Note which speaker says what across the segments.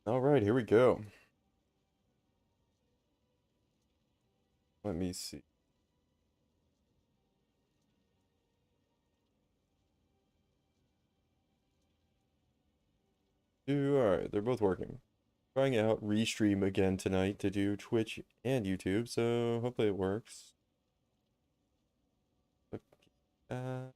Speaker 1: All right, here we go. Let me see. All right, they're both working. Trying out Restream again tonight to do Twitch and YouTube, so hopefully it works. Okay, uh,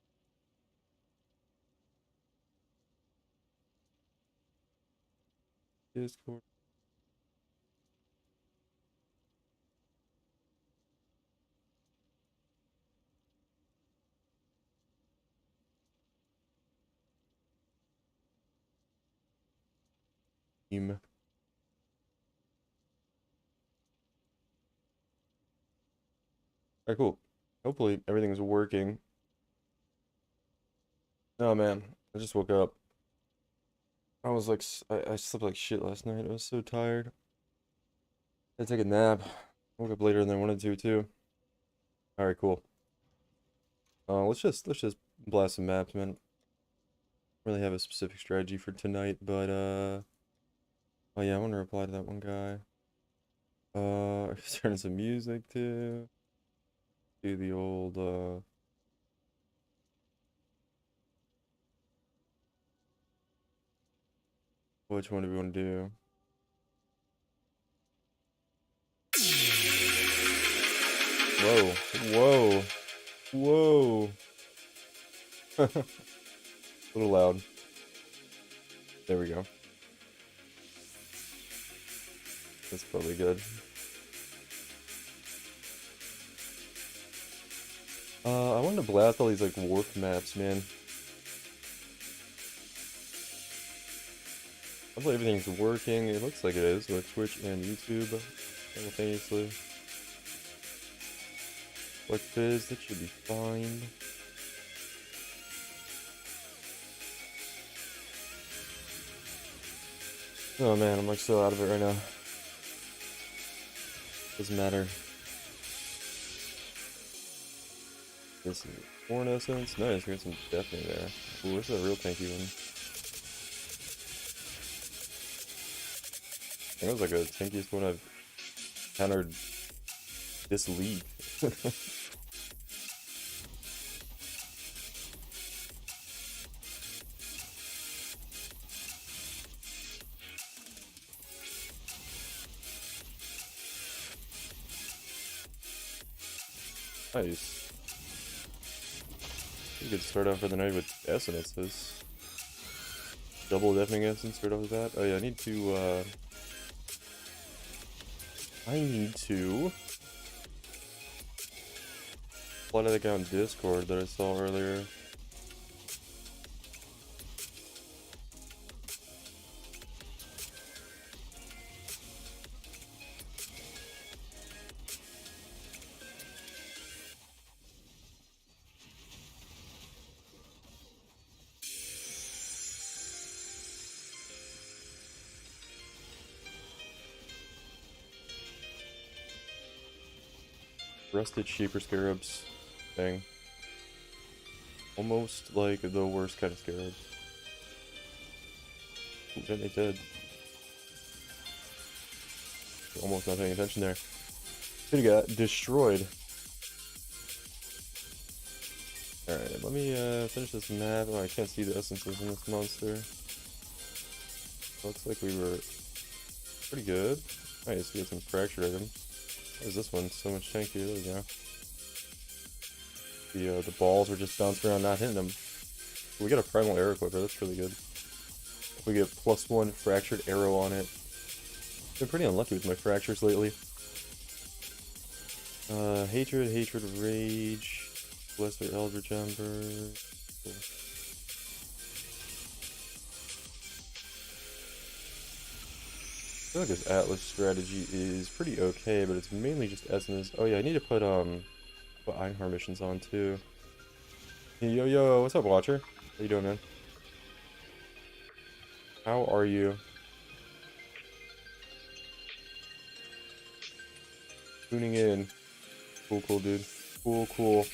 Speaker 1: Discord. Team. All right, cool. Hopefully everything's working. Oh man, I just woke up. I was like, I slept like shit last night. I was so tired. I had to take a nap. Woke up later than I wanted to too. All right, cool. Let's just blast some maps, man. Really have a specific strategy for tonight, but oh yeah, I want to reply to that one guy. Turn some music too. Do the old which one do we want to do? Whoa, whoa, whoa. A little loud. There we go. That's probably good. I wanted to blast all these like warp maps, man. Hopefully everything's working. It looks like it is with Twitch and YouTube simultaneously. Like Fizz, that should be fine. Oh man, I'm like so out of it right now. Doesn't matter. This is Corn Essence. Nice, we got some Deafening there. Ooh, this is a real tanky one. I think it was like the tankiest one I've encountered this league. Nice. You could start off for the night with Essences. Double Deafening Essence right off the bat. Oh yeah, I need to apply to that guy on Discord that I saw earlier. Rusted Sheeper Scarabs thing. Almost like the worst kind of scarabs. Ooh, then they did. Almost not paying attention there. Could have got destroyed. Alright, let me finish this map. Oh, I can't see the essences in this monster. Looks like we were pretty good. Nice, we got some fractured items. What is this one? So much tankier. There we go. The balls were just bouncing around, not hitting them. We got a primal arrow equipper. That's really good. We get +1 fractured arrow on it. Been pretty unlucky with my fractures lately. Hatred, Rage, Lesser Eldritch Ember. Cool. I feel like this Atlas strategy is pretty okay, but it's mainly just Essences. Oh yeah, I need to put Einhar missions on too. Yo, what's up, Watcher? How you doing, man? How are you? Tuning in. Cool, dude. Cool.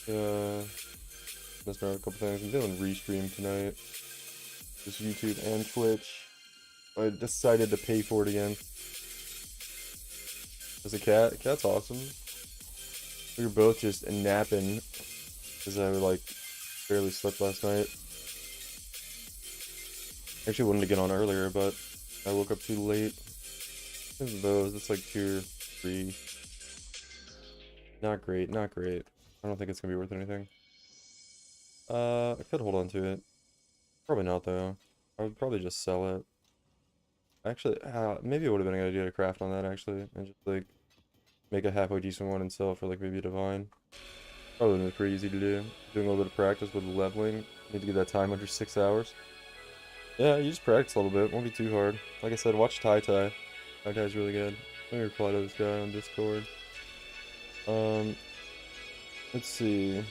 Speaker 1: Messing around with a couple things. I'm doing Restream tonight. Just YouTube and Twitch. I decided to pay for it again. There's a cat. Cat's awesome. We were both just napping because I like barely slept last night. Actually wanted to get on earlier, but I woke up too late. Look at those. It's like tier 3. Not great, not great. I don't think it's gonna be worth anything. I could hold on to it. Probably not though. I would probably just sell it. Actually, maybe it would have been a good idea to craft on that actually, and just like make a halfway decent one and sell it for like maybe a divine. Probably been pretty easy to do. Doing a little bit of practice with leveling. Need to get that time under 6 hours. Yeah, you just practice a little bit. Won't be too hard. Like I said, watch Tai Tai. Tai Tai's really good. Let me reply to this guy on Discord. Let's see.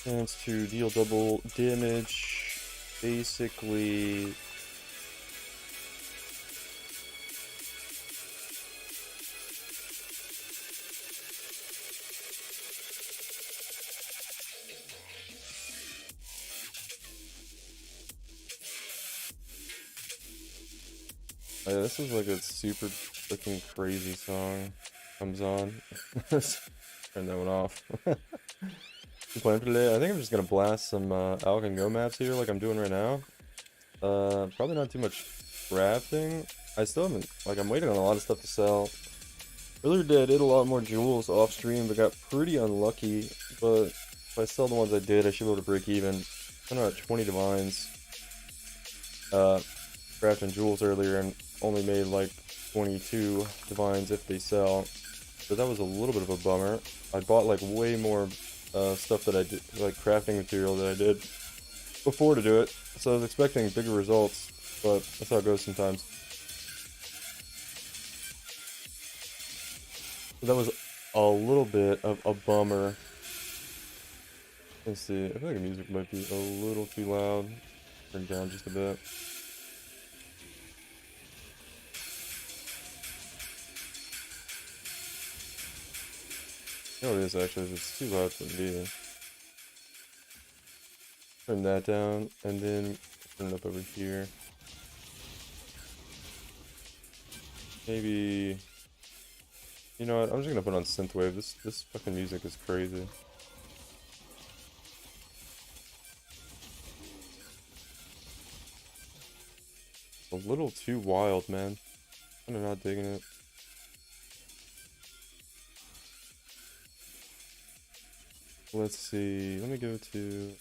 Speaker 1: Chance to deal double damage. Basically. Yeah, this is like a super freaking crazy song. Comes on. Turn that one off. Plan for today? I think I'm just gonna blast some Alk and Go maps here like I'm doing right now. Probably not too much crafting. I still haven't, like, I'm waiting on a lot of stuff to sell. Earlier today I did a lot more jewels off stream, but got pretty unlucky. But if I sell the ones I did, I should be able to break even. I'm at 20 divines. Crafting jewels earlier and only made like 22 divines if they sell. So that was a little bit of a bummer. I bought like way more stuff that I did, like crafting material that I did before to do it. So I was expecting bigger results, but that's how it goes sometimes. So that was a little bit of a bummer. Let's see, I feel like the music might be a little too loud. Turn it down just a bit. No, it is actually, it's too loud for me. Turn that down, and then turn it up over here. Maybe, you know what, I'm just gonna put on synthwave. This fucking music is crazy. A little too wild, man. I'm not digging it. Let's see, let me go to,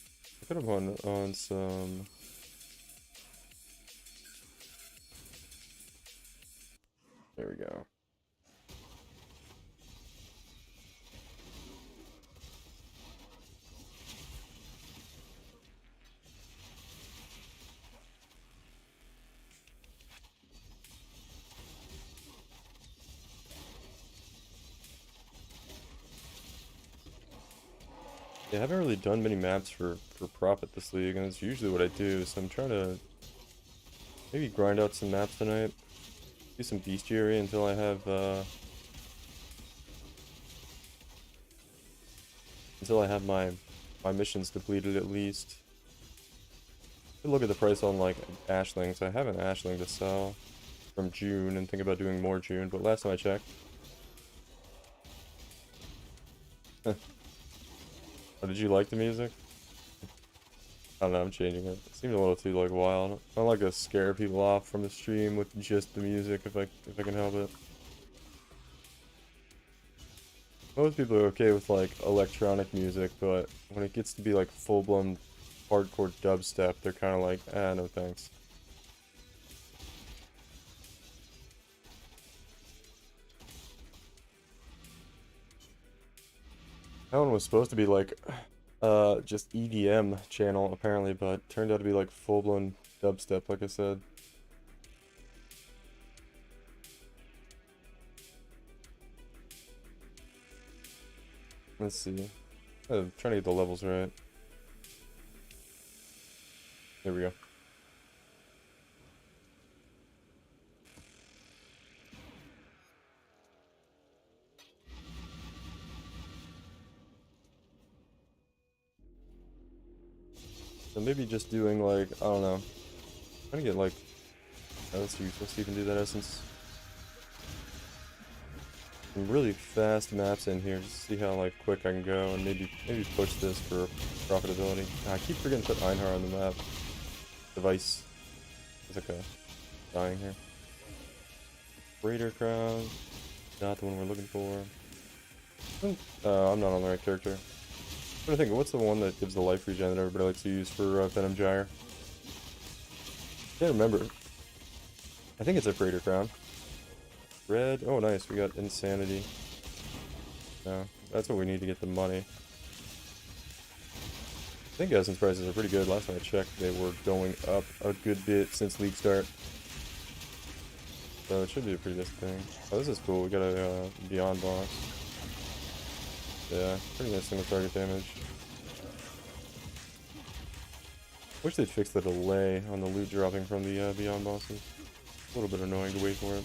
Speaker 1: I could have on some, there we go. Yeah, I haven't really done many maps for profit this league, and it's usually what I do, so I'm trying to maybe grind out some maps tonight. Do some bestiary until I have, my missions completed at least. Look at the price on like Ashlings. I have an Ashling to sell from June and think about doing more June, but last time I checked. Oh, did you like the music? I don't know, I'm changing it. It seems a little too like wild. I don't like to scare people off from the stream with just the music if I can help it. Most people are okay with like electronic music, but when it gets to be like full-blown hardcore dubstep, they're kind of like, ah, no thanks. That one was supposed to be like just EDM channel apparently, but turned out to be like full-blown dubstep, like I said. Let's see. Trying to get the levels right. There we go. So maybe just doing like, I don't know. Trying to get like, oh, that's useless to even do that essence. Some really fast maps in here just to see how like quick I can go and maybe push this for profitability. I keep forgetting to put Einhar on the map. Device. It's okay. Dying here. Raider Crown. Not the one we're looking for. I'm not on the right character. I'm trying to think, what's the one that gives the life regen that everybody likes to use for Venom Gyre? Can't remember. I think it's a Raider Crown. Red. Oh, nice. We got Insanity. No, that's what we need to get the money. I think essence prices are pretty good. Last time I checked, they were going up a good bit since league start. So it should be a pretty good thing. Oh, this is cool. We got a Beyond boss. Yeah, pretty nice single target damage. Wish they'd fix the delay on the loot dropping from the Beyond bosses. A little bit annoying to wait for it.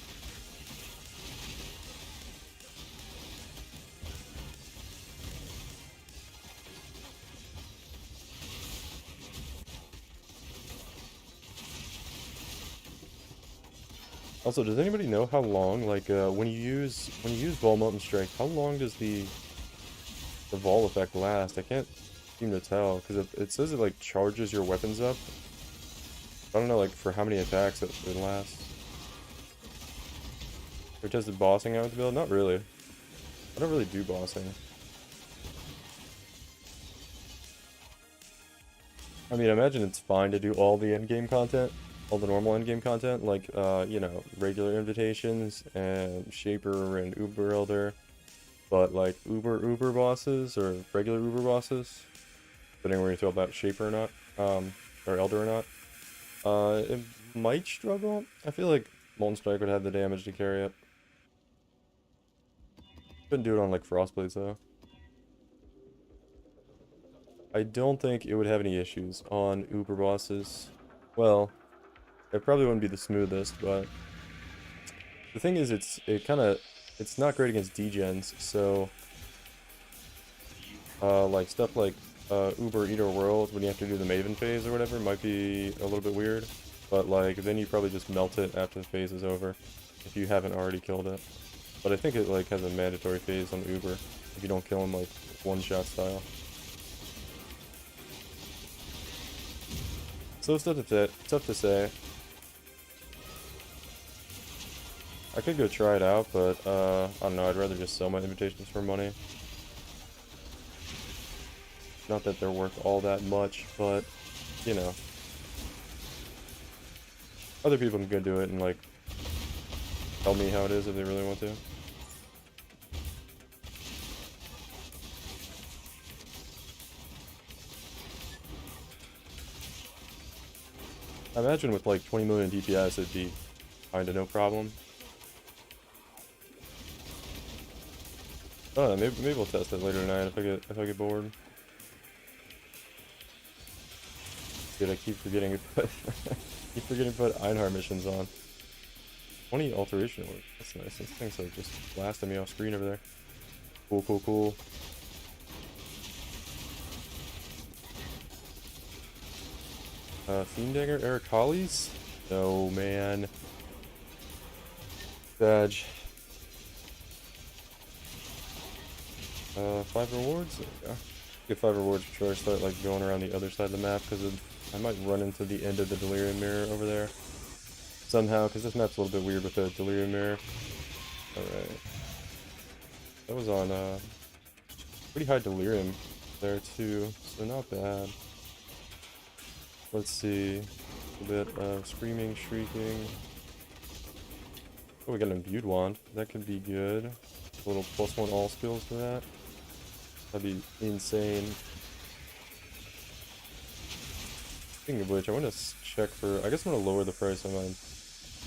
Speaker 1: Also, does anybody know how long, like, when you use Vol Molten Strike, how long does the Vol effect last? I can't seem to tell, because it says it, like, charges your weapons up. I don't know, like, for how many attacks it lasts. Or tested bossing out with the build? Not really. I don't really do bossing. I mean, I imagine it's fine to do all the endgame content. All the normal endgame content, like, you know, regular invitations and Shaper and Uber Elder, but like Uber bosses or regular Uber bosses, depending on where you feel about Shaper or not, or Elder or not, it might struggle. I feel like Molten Strike would have the damage to carry it. Couldn't do it on like Frostblades though. I don't think it would have any issues on Uber bosses. Well, it probably wouldn't be the smoothest, but the thing is, it's not great against degens, so like stuff like Uber Eater World when you have to do the Maven phase or whatever might be a little bit weird, but like then you probably just melt it after the phase is over if you haven't already killed it. But I think it like has a mandatory phase on Uber if you don't kill him like one-shot style. So it's tough to say. I could go try it out, but I don't know, I'd rather just sell my invitations for money. Not that they're worth all that much, but, you know. Other people can go do it and, like, tell me how it is if they really want to. I imagine with, like, 20 million DPS, it'd be kinda no problem. I don't know, maybe we'll test it later tonight if I get bored. Dude, I keep forgetting to put Einhar missions on. 20 alteration work. That's nice. This thing's like just blasting me off screen over there. Cool, cool, cool. Fiendanger, Eric Hollies? No, man. Badge. 5 rewards? There we go. Get 5 rewards before I start like going around the other side of the map, because I might run into the end of the Delirium Mirror over there. Somehow, because this map's a little bit weird with the Delirium Mirror. Alright. That was on, pretty high Delirium there too, so not bad. Let's see. A bit of Screaming, Shrieking. Oh, we got an Imbued Wand. That could be good. A little +1 all skills for that. That'd be insane. Speaking of which, I want to check for. I guess I'm gonna lower the price on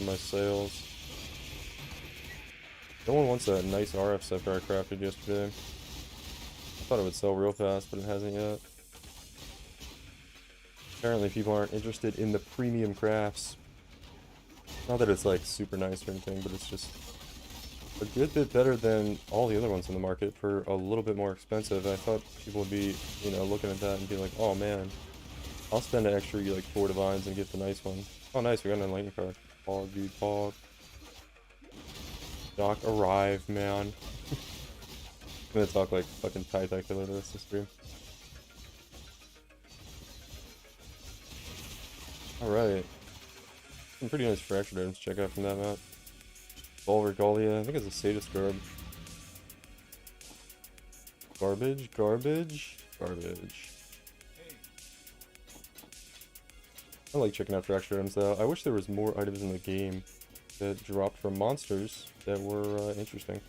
Speaker 1: my sales. No one wants that nice RF scepter I crafted yesterday. I thought it would sell real fast, but it hasn't yet. Apparently people aren't interested in the premium crafts. Not that it's like super nice or anything, but it's just a good bit better than all the other ones in the market for a little bit more expensive. I thought people would be, you know, looking at that and be like, oh man, I'll spend an extra like 4 divines and get the nice one. Oh nice, we got an enlightened card. Pog, dude, pog. Doc arrive, man. I'm gonna talk like fucking Tithe-killer the rest of the stream. Alright. Some pretty nice fractured items to check out from that map. Volvergalia, I think it's a Sadist Garb. Garbage, garbage, garbage. I like checking out fractured items though. I wish there was more items in the game that dropped from monsters that were interesting.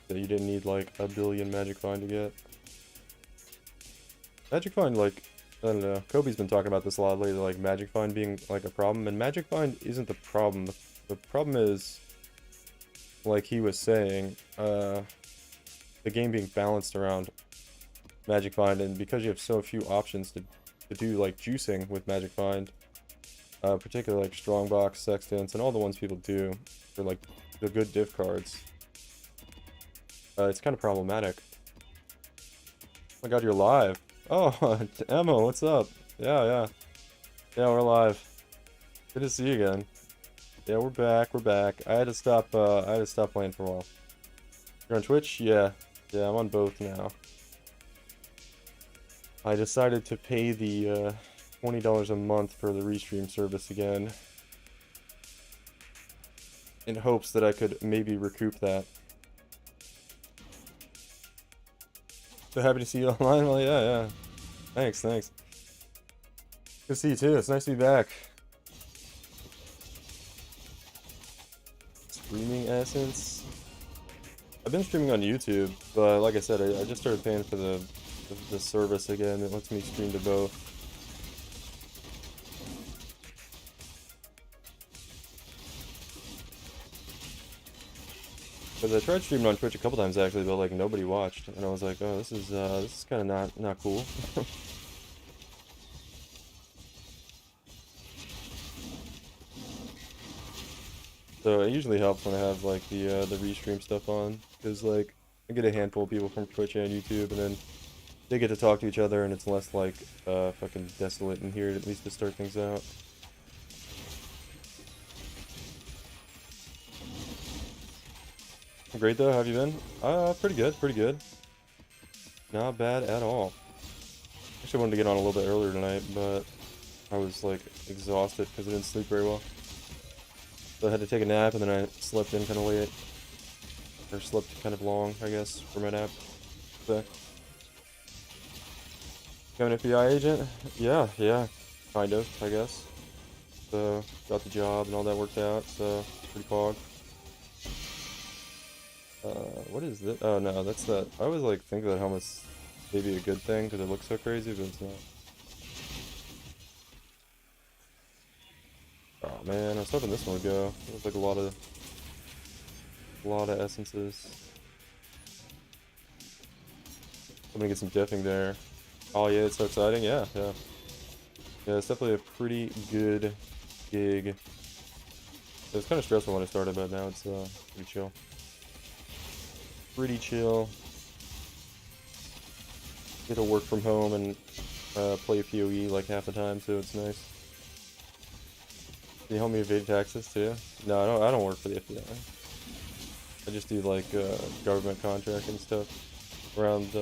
Speaker 1: That you didn't need like a billion Magic Find to get. Magic Find, like, I don't know, Kobe's been talking about this a lot lately, like Magic Find being like a problem, and Magic Find isn't the problem. The problem is, like he was saying, the game being balanced around Magic Find, and because you have so few options to do like juicing with Magic Find, particularly like Strongbox, Sextants, and all the ones people do for like the good div cards, it's kind of problematic. Oh my god, you're live. Oh, Emma, what's up? Yeah, we're live. Good to see you again. Yeah, we're back. I had to stop playing for a while. You're on Twitch? Yeah, I'm on both now. I decided to pay the $20 a month for the restream service again, in hopes that I could maybe recoup that. So happy to see you online. Well, yeah. Thanks. Good to see you too. It's nice to be back. Streaming Essence. I've been streaming on YouTube, but like I said, I just started paying for the service again. It lets me stream to both. Because I tried streaming on Twitch a couple times actually, but like nobody watched, and I was like, oh, this is kind of not cool. So it usually helps when I have like the restream stuff on, because like I get a handful of people from Twitch and YouTube, and then they get to talk to each other, and it's less like fucking desolate in here, at least to start things out. Great though, how have you been? Pretty good. Not bad at all. Actually wanted to get on a little bit earlier tonight, but I was like exhausted because I didn't sleep very well. So I had to take a nap, and then I slept in kind of late. Or slept kind of long, I guess, for my nap. So, got an FBI agent? Yeah, kind of, I guess. So, got the job and all that worked out, so pretty pog. What is this? Oh no, that's that. I always like think that helmet's maybe a good thing because it looks so crazy, but it's not. Oh man, I was hoping this one would go. It was like a lot of essences. I'm gonna get some diffing there. Oh yeah, it's so exciting. Yeah, it's definitely a pretty good gig. It was kind of stressful when I started, but now it's pretty chill. Get to work from home and play PoE like half the time, so it's nice. Can you help me evade taxes too? No, I don't work for the FBI. I just do like government contracting stuff around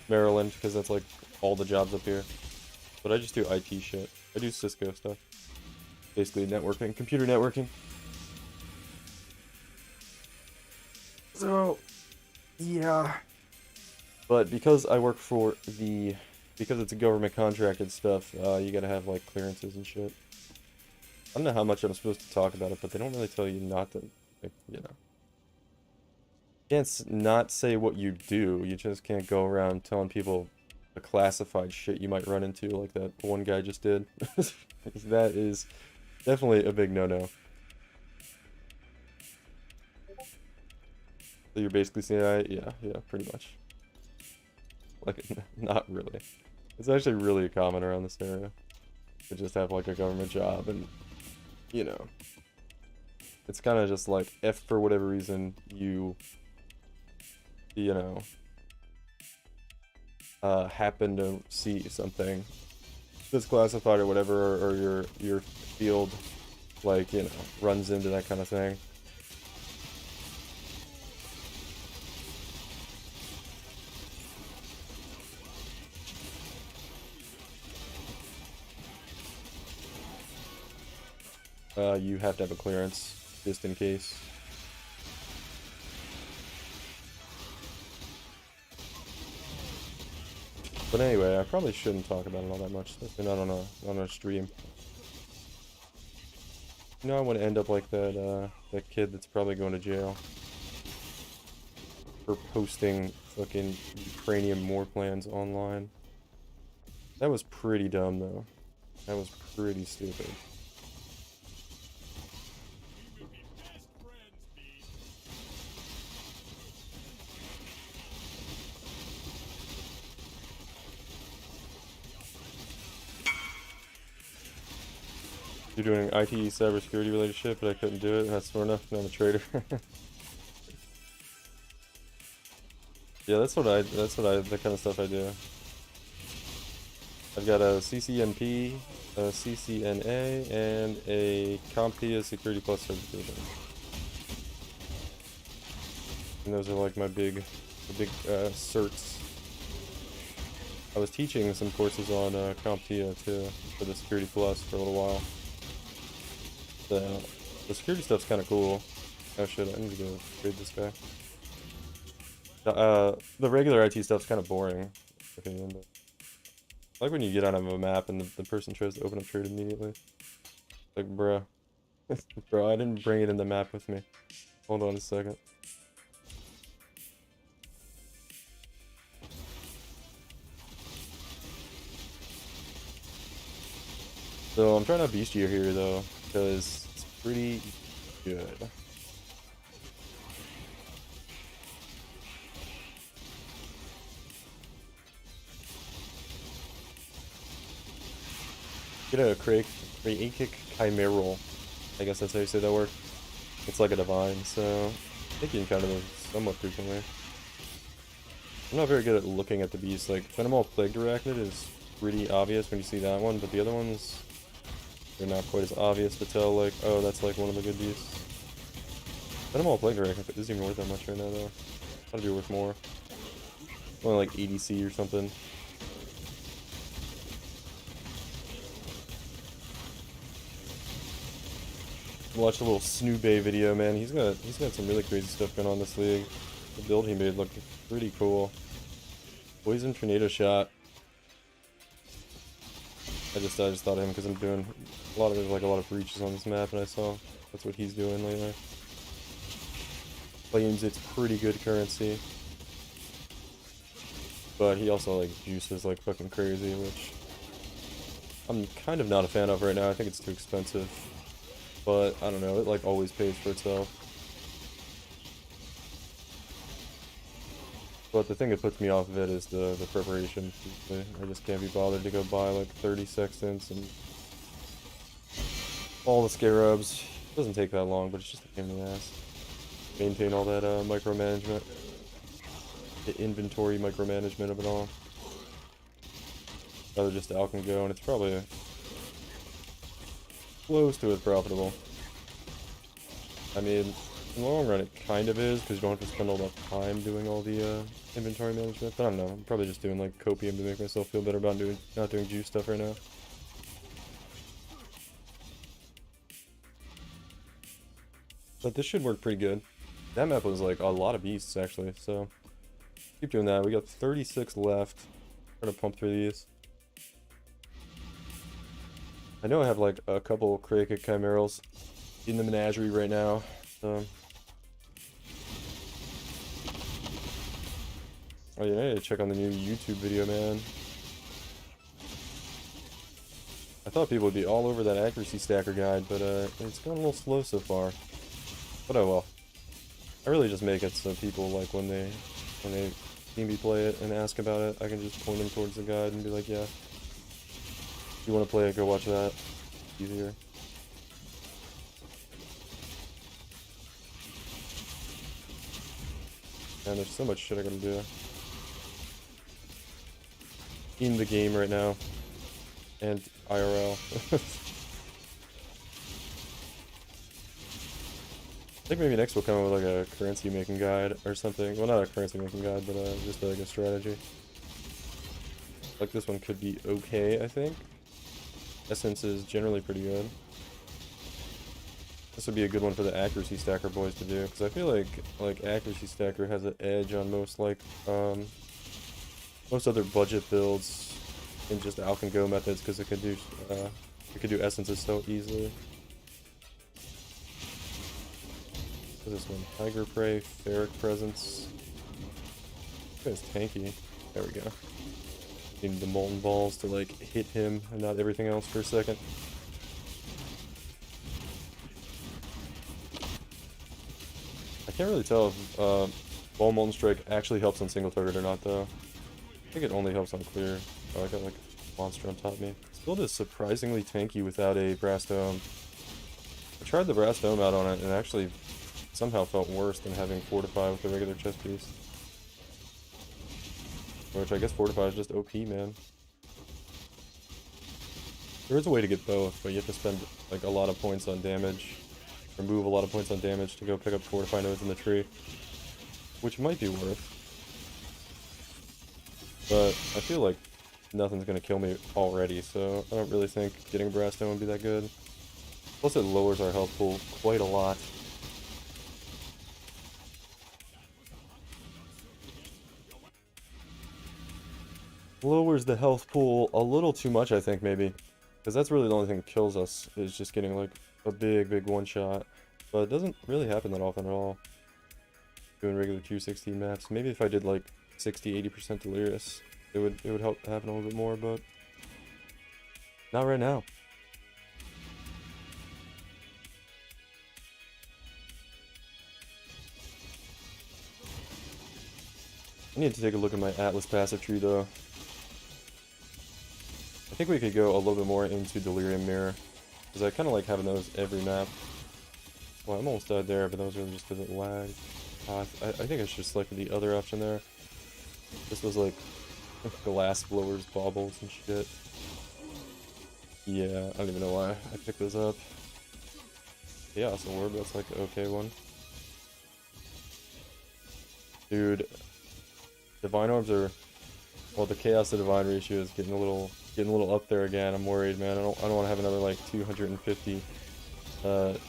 Speaker 1: Maryland, because that's like all the jobs up here. But I just do IT shit. I do Cisco stuff. Basically networking, computer networking. So, yeah. But because I work for because it's a government contracted stuff, you gotta have like clearances and shit. I don't know how much I'm supposed to talk about it, but they don't really tell you not to, like, you know. You can't not say what you do, you just can't go around telling people the classified shit you might run into, like that one guy just did. That is definitely a big no-no. So you're basically saying, yeah, pretty much. Like, not really. It's actually really common around this area to just have like a government job, and you know, it's kind of just like if for whatever reason you know, happen to see something that's classified or whatever, or your field, like, you know, runs into that kind of thing. You have to have a clearance, just in case. But anyway, I probably shouldn't talk about it all that much, especially not on a stream. You know, I want to end up like that kid that's probably going to jail for posting fucking Ukrainian war plans online. That was pretty dumb, though. That was pretty stupid. You're doing IT cybersecurity related shit, but I couldn't do it. That's fair enough. I'm a traitor. Yeah, that kind of stuff I do. I've got a CCNP, a CCNA, and a CompTIA Security Plus certification. And those are like my big certs. I was teaching some courses on CompTIA too, for the Security Plus for a little while. The security stuff's kind of cool. Oh shit, I need to go raid this guy. The regular IT stuff's kind of boring, opinion, but I like when you get out of a map and the person tries to open up trade immediately. Like, bruh. Bro, I didn't bring it in the map with me. Hold on a second. So I'm trying out Bestier here though, because it's pretty good. Get a Krakic Chimeral. I guess that's how you say that word. It's like a divine, so I think you can kind of somewhat frequently. I'm not very good at looking at the beast. Like, Venomal Plagued Arachnid is pretty obvious when you see that one, but the other ones, they're not quite as obvious to tell, like, oh, that's like one of the good beasts. Venomal Plagued Arachnid isn't even worth that much right now, though. Gotta be worth more. Only like ADC or something. Watched a little Snoobay video, man. He's got some really crazy stuff going on this league. The build he made looked pretty cool. Poison Tornado Shot. I just thought of him because I'm doing a lot of breaches on this map, and I saw that's what he's doing lately. Claims it's pretty good currency, but he also like juices like fucking crazy, which I'm kind of not a fan of right now. I think it's too expensive. But, I don't know, it like always pays for itself. But the thing that puts me off of it is the preparation. I just can't be bothered to go buy like 30 sextants and all the scarabs. It doesn't take that long, but it's just a pain in the ass. Maintain all that micromanagement. The inventory micromanagement of it all. Rather just out and go, and it's probably close to as profitable. I mean, in the long run it kind of is, because you don't have to spend all that time doing all the inventory management, but I don't know, I'm probably just doing like copium to make myself feel better about not doing juice stuff right now. But this should work pretty good. That map was like a lot of beasts actually, so keep doing that. We got 36 left. Trying to pump through these. I know I have like a couple Krakic Chimerals in the menagerie right now, so. Oh yeah, I need to check on the new YouTube video, man. I thought people would be all over that accuracy stacker guide, but it's gone a little slow so far. But oh well. I really just make it so people, like, when they see me play it and ask about it, I can just point them towards the guide and be like, yeah, if you want to play it, go watch that. Easier. Man, there's so much shit I gotta do in the game right now, and IRL. I think maybe next we'll come up with like a currency making guide or something. Well, not a currency making guide, but just like a strategy. Like this one could be okay, I think. Essence is generally pretty good. This would be a good one for the accuracy stacker boys to do, because I feel like accuracy stacker has an edge on most most other budget builds in just alch and go methods, because it could do essences so easily. What's this one? Tiger Prey, Ferric Presence. This guy's tanky. There we go. Need the Molten Balls to like hit him and not everything else for a second. I can't really tell if Ball Molten Strike actually helps on single target or not though. I think it only helps on clear. Oh, I got like a monster on top of me. This build is surprisingly tanky without a Brass Dome. I tried the Brass Dome out on it and actually somehow felt worse than having Fortify with the regular chest piece. Which I guess Fortify is just OP, man. There is a way to get both, but you have to spend like a lot of points on damage, or move a lot of points on damage to go pick up Fortify nodes in the tree, which might be worth. But I feel like nothing's gonna kill me already, so I don't really think getting a Brass Dome would be that good. Plus it lowers our health pool quite a lot. Lowers the health pool a little too much, I think, maybe. Because that's really the only thing that kills us, is just getting, like, a big one-shot. But it doesn't really happen that often at all. Doing regular tier 16 maps. Maybe if I did, like, 60-80% Delirious, it would help happen a little bit more, but... not right now. I need to take a look at my Atlas passive tree, though. I think we could go a little bit more into Delirium Mirror, because I kind of like having those every map. Well, I almost died there, but that was really just because it lagged. I think I should select the other option there. This was like glass blowers, baubles, and shit. Yeah, I don't even know why I picked those up. Chaos Orb, that's like an okay one. Dude, Divine Orbs are... well, the Chaos to Divine ratio is getting a little up there again. I'm worried, man. I don't want to have another like 250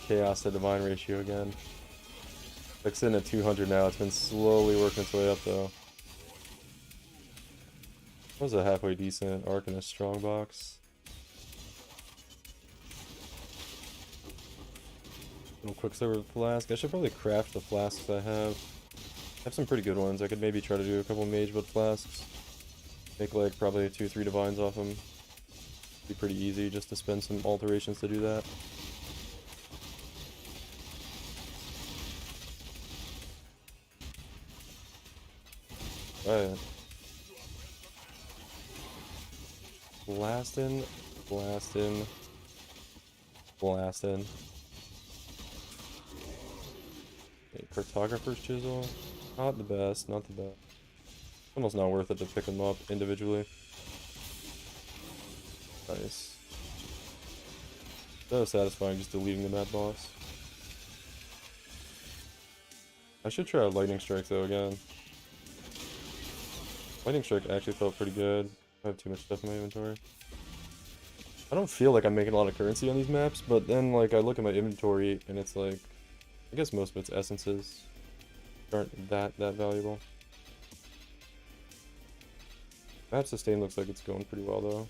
Speaker 1: Chaos to Divine ratio again. Like sitting at 200 now. It's been slowly working its way up though. That was a halfway decent Arcanist Strongbox. Little Quicksilver Flask. I should probably craft the flasks I have. I have some pretty good ones. I could maybe try to do a couple Mage Blood Flasks. Make like probably 2-3 Divines off them. Be pretty easy just to spend some alterations to do that. Alright. Blastin'. Okay, Cartographer's Chisel. Not the best. Almost not worth it to pick them up individually. Nice. So satisfying just deleting the mad boss. I should try Lightning Strike though again. Lightning Strike actually felt pretty good. I have too much stuff in my inventory. I don't feel like I'm making a lot of currency on these maps, but then like I look at my inventory and it's like, I guess most of its essences aren't that valuable. Map sustain looks like it's going pretty well though.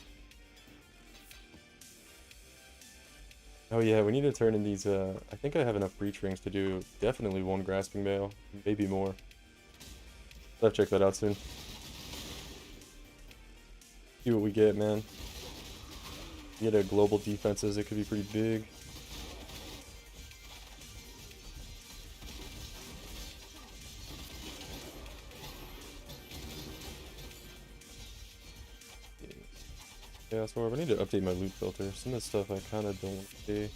Speaker 1: Oh yeah, we need to turn in these, I think I have enough breach rings to do definitely one grasping mail, maybe more. I'll have to check that out soon. See what we get, man. You get a global defenses, it could be pretty big. Yeah, so I need to update my loot filter. Some of this stuff I kind of don't see.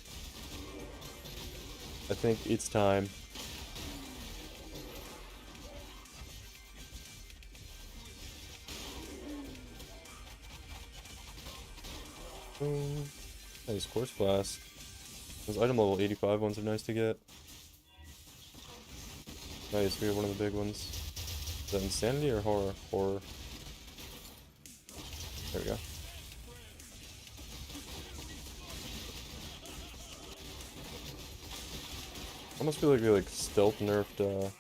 Speaker 1: I think it's time. Nice Quartz Blast. Those item level 85 ones are nice to get. Nice, we have one of the big ones. Is that Insanity or Horror? Horror. There we go. Almost feel like we stealth nerfed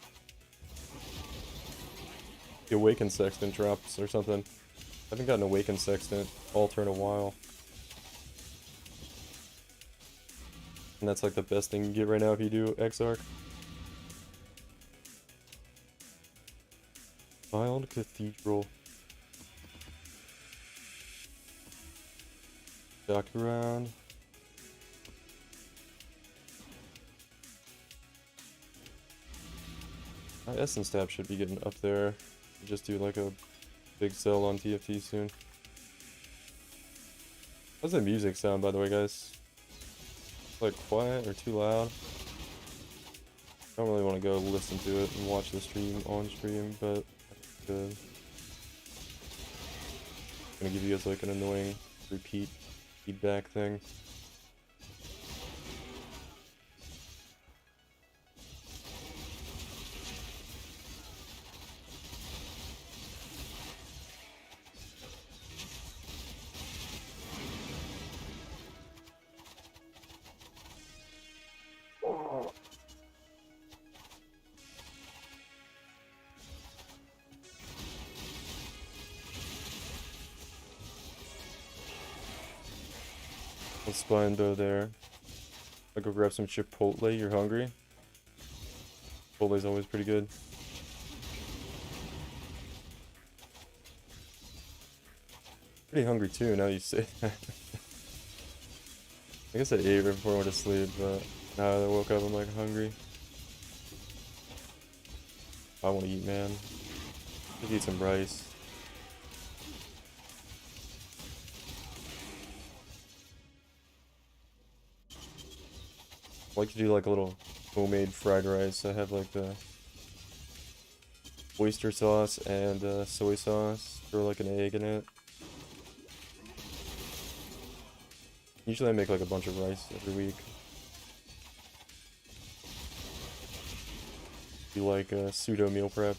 Speaker 1: the Awakened Sextant drops or something. I haven't gotten Awakened Sextant altar in a while. And that's like the best thing you get right now if you do Exarch. Wild Cathedral. Back around. My Essence Tab should be getting up there. Just do like a big sell on TFT soon. How's that music sound, by the way, guys? Like quiet or too loud? I don't really want to go listen to it and watch the stream on stream, but I'm gonna give you guys like an annoying repeat feedback thing. Let's spine though there. I'll go grab some Chipotle, you're hungry? Chipotle's always pretty good. Pretty hungry too, now you say that. I guess I ate right before I went to sleep, but now that I woke up I'm like hungry. I want to eat, man. Let's eat some rice. I like to do like a little homemade fried rice. I have like the oyster sauce and soy sauce. Throw like an egg in it. Usually I make like a bunch of rice every week. Do like a pseudo meal prep.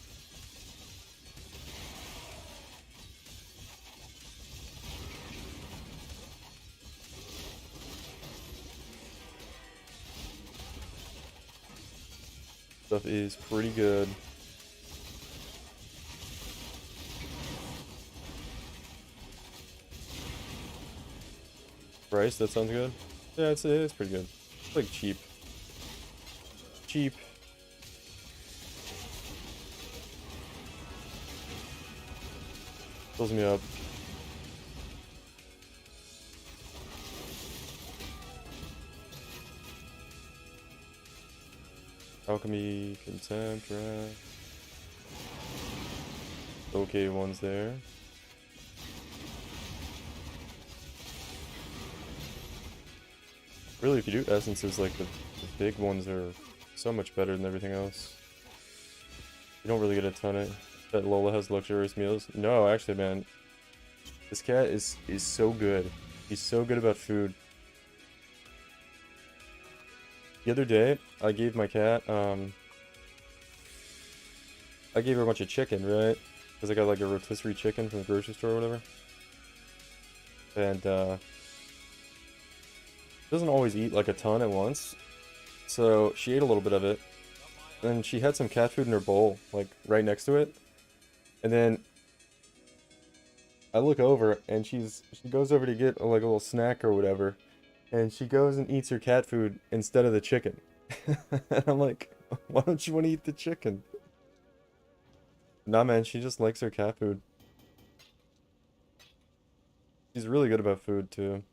Speaker 1: Stuff is pretty good. Rice, that sounds good. Yeah, it's pretty good. It's like cheap. Cheap. Fills me up. Alchemy, Contempt, right? Okay ones there. Really, if you do essences, like the big ones are so much better than everything else. You don't really get a ton of that. Lola has luxurious meals. No, actually, man, this cat is so good. He's so good about food. The other day, I gave my cat, I gave her a bunch of chicken, right? Because I got like a rotisserie chicken from the grocery store or whatever. And, doesn't always eat like a ton at once. So she ate a little bit of it. Then she had some cat food in her bowl, like right next to it. And then I look over and she goes over to get like a little snack or whatever. And she goes and eats her cat food instead of the chicken. And I'm like, why don't you want to eat the chicken? Nah, man, she just likes her cat food. She's really good about food, too.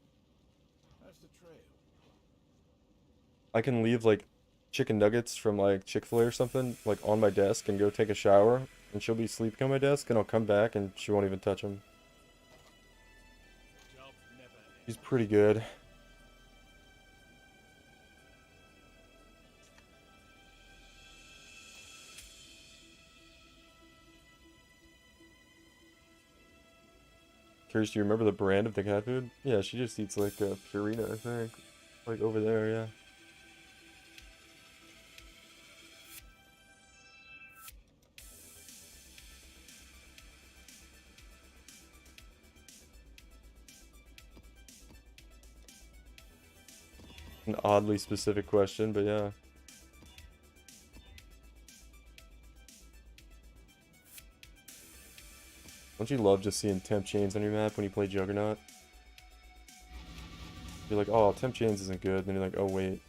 Speaker 1: I can leave like chicken nuggets from like Chick-fil-A or something like on my desk and go take a shower, and she'll be sleeping on my desk, and I'll come back and she won't even touch them. She's pretty good. Curious, do you remember the brand of the cat food? Yeah, she just eats like Purina, I think. Like over there, yeah. An oddly specific question, but yeah. Don't you love just seeing temp chains on your map when you play Juggernaut? You're like, oh, temp chains isn't good. Then you're like, oh wait,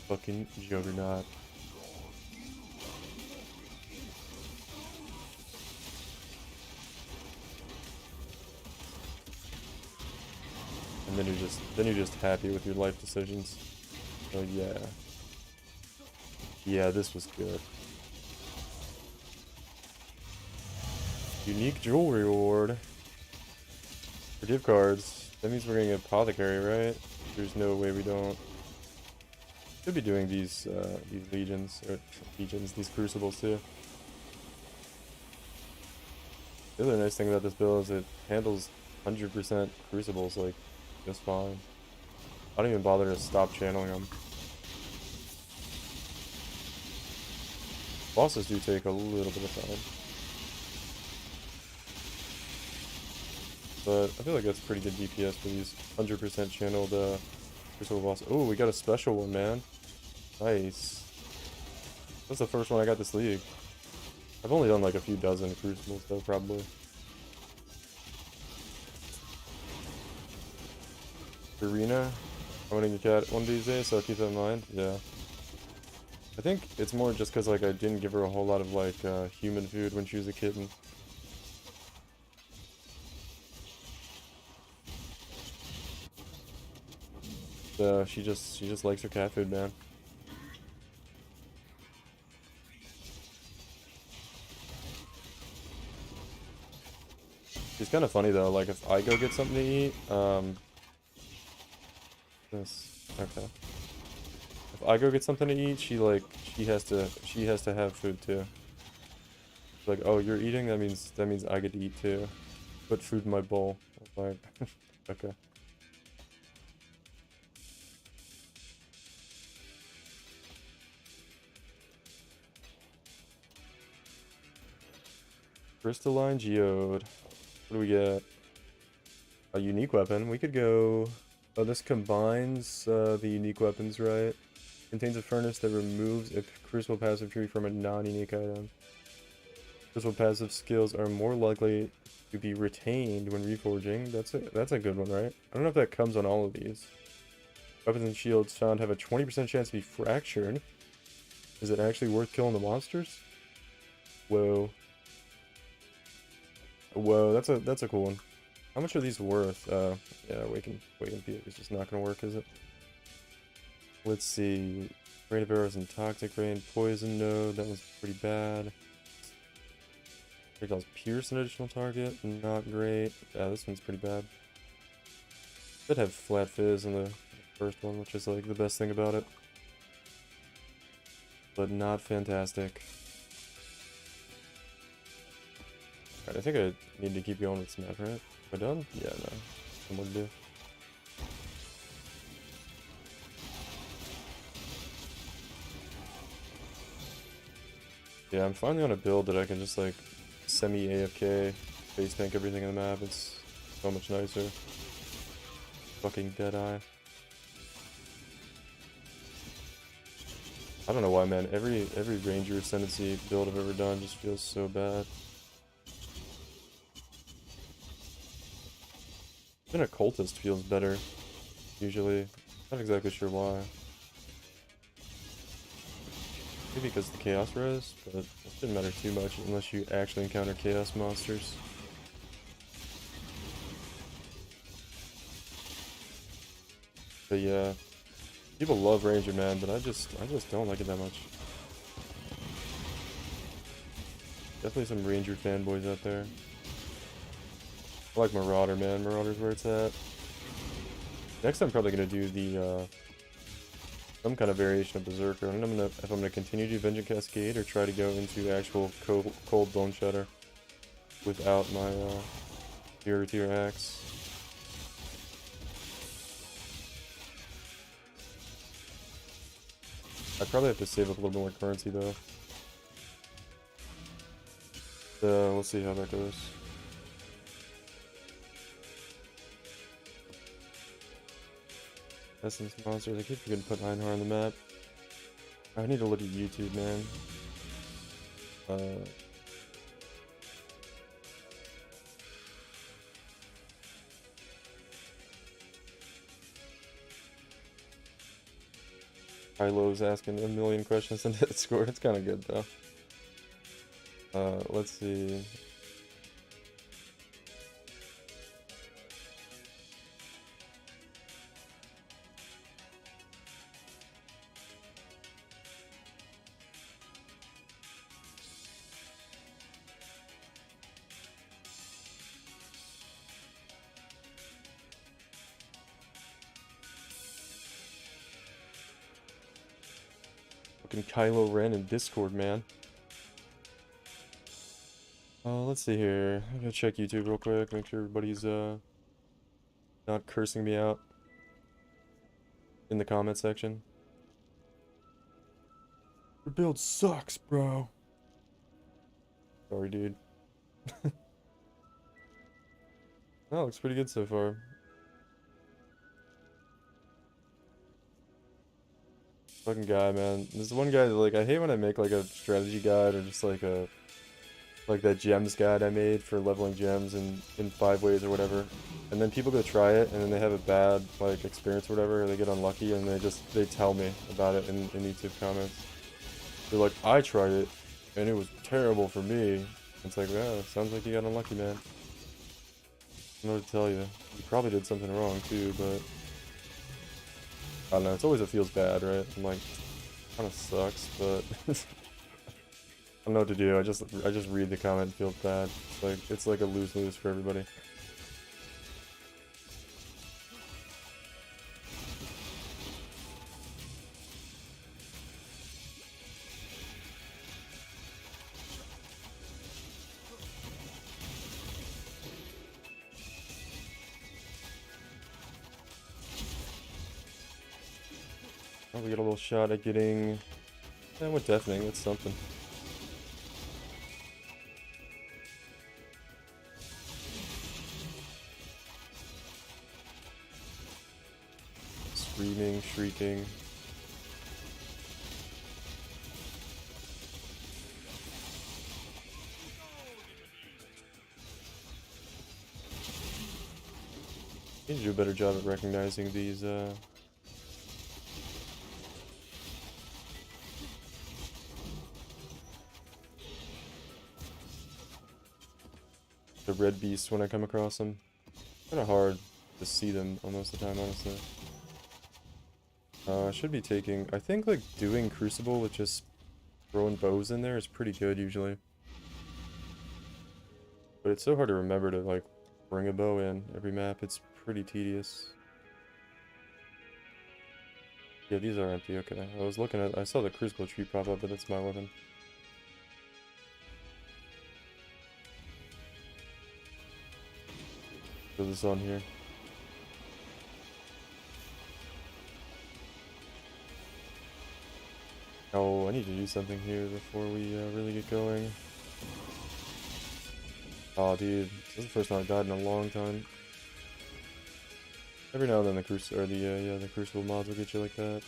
Speaker 1: fucking Juggernaut. And then you're just happy with your life decisions. Oh yeah. Yeah, this was good. Unique jewelry reward. For gift cards. That means we're getting an apothecary, right? There's no way we don't. Should be doing these these crucibles too. The other nice thing about this build is it handles 100% crucibles like just fine. I don't even bother to stop channeling them. Bosses do take a little bit of time. But I feel like that's pretty good DPS for these 100% channeled crucible boss. Oh, we got a special one, man. Nice. That's the first one I got this league. I've only done like a few dozen crucibles though, probably. Arena. I'm gonna get cat one of these days, so I'll keep that in mind. Yeah. I think it's more just because like I didn't give her a whole lot of like human food when she was a kitten. So she just likes her cat food, man. It's kind of funny though, like if I go get something to eat, okay. If I go get something to eat, she has to have food too. Like, oh, you're eating? That means I get to eat too. Put food in my bowl. I'm like, okay. Crystalline Geode. What do we get? A unique weapon. We could go... Oh, this combines the unique weapons, right? Contains a furnace that removes a crucible passive tree from a non-unique item. Crucible passive skills are more likely to be retained when reforging. That's a good one, right? I don't know if that comes on all of these. Weapons and shields found have a 20% chance to be fractured. Is it actually worth killing the monsters? Whoa. Whoa, that's a cool one. How much are these worth? Yeah, Awaken Peak is just not gonna work, is it? Let's see. Rain of Arrows and Toxic Rain, Poison Node, that was pretty bad. Projectiles Pierce an additional target, not great. Yeah, this one's pretty bad. Did have Flat Fizz in the first one, which is like the best thing about it. But not fantastic. Alright, I think I need to keep going with this map, right? Am I done? Yeah, no. Some more to do. Yeah, I'm finally on a build that I can just like semi-AFK face tank everything in the map. It's so much nicer. Fucking Deadeye. I don't know why, man. Every Ranger Ascendancy build I've ever done just feels so bad. Even a Cultist feels better, usually. Not exactly sure why. Maybe because of the Chaos Res, but it didn't matter too much unless you actually encounter Chaos monsters. But yeah, People love Ranger, man, but I just don't like it that much. Definitely some Ranger fanboys out there. I like Marauder, man. Marauder's where it's at. Next, I'm probably gonna do the some kind of variation of Berserker. I don't know if I'm gonna continue to do Vengeance Cascade or try to go into actual cold Bone Shatter without my Hero Tier Axe. I probably have to save up a little more currency though. So we'll see how that goes. Essence monsters. I keep forgetting to put Einhar on the map. I need to look at YouTube, man. Kylo's asking a million questions in Discord. It's kind of good though. Let's see. Fucking Kylo Ren in Discord, man. Let's see here. I'm gonna check YouTube real quick, make sure everybody's not cursing me out in the comment section. Your build sucks, bro. Sorry, dude. Oh, looks pretty good so far. Fucking guy, man. There's one guy that, like, I hate when I make like a strategy guide or just like a that gems guide I made for leveling gems in 5 ways or whatever. And then people go try it and then they have a bad like experience or whatever, or they get unlucky and they tell me about it in YouTube comments. They're like, I tried it and it was terrible for me. It's like, yeah, sounds like you got unlucky, man. I don't know what to tell you. You probably did something wrong too, but I don't know, it's always it feels bad, right? I'm like, kinda sucks, but I don't know what to do. I just read the comment and feel bad. It's like a lose-lose for everybody. Oh, we get a little shot at getting... Yeah, with deafening, that's something. Screaming, shrieking. Need to do a better job at recognizing these, the red beasts when I come across them. Kinda hard to see them most of the time, honestly. I should be taking... I think, like, doing Crucible with just throwing bows in there is pretty good, usually. But it's so hard to remember to, like, bring a bow in every map. It's pretty tedious. Yeah, these are empty. Okay. I was looking at... I saw the Crucible tree pop up, but that's my weapon. Put this on here. Oh, I need to do something here before we really get going. Oh, dude, this is the first time I've died in a long time. Every now and then the the Crucible mods will get you like that.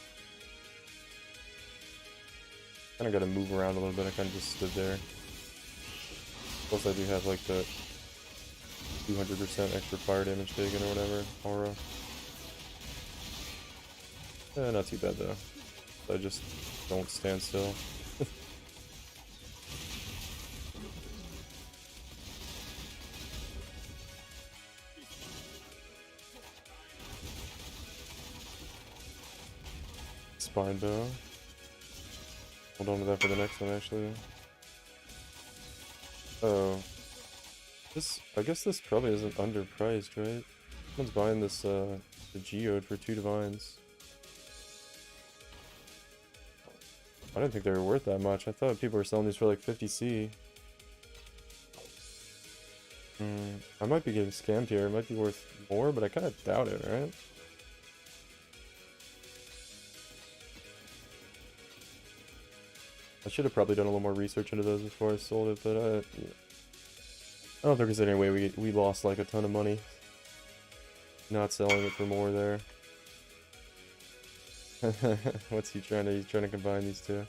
Speaker 1: Kinda gotta move around a little bit. I kinda just stood there. Plus, I do have like the 200% extra fire damage taken or whatever aura. Not too bad though. I just don't stand still. Spine bow. Hold on to that for the next one, actually. Oh. I guess this probably isn't underpriced, right? Someone's buying this, the Geode for 2 divines. I didn't think they were worth that much. I thought people were selling these for like 50C. I might be getting scammed here. It might be worth more, but I kind of doubt it, right? I should have probably done a little more research into those before I sold it, but I don't think there's any way we lost like a ton of money not selling it for more there. What's he trying to? He's trying to combine these two.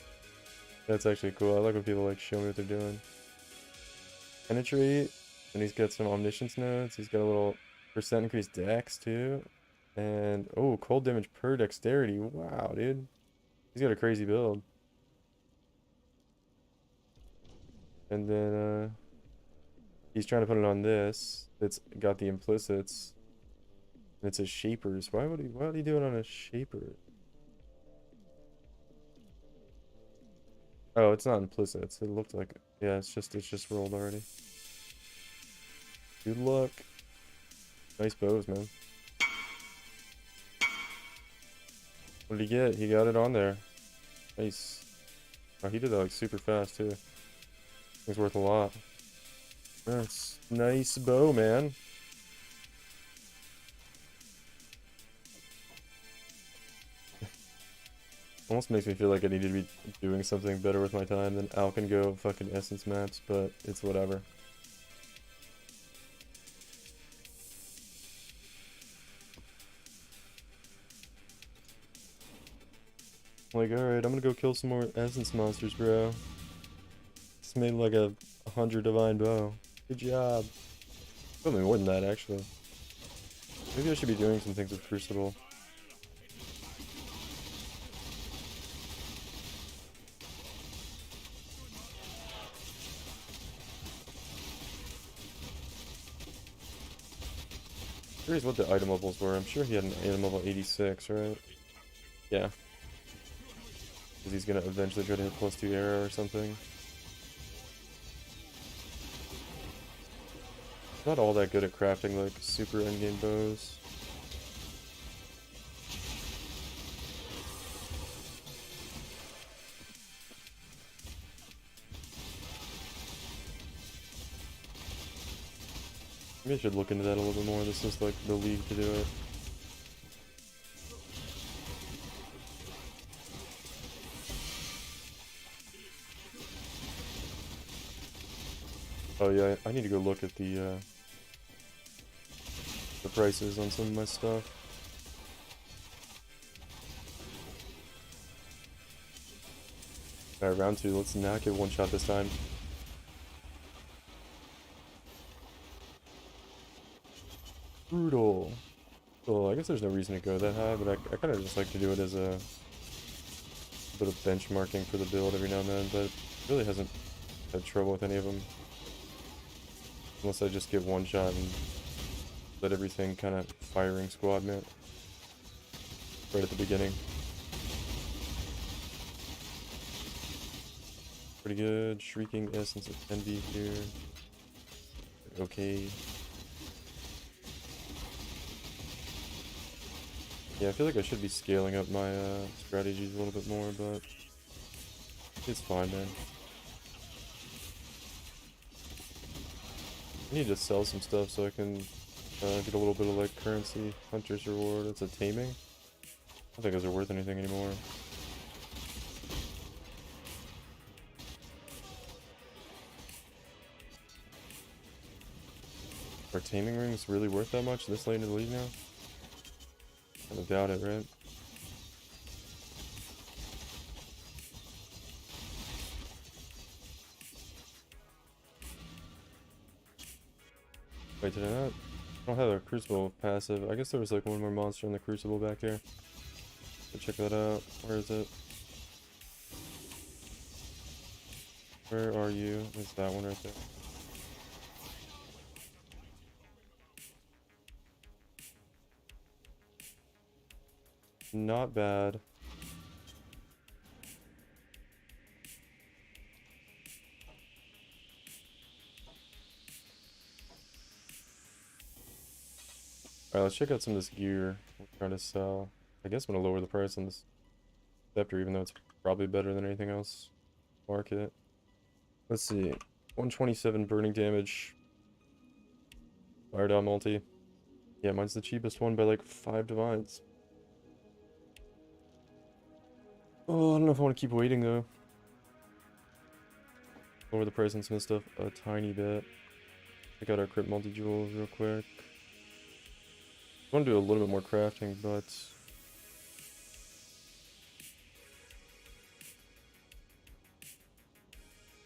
Speaker 1: That's actually cool. I like when people like show me what they're doing. Penetrate, and he's got some omniscience nodes. He's got a little percent increased dex too, and oh, cold damage per dexterity. Wow, dude, he's got a crazy build. And then he's trying to put it on this. It's got the implicits. And it's a shapers. Why would he do it on a shaper? Oh, it's not implicits. It looked like, yeah, it's just rolled already. Good luck. Nice bows, man. What did he get? He got it on there. Nice. Oh, he did that like super fast too. It's worth a lot. That's nice bow, man. Almost makes me feel like I need to be doing something better with my time than Alkengo fucking essence maps, but it's whatever. Like, alright, I'm gonna go kill some more essence monsters, bro. Just made like 100 divine bow. Good job. Probably more than that, actually. Maybe I should be doing some things with Crucible. Curious what the item levels were. I'm sure he had an item level 86, right? Yeah. Because he's gonna eventually try to hit +2 arrow or something. Not all that good at crafting like super endgame bows. Maybe I should look into that a little bit more. This is like the league to do it. Oh yeah, I need to go look at the prices on some of my stuff. Alright, round 2. Let's not get one shot this time. Brutal. Well, I guess there's no reason to go that high, but I kind of just like to do it as a bit of benchmarking for the build every now and then, but really hasn't had trouble with any of them. Unless I just get one shot and let everything kind of firing squad man right at the beginning. Pretty good. Shrieking Essence of Envy here. Okay. Yeah, I feel like I should be scaling up my strategies a little bit more, but it's fine, man. I need to sell some stuff so I can get a little bit of like currency. Hunter's reward. It's a taming. I don't think those are worth anything anymore. Are taming rings really worth that much this late in the league now? I don't doubt it, right? Wait, did I not? I don't have a Crucible passive. I guess there was like one more monster in the Crucible back here. So check that out. Where is it? Where are you? It's that one right there. Not bad. Alright, let's check out some of this gear we're trying to sell. I guess I'm gonna lower the price on this scepter, even though it's probably better than anything else. Market. Let's see. 127 burning damage. Fire down multi. Yeah, mine's the cheapest one by like 5 divines. Oh, I don't know if I want to keep waiting though. Lower the price on some of this stuff a tiny bit. Check out our crypt multi-jewels real quick. I want to do a little bit more crafting, but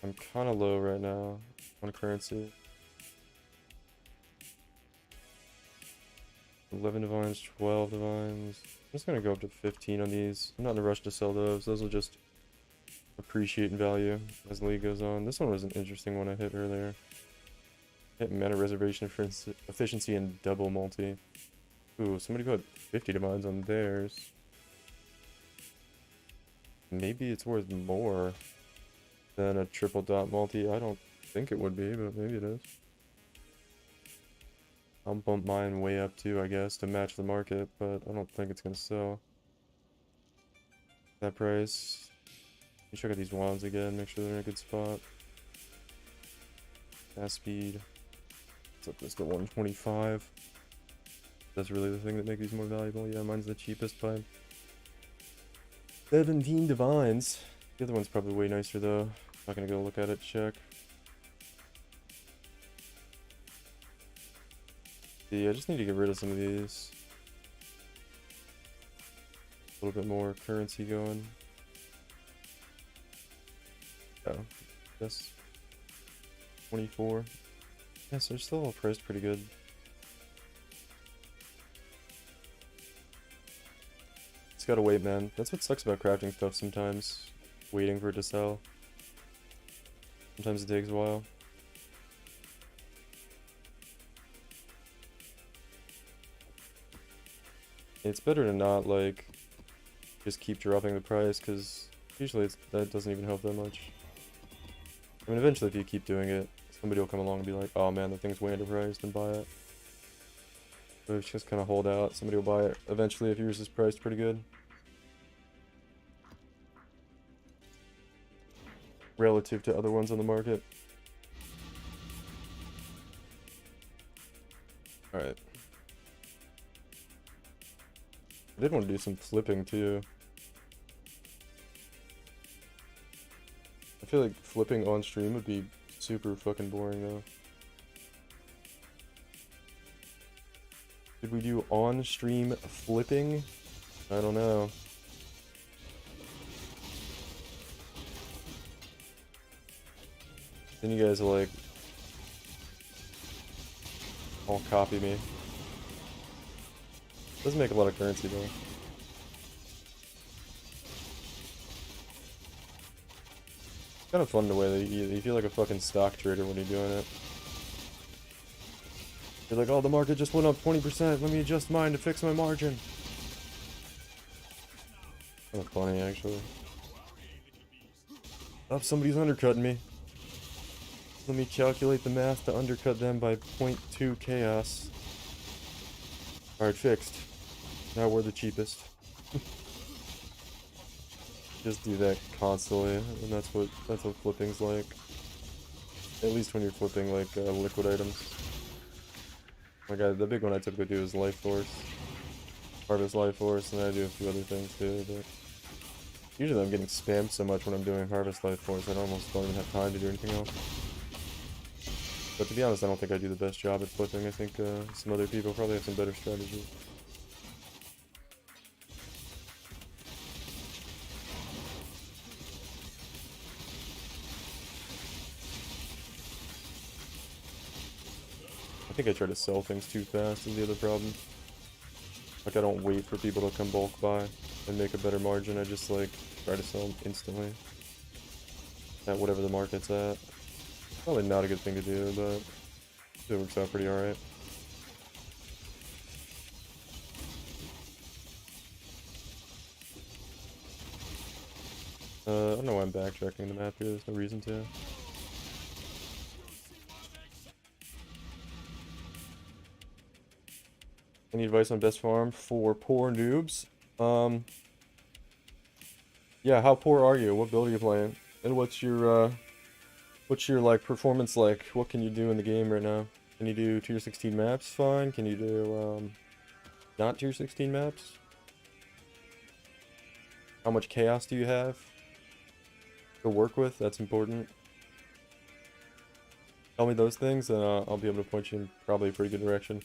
Speaker 1: I'm kind of low right now on currency. 11 divines, 12 divines. I'm just gonna go up to 15 on these. I'm not in a rush to sell those. Those will just appreciate in value as the league goes on. This one was an interesting one I hit earlier. Hit mana reservation for efficiency and double multi. Ooh, somebody put 50 divines on theirs. Maybe it's worth more than a triple dot multi. I don't think it would be, but maybe it is. I'll bump mine way up too, I guess, to match the market, but I don't think it's gonna sell. That price. Let me check out these wands again, make sure they're in a good spot. Fast speed. Let's up this to 125. That's really the thing that makes these more valuable. Yeah, mine's the cheapest by 17 divines. The other one's probably way nicer though. Not gonna go look at it, check. Yeah, I just need to get rid of some of these. A little bit more currency going. Oh, yes. 24. Yeah, so they're still all priced pretty good. It's gotta wait, man. That's what sucks about crafting stuff sometimes. Waiting for it to sell. Sometimes it takes a while. It's better to not, like, just keep dropping the price, because usually that doesn't even help that much. I mean, eventually if you keep doing it, somebody will come along and be like, oh man, the thing's way underpriced, and buy it. But if you just kind of hold out, somebody will buy it eventually if yours is priced pretty good. Relative to other ones on the market. Alright. I did want to do some flipping too. I feel like flipping on stream would be super fucking boring though. Did we do on stream flipping? I don't know. Then you guys will like all copy me. Doesn't make a lot of currency though. It's kind of fun the way that you feel like a fucking stock trader when you're doing it. You're like, oh, the market just went up 20%, let me adjust mine to fix my margin. Kind of funny, actually. Oh, somebody's undercutting me. Let me calculate the math to undercut them by 0.2 chaos. Alright, fixed. Now we're the cheapest. Just do that constantly, and that's what flipping's like. At least when you're flipping like liquid items. Like the big one I typically do is Life Force, Harvest Life Force, and I do a few other things too. But usually I'm getting spammed so much when I'm doing Harvest Life Force, I almost don't even have time to do anything else. But to be honest, I don't think I do the best job at flipping. I think some other people probably have some better strategies. I think I try to sell things too fast is the other problem. Like I don't wait for people to come bulk buy and make a better margin. I just like try to sell them instantly at whatever the market's at. Probably not a good thing to do, but it works out pretty alright. I don't know why I'm backtracking the map here, there's no reason to. Any advice on best farm for poor noobs? Yeah, how poor are you? What build are you playing? And what's your like performance like? What can you do in the game right now? Can you do tier 16 maps fine? Can you do not tier 16 maps? How much chaos do you have to work with? That's important. Tell me those things, and I'll be able to point you in probably a pretty good direction.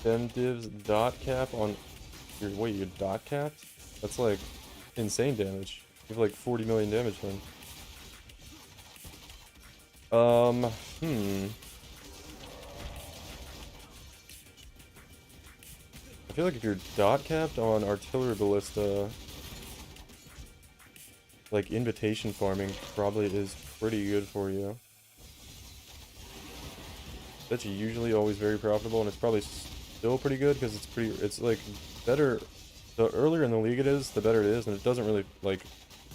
Speaker 1: Dem divs dot cap on your wait, you're dot capped? That's like insane damage. You have like 40 million damage then. Hmm. I feel like if you're dot capped on artillery ballista, like invitation farming probably is pretty good for you. That's usually always very profitable, and it's probably still pretty good because it's like better. The earlier in the league it is, the better it is, and it doesn't really like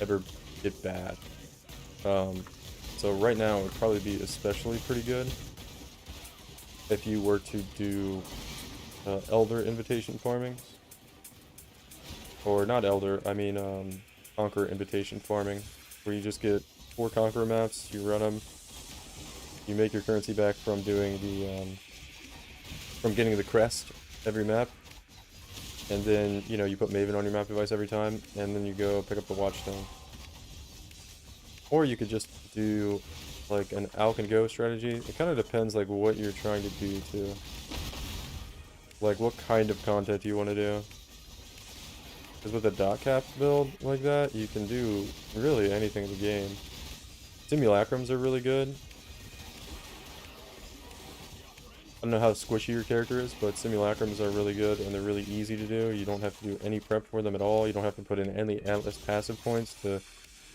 Speaker 1: ever get bad. So right now it would probably be especially pretty good if you were to do Elder invitation farming, or not Elder, I mean Conqueror invitation farming, where you just get 4 Conqueror maps, you run them, you make your currency back from doing the from getting the crest every map, and then you know you put Maven on your map device every time, and then you go pick up the Watchstone. Or you could just do like an Alk and Go strategy. It kind of depends like what you're trying to do too. Like what kind of content you want to do. Because with a dot cap build like that, you can do really anything in the game. Simulacrums are really good. I don't know how squishy your character is, but simulacrums are really good and they're really easy to do. You don't have to do any prep for them at all. You don't have to put in any Atlas passive points to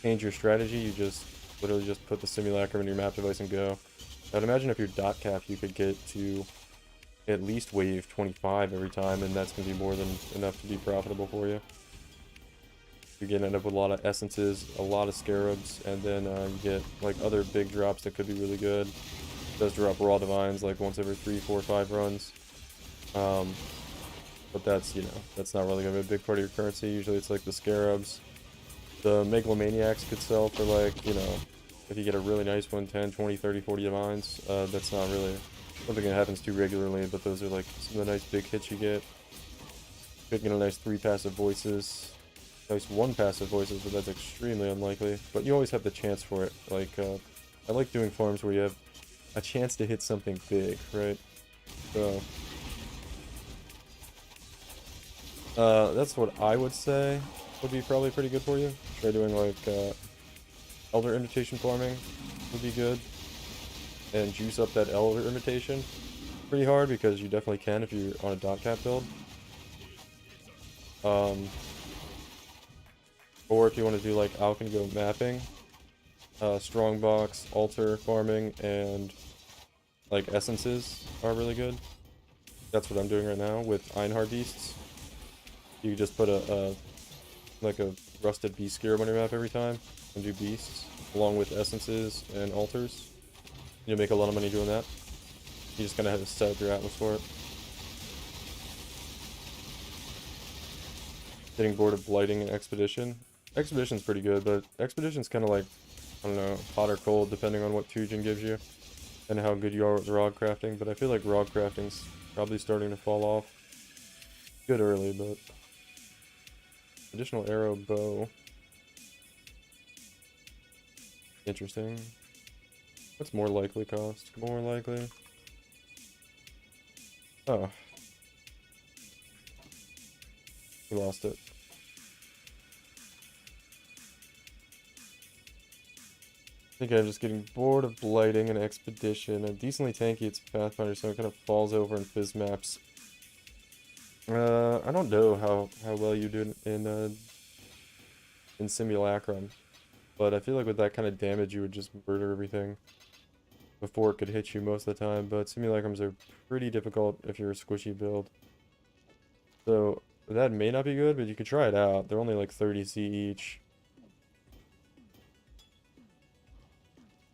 Speaker 1: change your strategy. You just literally just put the simulacrum in your map device and go. I'd imagine if you're dot cap, you could get to at least wave 25 every time, and that's going to be more than enough to be profitable for you. You're going to end up with a lot of essences, a lot of scarabs, and then you get like other big drops that could be really good. It does drop raw divines like once every 3, 4, 5 runs. But that's, you know, that's not really going to be a big part of your currency. Usually it's like the scarabs. The megalomaniacs could sell for like, you know, if you get a really nice one, 10, 20, 30, 40 divines. That's not really something that happens too regularly, but those are like some of the nice big hits you get. Could get a nice 3 passive voices. Nice 1 passive voices, but that's extremely unlikely. But you always have the chance for it. Like, I like doing farms where you have a chance to hit something big, right? So, that's what I would say would be probably pretty good for you. Try doing like, Elder Invitation farming would be good. And juice up that Elder Invitation pretty hard, because you definitely can if you're on a dot cap build. Or if you want to do like Alk and Go mapping, Strongbox, Altar farming, and like essences are really good. That's what I'm doing right now with Einhar beasts. You just put like a rusted beast scarab on your map every time and do beasts along with essences and altars. You'll make a lot of money doing that. You just kind of have to set up your atlas for it. Getting bored of blighting an expedition. Expedition's pretty good, but expedition's kind of like, I don't know, hot or cold depending on what Tujin gives you and how good you are with rod crafting. But I feel like rod crafting's probably starting to fall off. Good early, but additional arrow bow. Interesting. What's more likely cost? More likely. Oh. We lost it. I think I'm just getting bored of blighting an expedition. I'm decently tanky, it's Pathfinder, so it kind of falls over in Fizz maps. I don't know how well you do in Simulacrum, but I feel like with that kind of damage you would just murder everything. before it could hit you most of the time, but simulacrums are pretty difficult if you're a squishy build. So that may not be good, but you could try it out. They're only like 30C each.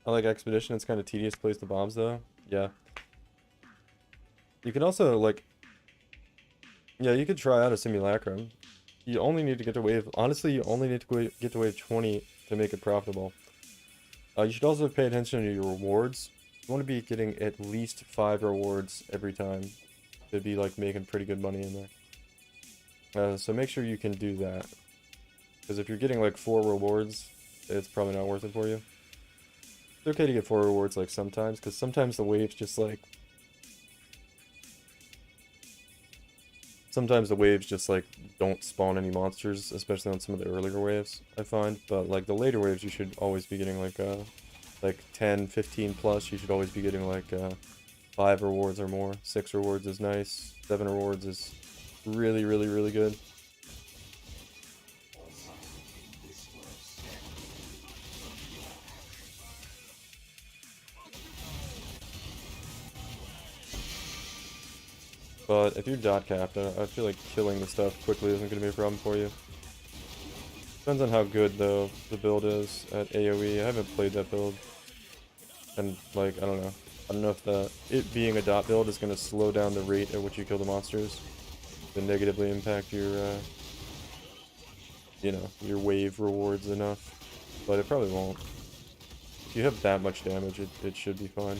Speaker 1: I like Expedition. It's kind of tedious to place the bombs though. Yeah. You can also like, yeah, you could try out a simulacrum. You only need to get to wave, honestly, you only need to get to wave 20 to make it profitable. You should also pay attention to your rewards. You want to be getting at least 5 rewards every time to be like making pretty good money in there. So make sure you can do that. Because if you're getting like 4 rewards, it's probably not worth it for you. It's okay to get 4 rewards like sometimes, because sometimes the waves just like... Sometimes the waves just like don't spawn any monsters, especially on some of the earlier waves, I find. But like the later waves, you should always be getting like 10, 15 plus. You should always be getting like 5 rewards or more. 6 rewards is nice. 7 rewards is really, really, really good. But if you're dot capped, I feel like killing the stuff quickly isn't going to be a problem for you. Depends on how good, though, the build is at AoE. I haven't played that build. And, like, I don't know. I don't know if it being a dot build is going to slow down the rate at which you kill the monsters. To negatively impact your, you know, your wave rewards enough. But it probably won't. If you have that much damage, it should be fine.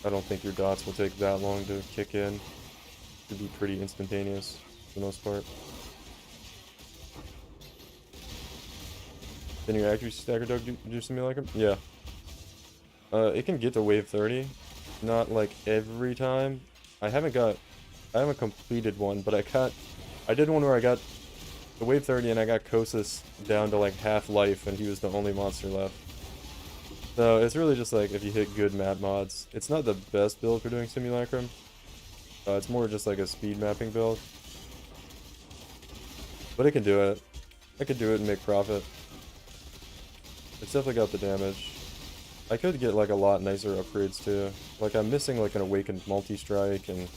Speaker 1: I don't think your dots will take that long to kick in. It should be pretty instantaneous for the most part. Can your accuracy stacker dog do simulacrum? Yeah. It can get to wave 30. Not like every time. I haven't completed one, but I did one where I got the wave 30 and I got Kosas down to like half life and he was the only monster left. So it's really just like if you hit good map mods. It's not the best build for doing simulacrum. It's more just like a speed mapping build. But it can do it. I could do it and make profit. It's definitely got the damage. I could get like a lot nicer upgrades too. Like I'm missing like an awakened multi-strike and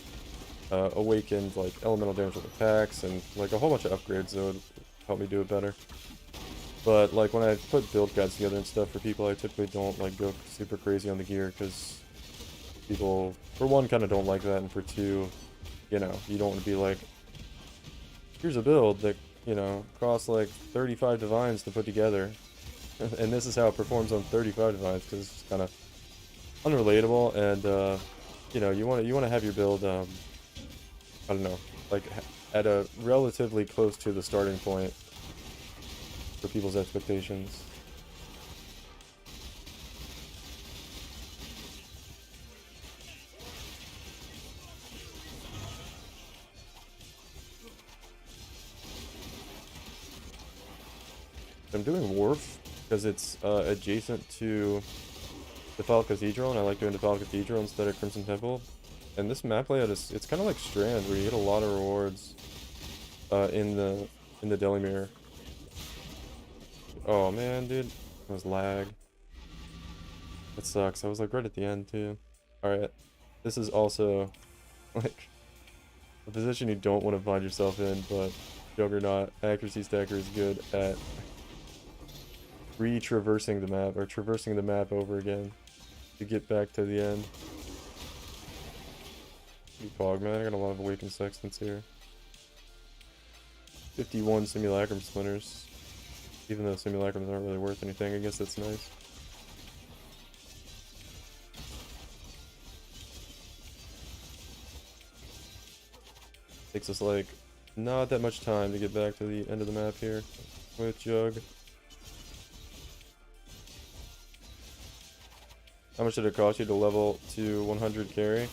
Speaker 1: awakened like elemental damage with attacks and like a whole bunch of upgrades that would help me do it better. But like when I put build guides together and stuff for people, I typically don't like go super crazy on the gear because people, for one, kind of don't like that, and for two, you know, you don't want to be like, here's a build that, you know, costs like 35 divines to put together, and this is how it performs on 35 divines because it's kind of unrelatable, and you know, you want to have your build, I don't know, like at a relatively close to the starting point for people's expectations. I'm doing Wharf because it's adjacent to Defile Cathedral, and I like doing Defile Cathedral instead of Crimson Temple. And this map layout it's kind of like Strand, where you get a lot of rewards in the Delimere. Oh man, dude, that was lag. That sucks. I was like right at the end too. Alright, this is also like a position you don't want to find yourself in, but Juggernaut accuracy stacker is good at re-traversing the map, or traversing the map over again to get back to the end. Pog, man, I got a lot of awakened sextants here. 51 simulacrum splinters. Even though simulacrums aren't really worth anything, I guess that's nice. Takes us like not that much time to get back to the end of the map here with Jug. How much did it cost you to level to 100 carry?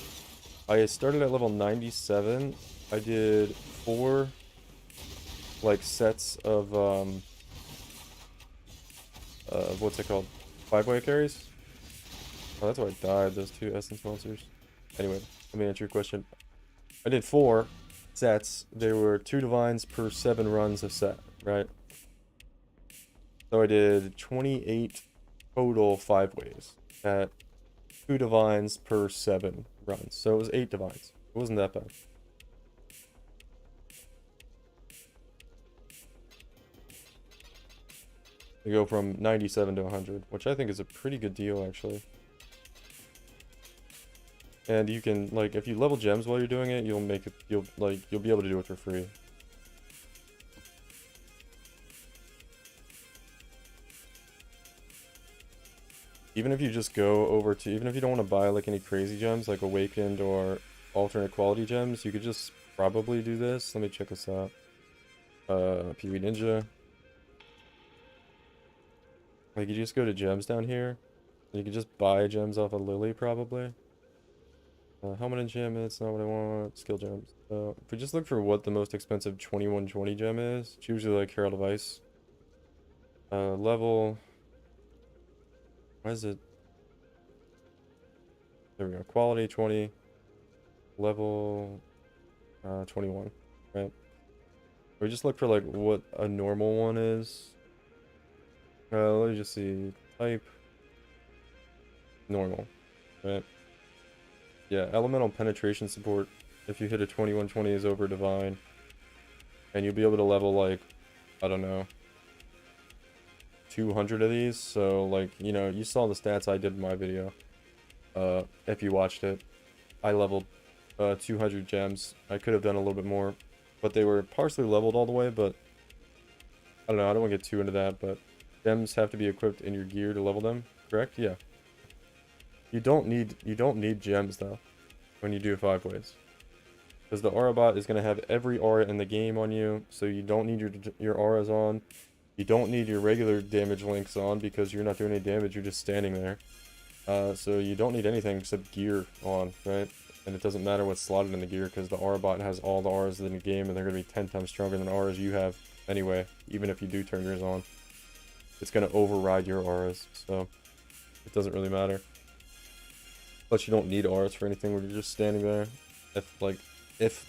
Speaker 1: I started at level 97. I did 4 like sets of what's it called? 5-way carries? Oh, that's why I died, those 2 essence monsters. Anyway, let me answer your question. I did 4 sets. There were 2 divines per 7 runs of set, right? So I did 28 total 5-ways. at 2 divines per 7 runs. So it was 8 divines. It wasn't that bad. You go from 97 to 100, which I think is a pretty good deal, actually. And you can, like, if you level gems while you're doing it, you'll be able to do it for free. Even if you just go over to, even if you don't want to buy, like, any crazy gems, like Awakened or alternate quality gems, you could just probably do this. Let me check this out. PV Ninja. Like, you just go to gems down here. You can just buy gems off of Lily, probably. Helmet and gem, it's not what I want. Skill gems. If we just look for what the most expensive 2120 gem is, it's usually like Herald of Ice. Level. Why is it? There we go. Quality 20. Level 21. Right. We just look for like what a normal one is. Let me just see. Type. Normal. Right. Yeah, elemental penetration support, if you hit a 2120 is over divine. And you'll be able to level like, I don't know, 200 of these. So like, you know, you saw the stats I did in my video. If you watched it, I leveled 200 gems. I could have done a little bit more, but they were partially leveled all the way, but I don't know, I don't want to get too into that, but gems have to be equipped in your gear to level them, correct? Yeah. You don't need gems though when you do 5 ways, because the aura bot is going to have every aura in the game on you, so you don't need your auras on. You don't need your regular damage links on because you're not doing any damage, you're just standing there. So you don't need anything except gear on, right? And it doesn't matter what's slotted in the gear because the aura bot has all the auras in the game, and they're going to be 10 times stronger than auras you have anyway, even if you do turn yours on. It's going to override your auras, so it doesn't really matter. Plus, you don't need auras for anything when you're just standing there. If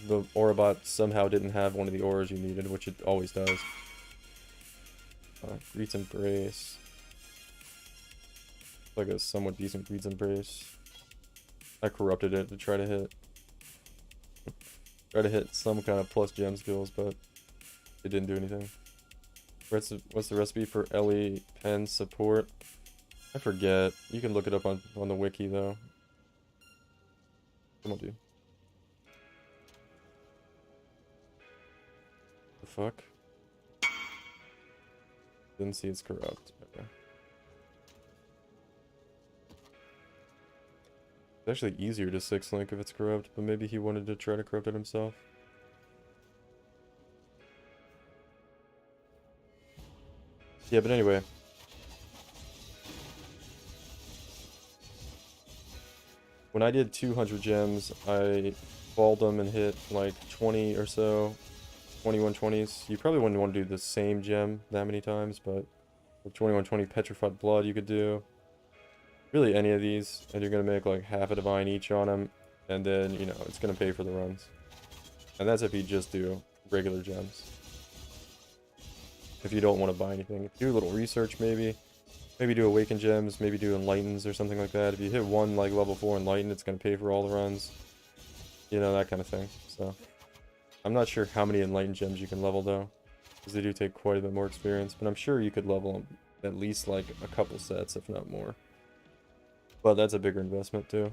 Speaker 1: the aura bot somehow didn't have one of the auras you needed, which it always does. Greet's Embrace. Like a somewhat decent Greet's Embrace. I corrupted it to try to hit some kind of plus gem skills, but it didn't do anything. What's the recipe for Ellie pen support? I forget. You can look it up on the wiki though. Come on, dude. The fuck? Didn't see it's corrupt. Okay. It's actually easier to 6-link if it's corrupt, but maybe he wanted to try to corrupt it himself. Yeah, but anyway. When I did 200 gems, I balled them and hit like 20 or so 2120s. You probably wouldn't want to do the same gem that many times, but with 2120 Petrified Blood you could do really any of these, and you're going to make like half a divine each on them, and then, you know, it's going to pay for the runs. And that's if you just do regular gems. If you don't want to buy anything. Do a little research maybe. Maybe do Awakened gems, maybe do Enlightens or something like that. If you hit one like level 4 Enlighten, it's going to pay for all the runs. You know, that kind of thing. So, I'm not sure how many Enlightened gems you can level though, because they do take quite a bit more experience, but I'm sure you could level them at least like a couple sets, if not more. But that's a bigger investment too.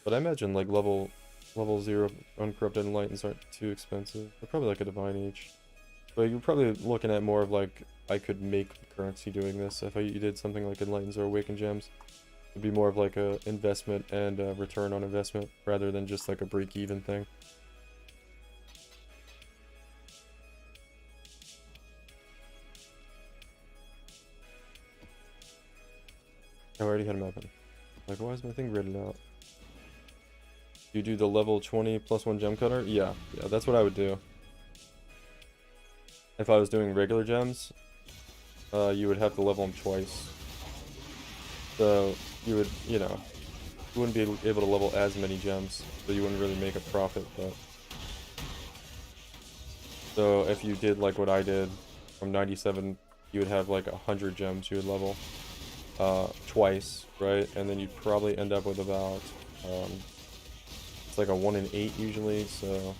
Speaker 1: But I imagine like level 0 uncorrupted Enlightens aren't too expensive. They're probably like a divine each. But you're probably looking at more of like, I could make currency doing this. If you did something like Enlightens or Awakened gems, it'd be more of like a investment and a return on investment rather than just like a break-even thing. I already had them open. Like, why is my thing gridded out? You do the level 20 plus 1 gem cutter? Yeah, that's what I would do. If I was doing regular gems, you would have to level them twice. So, you would, you know, you wouldn't be able to level as many gems, so you wouldn't really make a profit, but... So, if you did like what I did, from 97, you would have like 100 gems you would level. twice, right? And then you'd probably end up with about, it's like a 1 in 8 usually, so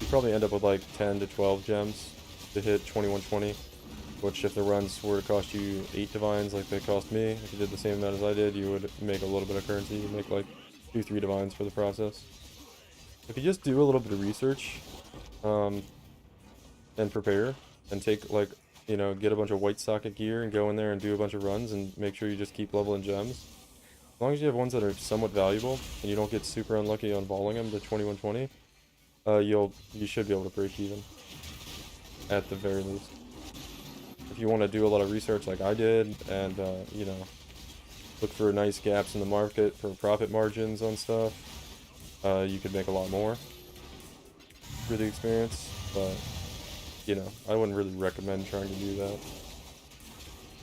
Speaker 1: you probably end up with like 10 to 12 gems to hit 2120, which if the runs were to cost you 8 divines like they cost me, if you did the same amount as I did, you would make a little bit of currency. You'd make like 2-3 divines for the process. If you just do a little bit of research, and prepare, and take like, you know, get a bunch of white socket gear and go in there and do a bunch of runs and make sure you just keep leveling gems. As long as you have ones that are somewhat valuable and you don't get super unlucky on balling them to 2120, you should be able to break even at the very least. If you want to do a lot of research like I did and you know, look for nice gaps in the market for profit margins on stuff, you could make a lot more through the experience, but you know, I wouldn't really recommend trying to do that.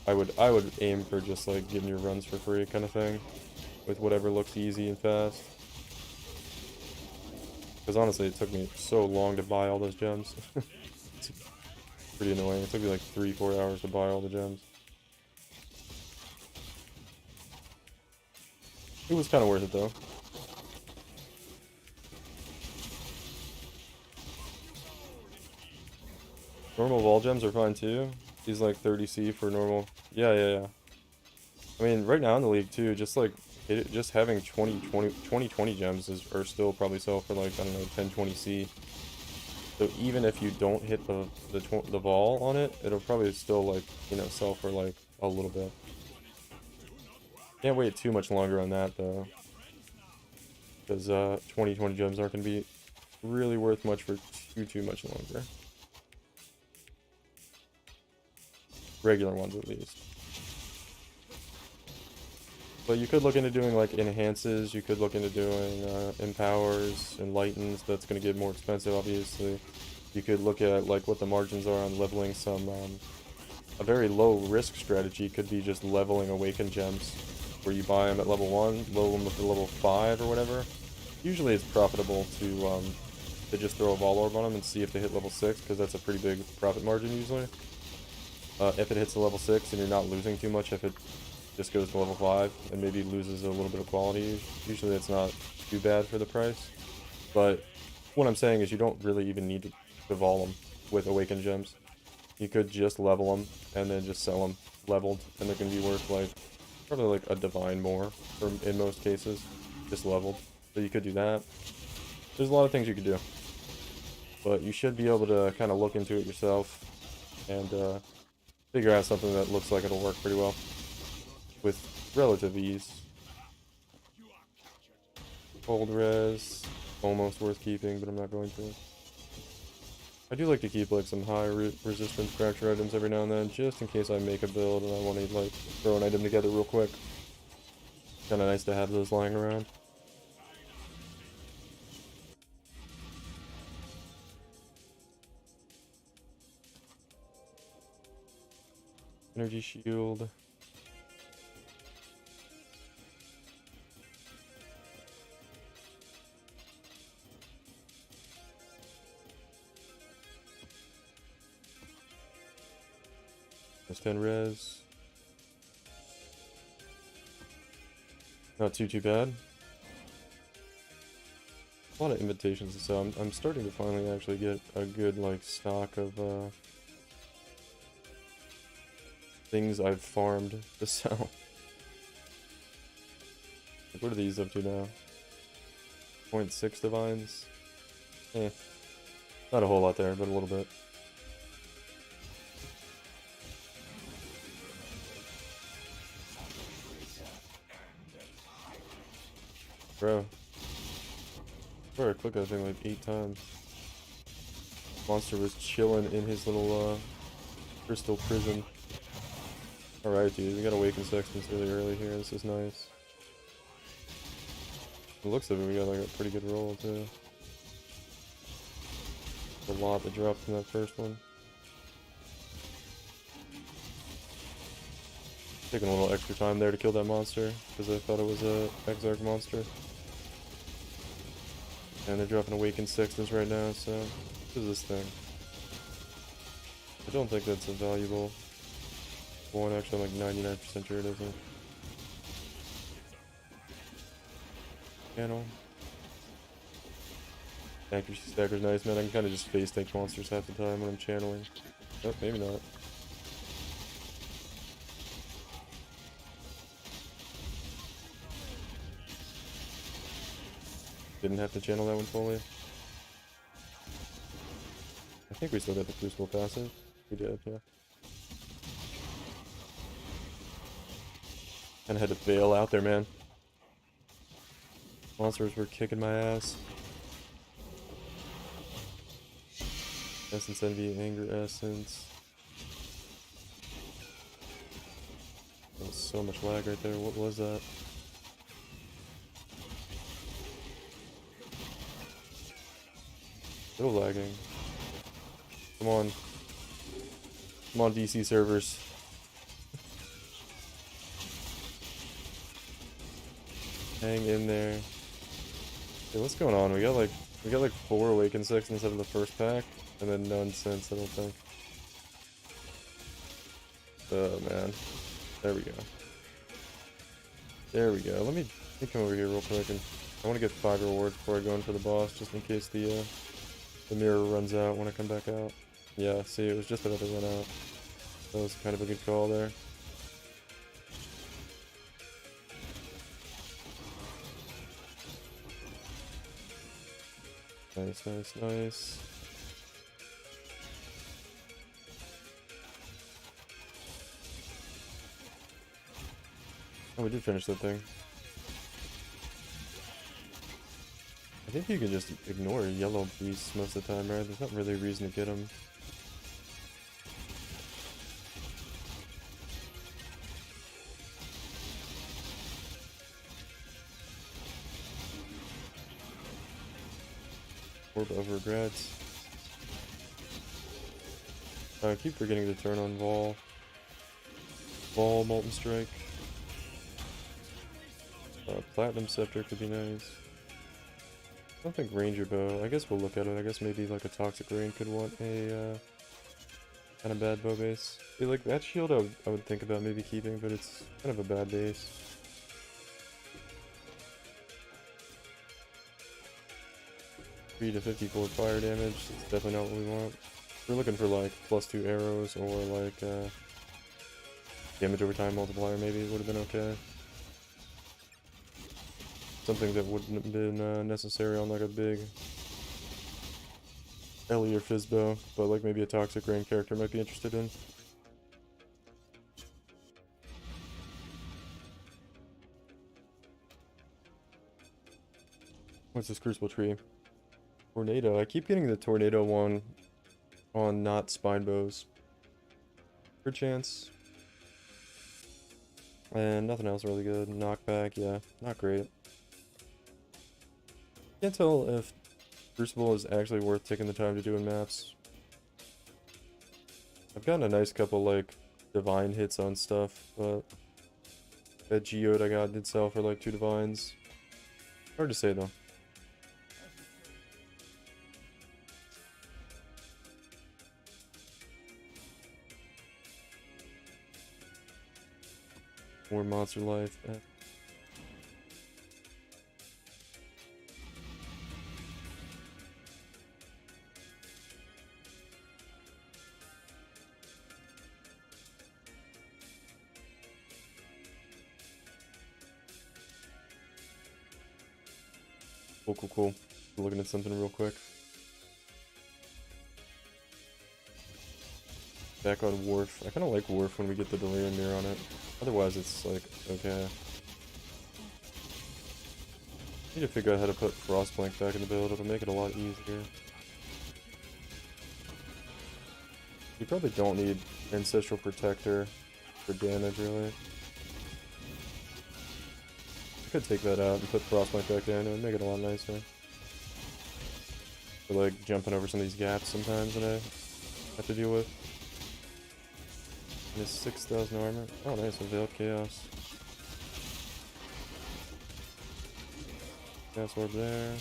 Speaker 1: I would aim for just like getting your runs for free kind of thing, with whatever looks easy and fast. Because honestly, it took me so long to buy all those gems. It's pretty annoying. It took me like 3-4 hours to buy all the gems. It was kind of worth it though. Normal wall gems are fine too. These like 30C for normal. Yeah. I mean, right now in the league too, just like just having 20 gems are still probably sell for like, I don't know, 10-20C. So even if you don't hit the ball on it, it'll probably still like, you know, sell for like a little bit. Can't wait too much longer on that though, because 20 gems aren't gonna be really worth much for too much longer. Regular ones at least. But you could look into doing like enhances, you could look into doing empowers, enlightens. That's going to get more expensive obviously. You could look at like what the margins are on leveling some, a very low risk strategy could be just leveling awakened gems, where you buy them at level 1, level them up to level 5 or whatever. Usually it's profitable to just throw a Vol Orb on them and see if they hit level 6, because that's a pretty big profit margin usually. If it hits the level 6 and you're not losing too much, if it just goes to level 5 and maybe loses a little bit of quality, usually that's not too bad for the price. But what I'm saying is you don't really even need to vol them with awakened gems. You could just level them and then just sell them leveled, and they're going to be worth like probably like a divine more in most cases, just leveled. So you could do that. There's a lot of things you could do, but you should be able to kind of look into it yourself and figure out something that looks like it'll work pretty well with relative ease. Cold res, almost worth keeping, but I'm not going to. I do like to keep like some high resistance fracture items every now and then, just in case I make a build and I want to like throw an item together real quick. Kind of nice to have those lying around. Energy shield. That's 10 res. Not too bad. A lot of invitations, so I'm starting to finally actually get a good like stock of things I've farmed to sell. What are these up to now? 0.6 divines? Not a whole lot there, but a little bit. Bro. I clicked that thing like 8 times. Monster was chilling in his little crystal prison. Alright, dude, we got Awakened Sextants really early here. This is nice. The looks of it, we got like a pretty good roll too. A lot that dropped from that first one. Taking a little extra time there to kill that monster, because I thought it was a Exarch monster. And they're dropping Awakened Sextants right now, so what is this thing? I don't think that's a valuable One, actually, I'm like 99% sure it isn't. Channel. Accuracy stacker's nice, man. I can kind of just face tank monsters half the time when I'm channeling. Oh, maybe not. Didn't have to channel that one fully. I think we still got the Crucible passive. We did, yeah. Kinda had to bail out there, man. Monsters were kicking my ass. Essence Envy, Anger Essence. There was so much lag right there. What was that? Still lagging. Come on. Come on, DC servers. Hang in there. Hey, what's going on? We got like 4 Awakened 6 instead of the first pack, and then none since, I don't think. Oh man. There we go. There we go. Let me come over here real quick, and I want to get 5 rewards before I go in for the boss, just in case the mirror runs out when I come back out. Yeah, see, it was just about to run out. That was kind of a good call there. Nice, nice, nice. Oh, we did finish that thing. I think you can just ignore yellow beasts most of the time, right? There's not really a reason to get them. Orb of Regrets. I keep forgetting to turn on Vol. Vol, Molten Strike. Platinum Scepter could be nice. I don't think Ranger Bow. I guess we'll look at it. I guess maybe like a Toxic Rain could want a kind of bad bow base. See, like that shield I would think about maybe keeping, but it's kind of a bad base. To 54 fire damage, it's definitely not what we want. We're looking for like +2 arrows or like damage over time multiplier maybe would have been okay. Something that wouldn't have been necessary on like a big Ellie or Fizzbow, but like maybe a Toxic Rain character might be interested in. What's this Crucible Tree? Tornado. I keep getting the Tornado one on not Spine Bows. Good chance. And nothing else really good. Knockback, yeah, not great. Can't tell if Crucible is actually worth taking the time to do in maps. I've gotten a nice couple like divine hits on stuff, but that Geode I got did sell for like 2 divines. Hard to say though. More monster life. Cool, cool, cool. Looking at something real quick. Back on Wharf. I kind of like Wharf when we get the Delirium Mirror on it. Otherwise, it's like, okay. Need to figure out how to put Frostblank back in the build. It'll make it a lot easier. You probably don't need Ancestral Protector for damage, really. I could take that out and put Frostblank back in. It would make it a lot nicer. For like jumping over some of these gaps sometimes that I have to deal with. And it's 6,000 armor. Oh, nice. A Veiled Chaos. Chaos Orb there.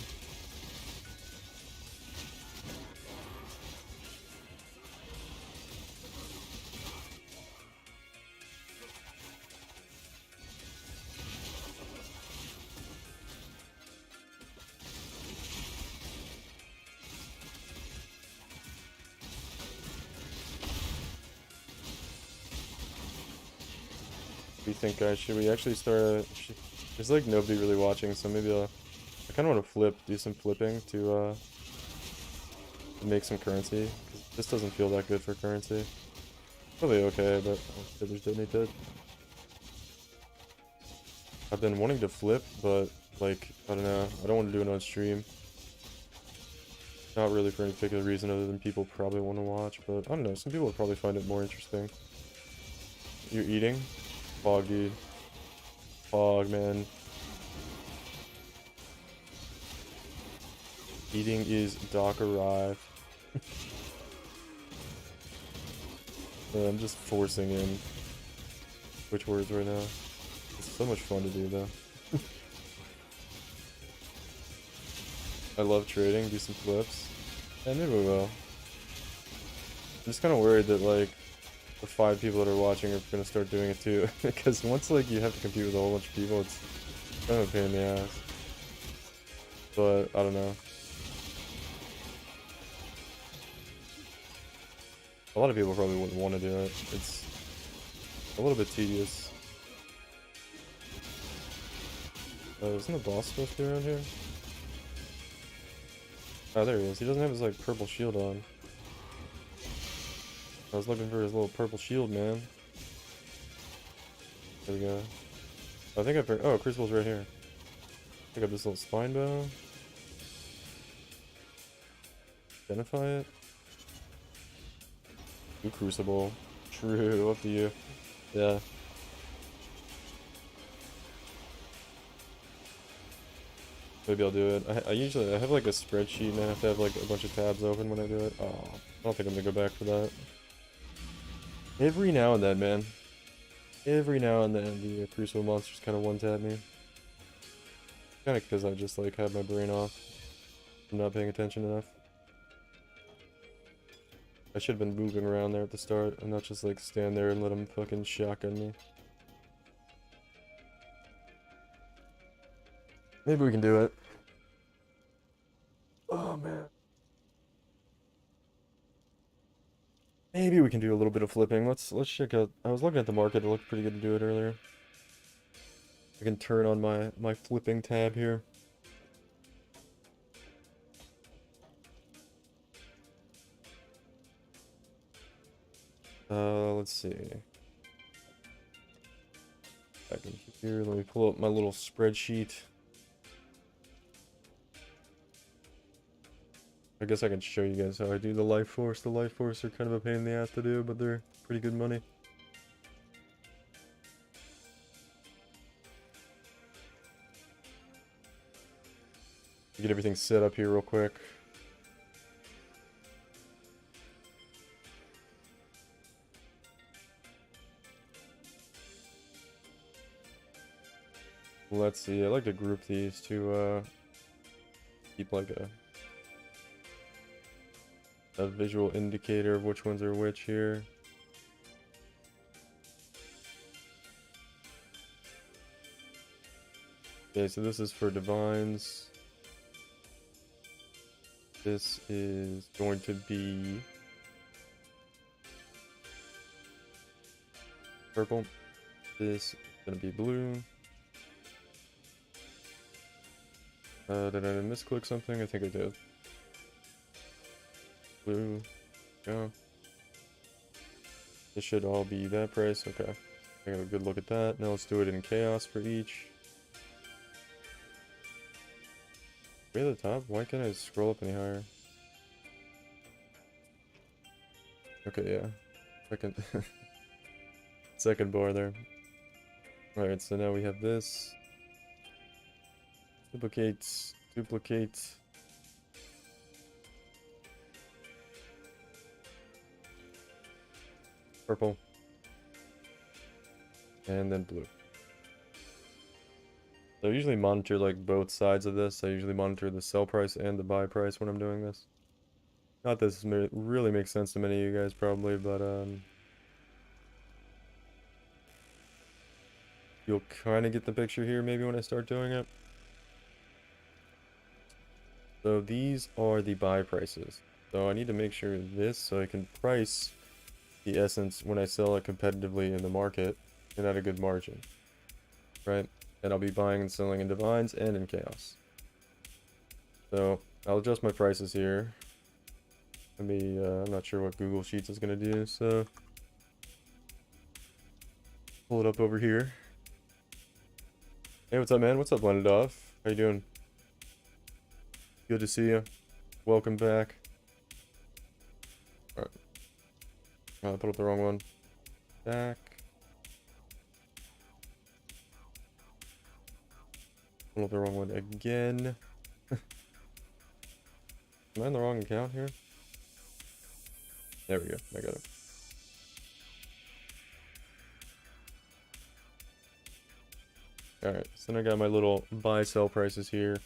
Speaker 1: We think, guys, should we actually start there's like nobody really watching, so maybe I kind of want to do some flipping to make some currency, because this doesn't feel that good for currency. Probably okay, but there's definitely dead. I've been wanting to flip, but like, I don't know, I don't want to do it on stream. Not really for any particular reason other than people probably want to watch, but I don't know, some people would probably find it more interesting. You're eating? Fog, dude. Fog, man. Eating is dock arrive. I'm just forcing in which words right now. It's so much fun to do though. I love trading, do some flips. And maybe we will. I'm just kind of worried that like the 5 people that are watching are gonna start doing it too. Because once like you have to compete with a whole bunch of people, it's kind of a pain in the ass. But I don't know. A lot of people probably wouldn't want to do it. It's a little bit tedious. Isn't the boss supposed to be around here? Oh, there he is. He doesn't have his like purple shield on. I was looking for his little purple shield, man. There we go. I think oh, Crucible's right here. Pick up this little spine bow. Identify it. Ooh, Crucible. True, up to you. Yeah. Maybe I'll do it. I usually have like a spreadsheet and I have to have like a bunch of tabs open when I do it. Oh, I don't think I'm gonna go back for that. Every now and then, man. Every now and then the Crucible monsters kind of one-tap me. Kind of because I just like have my brain off. I'm not paying attention enough. I should have been moving around there at the start and not just like stand there and let them fucking shotgun me. Maybe we can do it. Oh man. Maybe we can do a little bit of flipping. Let's check out. I was looking at the market. It looked pretty good to do it earlier. I can turn on my flipping tab here. Let's see. Back in here. Let me pull up my little spreadsheet. I guess I can show you guys how I do the Life Force. The Life Force are kind of a pain in the ass to do, but they're pretty good money. Get everything set up here real quick. Let's see, I like to group these to keep like a visual indicator of which ones are which here. Okay, so this is for divines. This is going to be purple. This is going to be blue. Did I misclick something? I think I did. Blue. Go. This should all be that price. Okay. I got a good look at that. Now let's do it in chaos for each. Way at the top? Why can't I scroll up any higher? Okay, yeah. Second bar there. Alright, so now we have this. Duplicate. Purple. And then blue. So I usually monitor like both sides of this. I usually monitor the sell price and the buy price when I'm doing this. Not that this really makes sense to many of you guys probably, but you'll kind of get the picture here maybe when I start doing it. So these are the buy prices. So I need to make sure this so I can price the essence when I sell it competitively in the market. and at a good margin, right? And I'll be buying and selling in Divines and in Chaos. So I'll adjust my prices here. I'm not sure what Google Sheets is gonna do, so pull it up over here. Hey, what's up, man? What's up, Blended Off? How you doing? Good to see you. Welcome back. Alright. Put up the wrong one. Back. Pull up the wrong one again. Am I in the wrong account here? There we go. I got it. Alright, so then I got my little buy-sell prices here.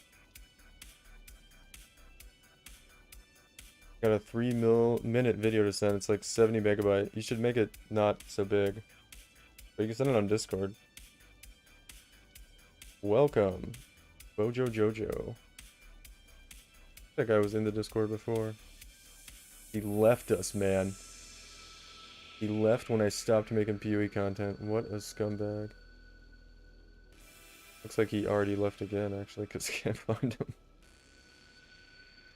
Speaker 1: Got a 3-minute video to send. It's like 70 megabyte. You should make it not so big. But you can send it on Discord. Welcome, Bojo Jojo. That guy was in the Discord before. He left us, man. He left when I stopped making PoE content. What a scumbag. Looks like he already left again, actually, because I can't find him.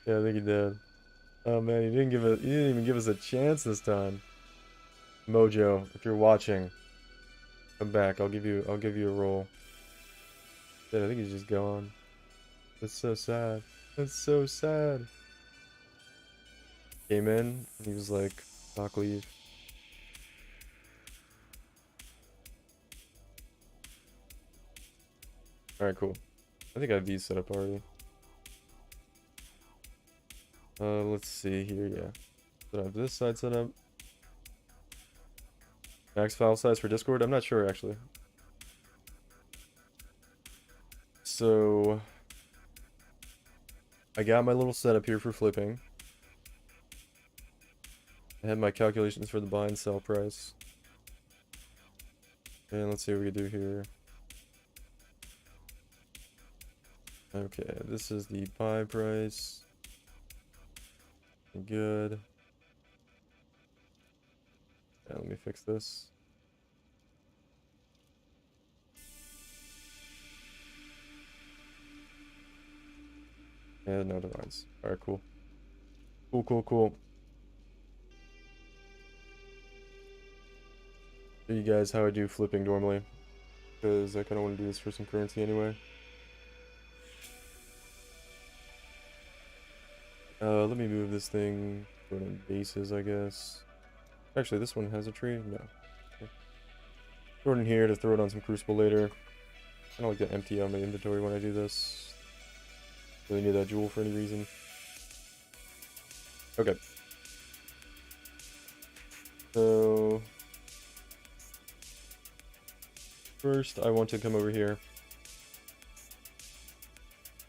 Speaker 1: Yeah, I think he did. Oh man, he didn't even give us a chance this time. Mojo, if you're watching, come back. I'll give you a roll. Dude, I think he's just gone. That's so sad. That's so sad. Came in and he was like, "Fuck, leave." Alright, cool. I think I have these set up already. Let's see here, yeah. So I have this side set up. Max file size for Discord? I'm not sure, actually. So I got my little setup here for flipping. I had my calculations for the buy and sell price. And let's see what we can do here. Okay, this is the buy price. Good. Yeah, let me fix this. Yeah, no Divines. Alright, cool. Cool. Show you guys how I do flipping normally. Because I kind of want to do this for some currency anyway. Let me move this thing. Throw it in bases, I guess. Actually, this one has a tree? No. Okay. Throw it in here to throw it on some Crucible later. I don't like to empty out my inventory when I do this. Really need that jewel for any reason. Okay. So first, I want to come over here.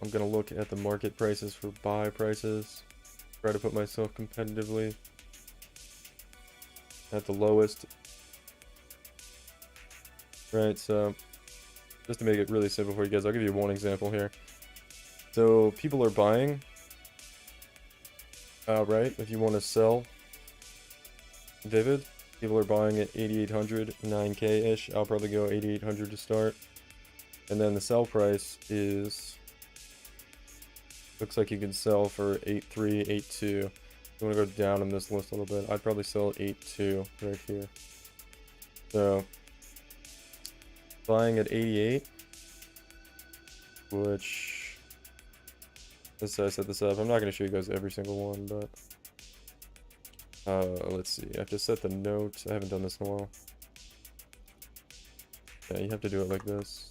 Speaker 1: I'm gonna look at the market prices for buy prices. Try to put myself competitively at the lowest. Right, so just to make it really simple for you guys, I'll give you one example here. So people are buying, right? If you want to sell Vivid, people are buying at 8,800, 9K-ish. I'll probably go 8,800 to start. And then the sell price is, looks like you can sell for 8.3, 8.2. You want to go down on this list a little bit. I'd probably sell at 8.2 right here. So buying at 88, which, let's say I set this up. I'm not going to show you guys every single one, but let's see. I have to set the note. I haven't done this in a while. Yeah, you have to do it like this.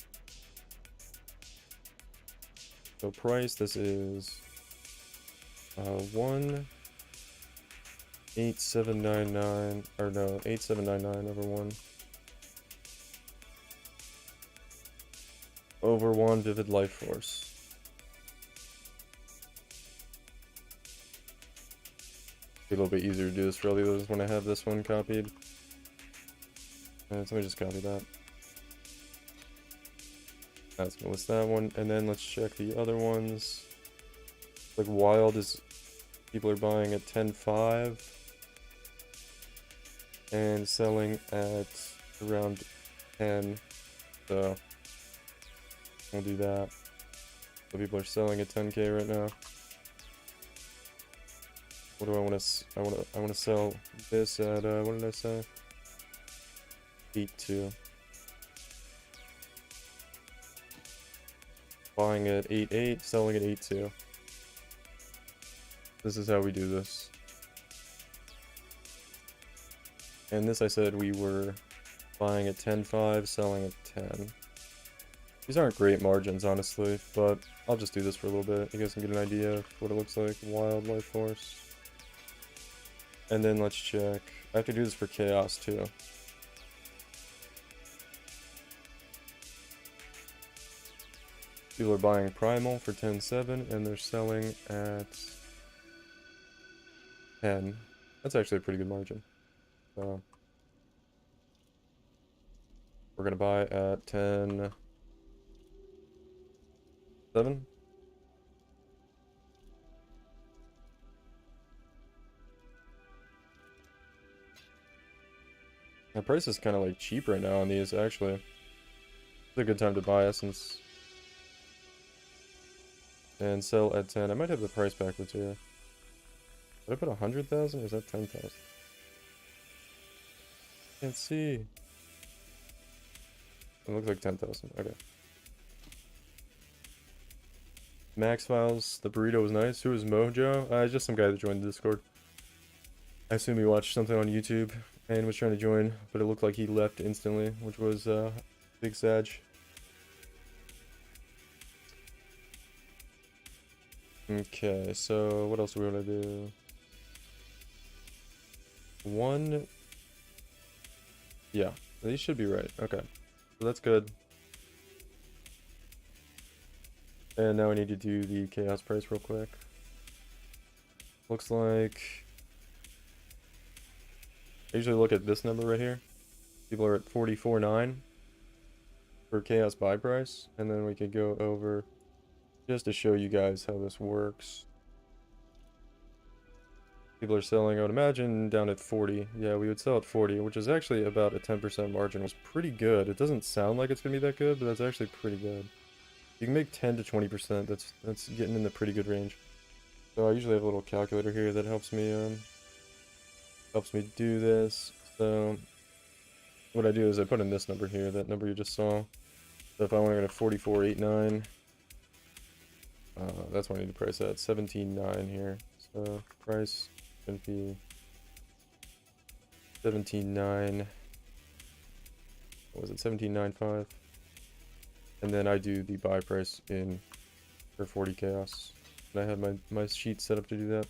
Speaker 1: So price, this is 18799, or no, 8799 over 1 Vivid Life Force. Be a little bit easier to do this for all the others when I have this one copied. So let me just copy that. That's gonna list that one, and then let's check the other ones. Like Wild is, people are buying at 10.5 and selling at around 10. So we'll do that. So people are selling at 10k right now. What do I want to? I want to sell this at what did I say? 8.2. Buying at 8.8, selling at 8.2. This is how we do this. And this I said we were buying at 10.5, selling at 10. These aren't great margins, honestly, but I'll just do this for a little bit. You guys can get an idea of what it looks like. Wildlife Force. And then let's check. I have to do this for Chaos, too. People are buying Primal for 10.7, and they're selling at 10. That's actually a pretty good margin. So we're gonna buy at 10.7. The price is kind of like cheap right now on these, actually. It's a good time to buy Essence. And sell at 10. I might have the price backwards here. Did I put 100,000 or is that 10,000? Can't see. It looks like 10,000. Okay. Max Files, the burrito was nice. Who is Mojo? Just some guy that joined the Discord. I assume he watched something on YouTube and was trying to join, but it looked like he left instantly, which was big sag. Okay, so what else are we gonna do? One. Yeah, these should be right. Okay, so that's good. And now I need to do the chaos price real quick. Looks like I usually look at this number right here. People are at 44.9 for chaos buy price, and then we could go over just to show you guys how this works. People are selling, I would imagine, down at 40. Yeah, we would sell at 40, which is actually about a 10% margin. It was pretty good. It doesn't sound like it's gonna be that good, but that's actually pretty good. You can make 10 to 20%. That's getting in the pretty good range. So I usually have a little calculator here that helps me do this. So what I do is I put in this number here, that number you just saw. So if I want to go to 44.89, that's what I need to price at 17.9 here. So price going to be 17.9. What was it? 17.95. And then I do the buy price in for 40 chaos. And I have my sheet set up to do that.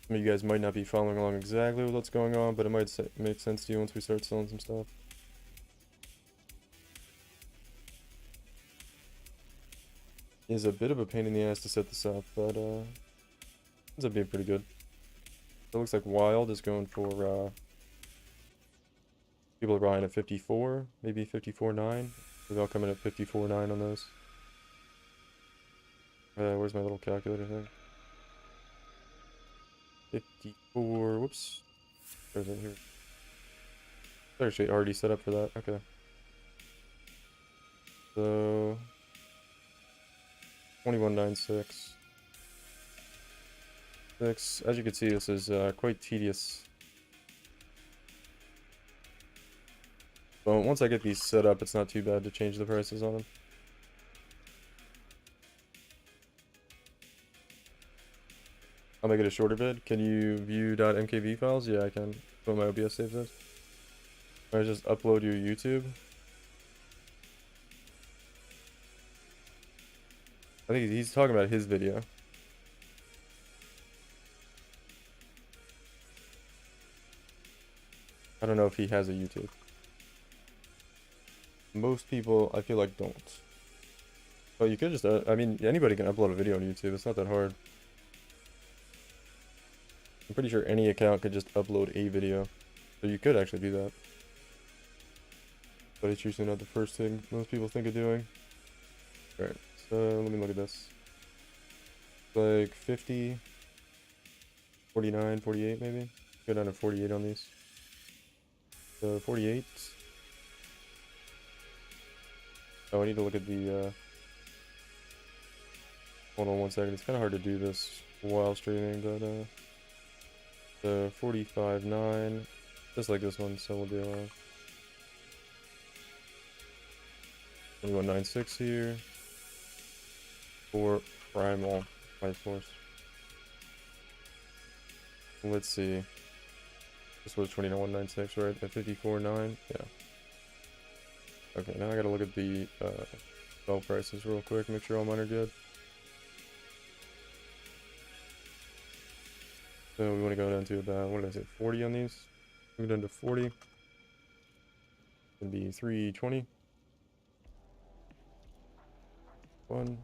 Speaker 1: Some of you guys might not be following along exactly with what's going on, but it might make sense to you once we start selling some stuff. It is a bit of a pain in the ass to set this up, but ends up being pretty good. So it looks like Wild is going for people are buying at 54, maybe 54.9. So they'll come in at 54.9 on those. Where's my little calculator thing? 54, whoops. Where's it here? It's actually already set up for that, okay. So 21.96. As you can see, this is quite tedious. But once I get these set up, it's not too bad to change the prices on them. I'll make it a shorter vid. Can you view .mkv files? Yeah, I can. What my OBS saves is. I just upload your YouTube. I think he's talking about his video. I don't know if he has a YouTube. Most people, I feel like, don't. But you could just, I mean, anybody can upload a video on YouTube. It's not that hard. I'm pretty sure any account could just upload a video. So you could actually do that. But it's usually not the first thing most people think of doing. Alright, so let me look at this. Like 50, 49, 48 maybe? Go down to 48 on these. 48. Oh, I need to look at the, hold on one second. It's kind of hard to do this while streaming, but, the 45.9, just like this one, so we'll do, 21.96 here for Primal Life Force. Let's see. This was 21.96, right? At 54.9? Yeah. Okay, now I gotta look at the sell prices real quick, make sure all mine are good. So we want to go down to about, what did I say, 40 on these? Move down to 40. It'd be 320. 1.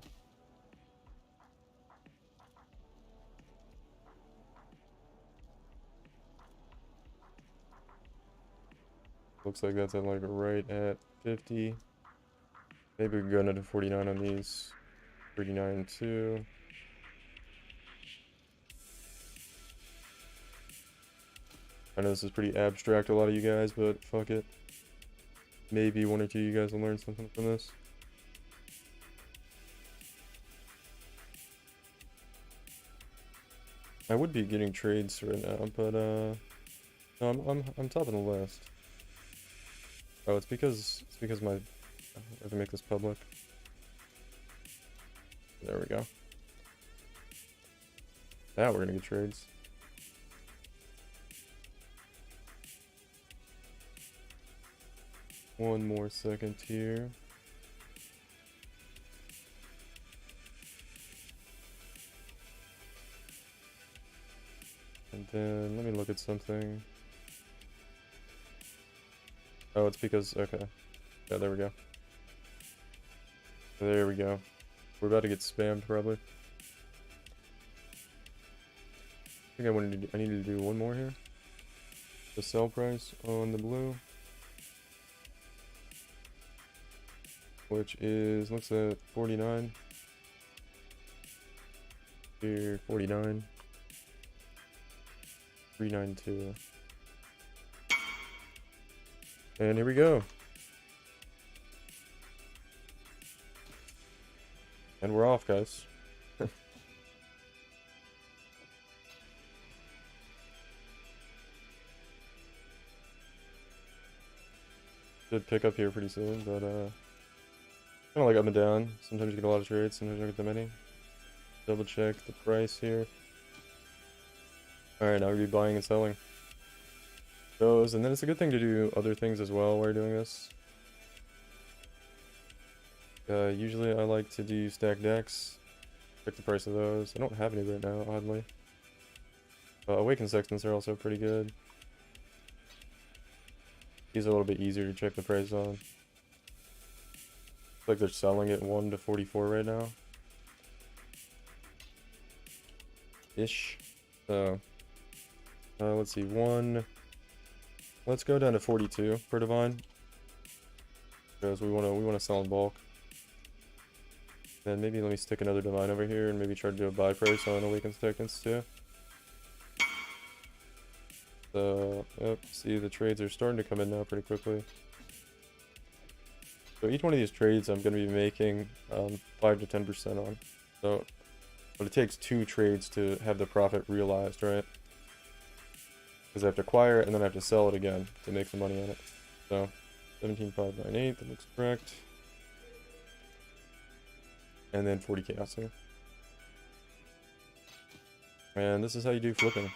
Speaker 1: Looks like that's at like right at 50. Maybe we can go down to 49 on these. 39 too. I know this is pretty abstract to a lot of you guys, but fuck it. Maybe one or two of you guys will learn something from this. I would be getting trades right now, but no, I'm top of the list. Oh, it's because my, I have to make this public. There we go. Now we're gonna get trades. One more second here. And then let me look at something. Oh, it's because, okay. Yeah, there we go. There we go. We're about to get spammed, probably. I think I needed to do one more here. The sell price on the blue. Which is, looks at 49. Here, 49. 392. And here we go. And we're off, guys. Should pick up here pretty soon, but kind of like up and down. Sometimes you get a lot of trades, sometimes you don't get that many. Double check the price here. Alright, now we're gonna be buying and selling those, and then it's a good thing to do other things as well while you're doing this. Usually I like to do stack decks, check the price of those. I don't have any right now, oddly. Awakened Sextants are also pretty good. These are a little bit easier to check the price on. Looks like they're selling it 1 to 44 right now. Ish. So, let's see, let's go down to 42 per divine. Because we wanna sell in bulk. Then maybe let me stick another divine over here and maybe try to do a buy price on Awakened Sextants too. So, yep, see the trades are starting to come in now pretty quickly. So each one of these trades I'm going to be making 5 to 10% on. So, but it takes 2 trades to have the profit realized, right? Because I have to acquire it and then I have to sell it again to make some money on it. So, 17,598, that looks correct. And then 40 chaos here. And this is how you do flipping.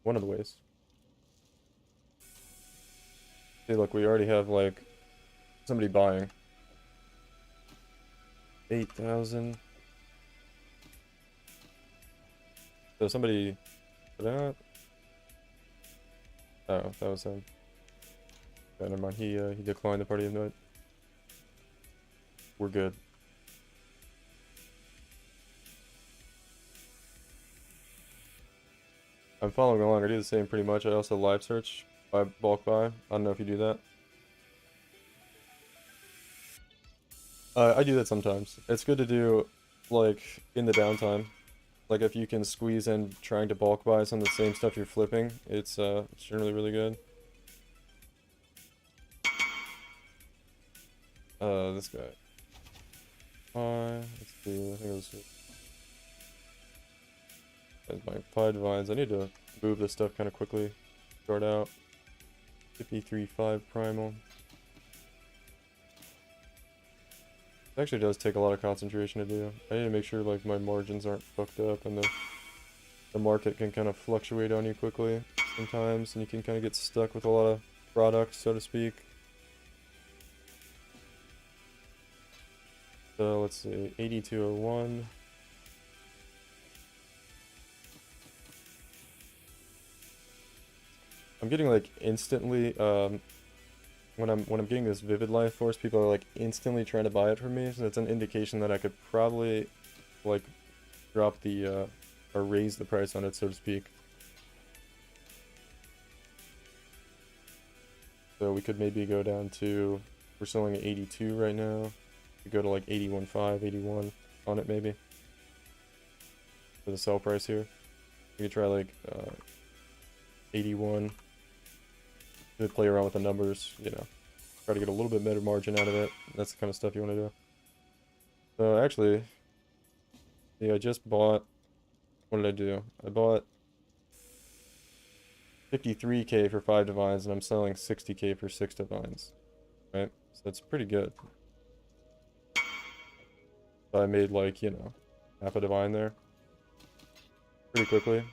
Speaker 1: One of the ways. See, look, we already have, like, somebody buying. 8,000. So somebody... that? Oh, that was him. Yeah, never mind. He declined the party invite. We're good. I'm following along. I do the same pretty much. I also live search by bulk buy. I don't know if you do that. I do that sometimes. It's good to do, like, in the downtime. Like, if you can squeeze in trying to bulk buy some of the same stuff you're flipping, it's generally really good. This guy. Let's see, I think it was... That's my Applied Vines. I need to move this stuff kind of quickly. Start out. 53.5 primal. It actually does take a lot of concentration to do. I need to make sure like my margins aren't fucked up and the market can kind of fluctuate on you quickly sometimes, and you can kind of get stuck with a lot of products, so to speak. So let's see, 8201. I'm getting like instantly when I'm getting this Vivid Life Force, people are like instantly trying to buy it from me, so it's an indication that I could probably like drop the or raise the price on it, so to speak. So we could maybe go down to, we're selling at 82 right now. We go to like 81.5, 81 on it maybe for the sell price here. We could try like 81. To play around with the numbers, you know, try to get a little bit better margin out of it. That's the kind of stuff you want to do. So actually, yeah, I just bought, what did I do? I bought 53k for 5 divines, and I'm selling 60k for 6 divines, right? So that's pretty good. So I made like, you know, half a divine there pretty quickly.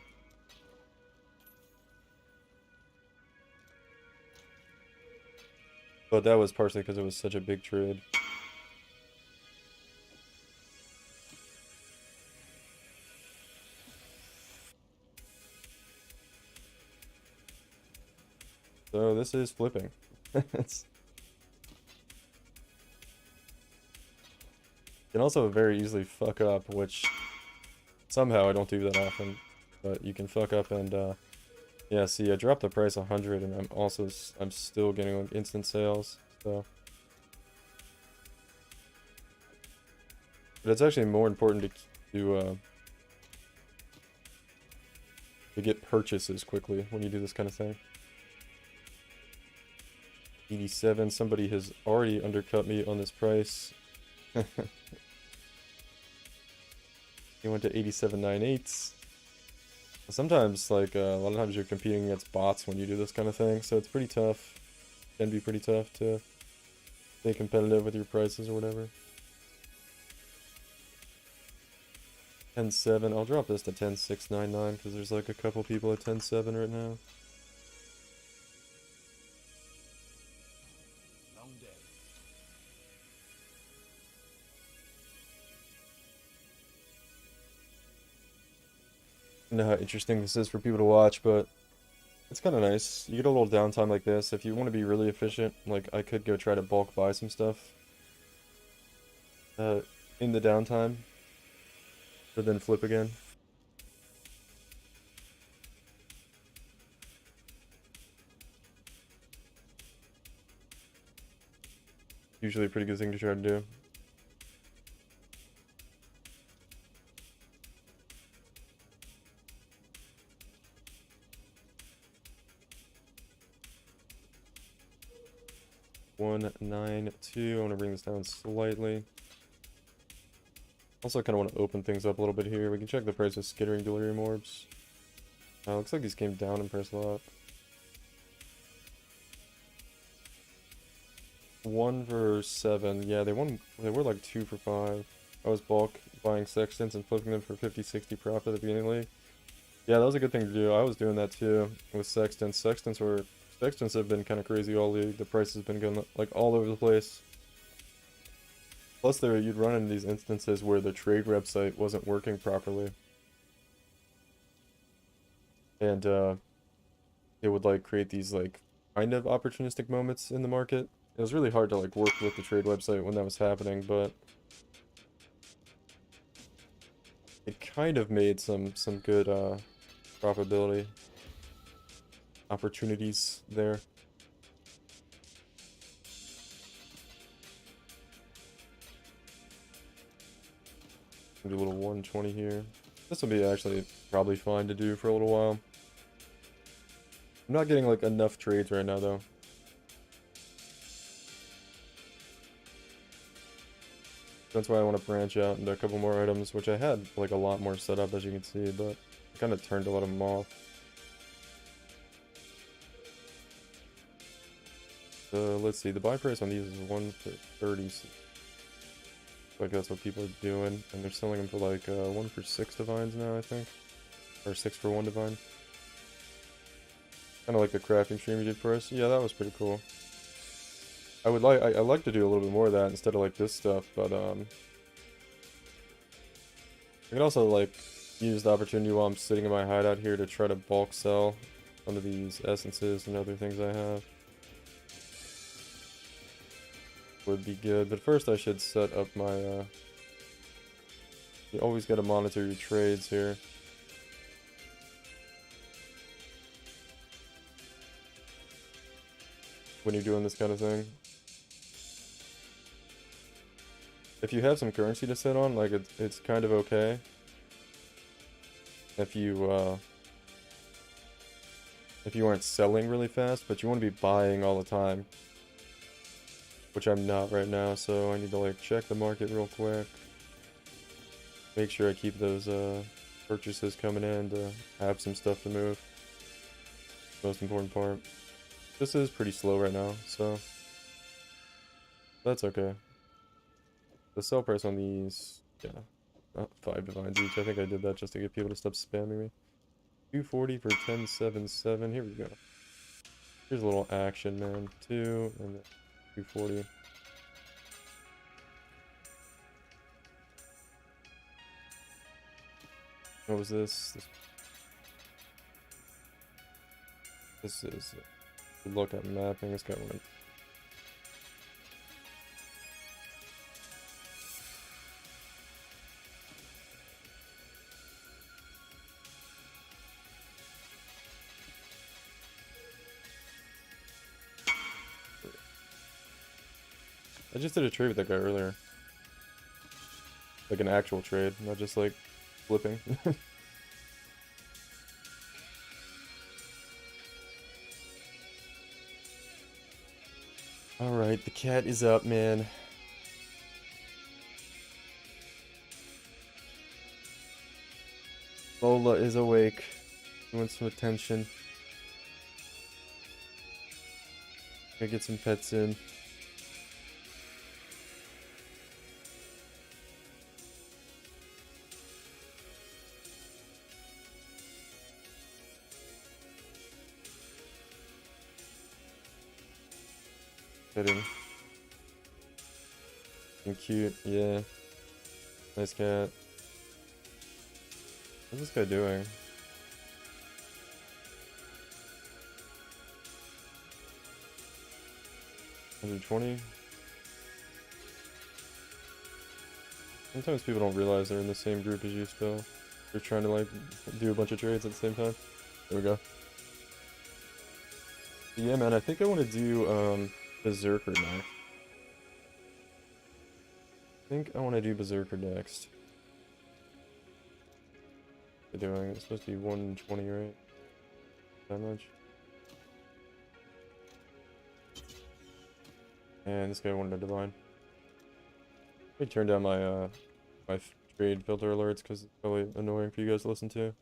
Speaker 1: But that was partially because it was such a big trade. So this is flipping. It's... You can also very easily fuck up, which somehow I don't do that often. But you can fuck up and, yeah, see, I dropped the price 100, and I'm still getting like instant sales, so. But it's actually more important to get purchases quickly when you do this kind of thing. 87, somebody has already undercut me on this price. He went to 87.98. Sometimes, like, a lot of times you're competing against bots when you do this kind of thing, so it's pretty tough. Can be pretty tough to stay competitive with your prices or whatever. 10.7, I'll drop this to 10.699 because there's like a couple people at 10.7 right now. I know how interesting this is for people to watch, but it's kind of nice. You get a little downtime like this. If you want to be really efficient, like I could go try to bulk buy some stuff in the downtime, but then flip again. Usually a pretty good thing to try to do. $192. I want to bring this down slightly. Also, kind of want to open things up a little bit here. We can check the price of Skittering Delirium Orbs. Looks like these came down in price a lot. 1 for 7. Yeah, they were like 2 for 5. I was bulk buying Sextants and flipping them for 50-60 profit at the beginning of the league. Yeah, that was a good thing to do. I was doing that too with Sextants. Sextants have been kind of crazy all league. The price has been going like all over the place. Plus, you'd run into these instances where the trade website wasn't working properly, and it would like create these like kind of opportunistic moments in the market. It was really hard to like work with the trade website when that was happening, but it kind of made some good profitability opportunities there. Do a little 120 here. This will be actually probably fine to do for a little while. I'm not getting like enough trades right now though. That's why I want to branch out into a couple more items, which I had like a lot more set up as you can see, but I kind of turned a lot of them off. Let's see, the buy price on these is 1 for 30. Like that's what people are doing, and they're selling them for like 1 for 6 divines now, I think, or 6 for 1 divine. Kind of like the crafting stream you did for us. Yeah, that was pretty cool. I like to do a little bit more of that instead of like this stuff, but I could also like use the opportunity while I'm sitting in my hideout here to try to bulk sell some of these essences and other things I have. Would be good, but first I should set up my you always gotta monitor your trades here. When you're doing this kind of thing. If you have some currency to sit on, like it's kind of okay. If you aren't selling really fast, but you want to be buying all the time. Which I'm not right now, so I need to like check the market real quick. Make sure I keep those purchases coming in to have some stuff to move. Most important part. This is pretty slow right now, so that's okay. The sell price on these, yeah, 5 divines each. I think I did that just to get people to stop spamming me. 240 for 1077. Here we go. Here's a little action, man. 2 and then 240. What was this? This is look at mapping. This guy went. I just did a trade with that guy earlier. Like an actual trade, not just like flipping. Alright, the cat is up, man. Lola is awake. He wants some attention. Gotta get some pets in. Petting. And cute, yeah. Nice cat. What's this guy doing? $120? Sometimes people don't realize they're in the same group as you still. They're trying to like do a bunch of trades at the same time. There we go. But yeah, man, I think I want to do Berserker next. I think I want to do Berserker next. They're doing it's supposed to be 120, right? That much. And this guy wanted a divine. Let me turn down my my trade filter alerts because it's probably annoying for you guys to listen to.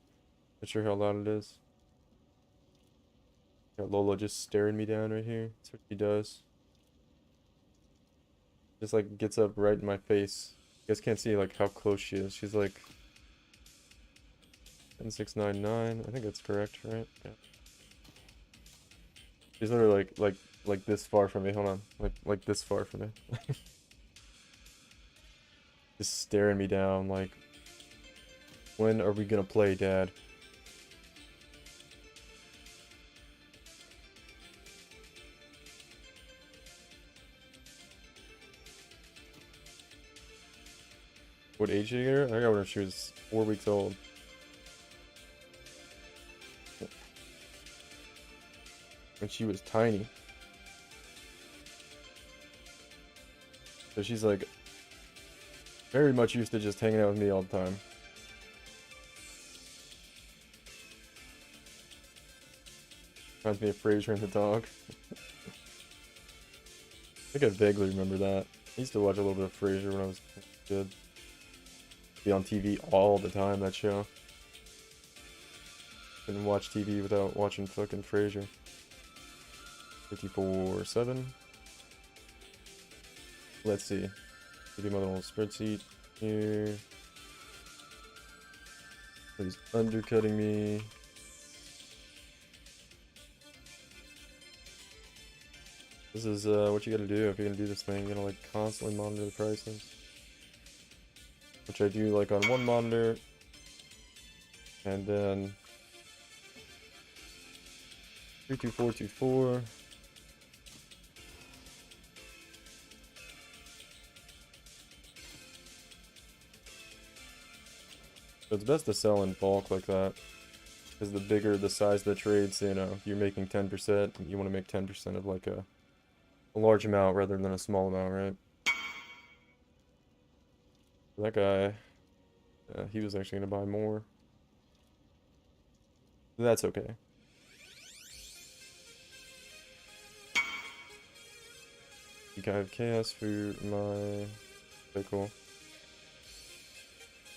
Speaker 1: Not sure how loud it is. Got Lola just staring me down right here. That's what she does. Just like gets up right in my face. You guys can't see like how close she is. She's like 10699. I think that's correct, right? Yeah. She's literally like this far from me. Hold on. Like this far from me. Just staring me down like, when are we gonna play, Dad? What age did you get her? I got her when she was 4 weeks old. When she was tiny. So she's like very much used to just hanging out with me all the time. Reminds me of Frasier and the dog. I think I vaguely remember that. I used to watch a little bit of Frasier when I was Good. Be on TV all the time, that show. Couldn't watch TV without watching fucking Frasier. 54-7. Let's see. Do my little spreadsheet here. He's undercutting me. This is what you gotta do if you're gonna do this thing. You're gonna like constantly monitor the prices. Which I do like on one monitor. And then 32424. So it's best to sell in bulk like that. Because the bigger the size of the trades, you know, if you're making 10%, you want to make 10% of like a large amount rather than a small amount, right? That guy, he was actually going to buy more. That's okay. You can have chaos for my... Okay, cool.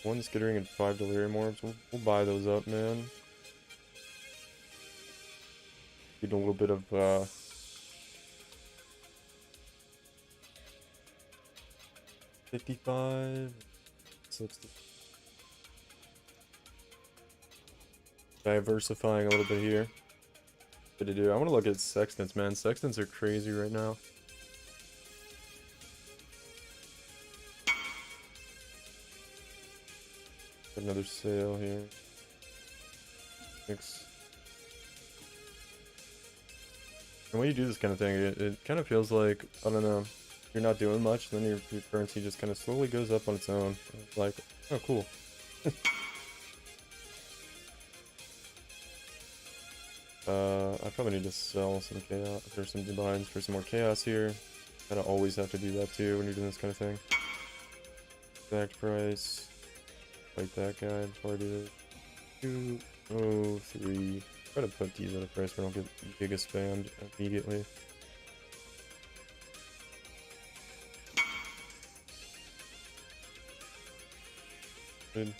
Speaker 1: One skittering and 5 delirium orbs. We'll buy those up, man. Need a little bit of 55, 60. Diversifying a little bit here. Good to do. I want to look at sextants, man. Sextants are crazy right now. Another sale here. Thanks. And when you do this kind of thing, it kind of feels like, I don't know, you're not doing much, then your currency just kind of slowly goes up on its own. It's like, oh, cool. I probably need to sell some chaos, or some divines for some more chaos here. I don't always have to do that too when you're doing this kind of thing. Exact price. Fight that guy before I do this. 203. Try to put these at a price where I don't get giga spammed immediately. Good.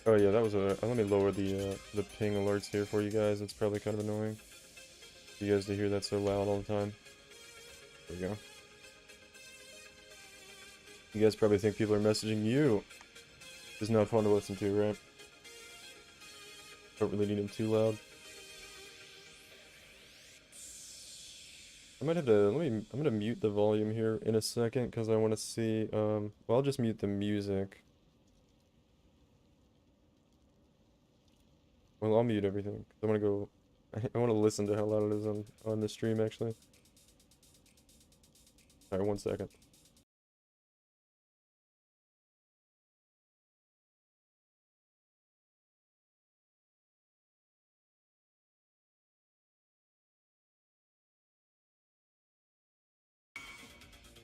Speaker 1: Oh yeah, that was a. Let me lower the ping alerts here for you guys. It's probably kind of annoying for you guys to hear that so loud all the time. There we go. You guys probably think people are messaging you. It's not fun to listen to, right? Don't really need them too loud. I might have to, I'm gonna mute the volume here in a second because I want to see, well, I'll just mute the music. Well, I'll mute everything. I want to go, I want to listen to how loud it is on the stream, actually. Alright, 1 second.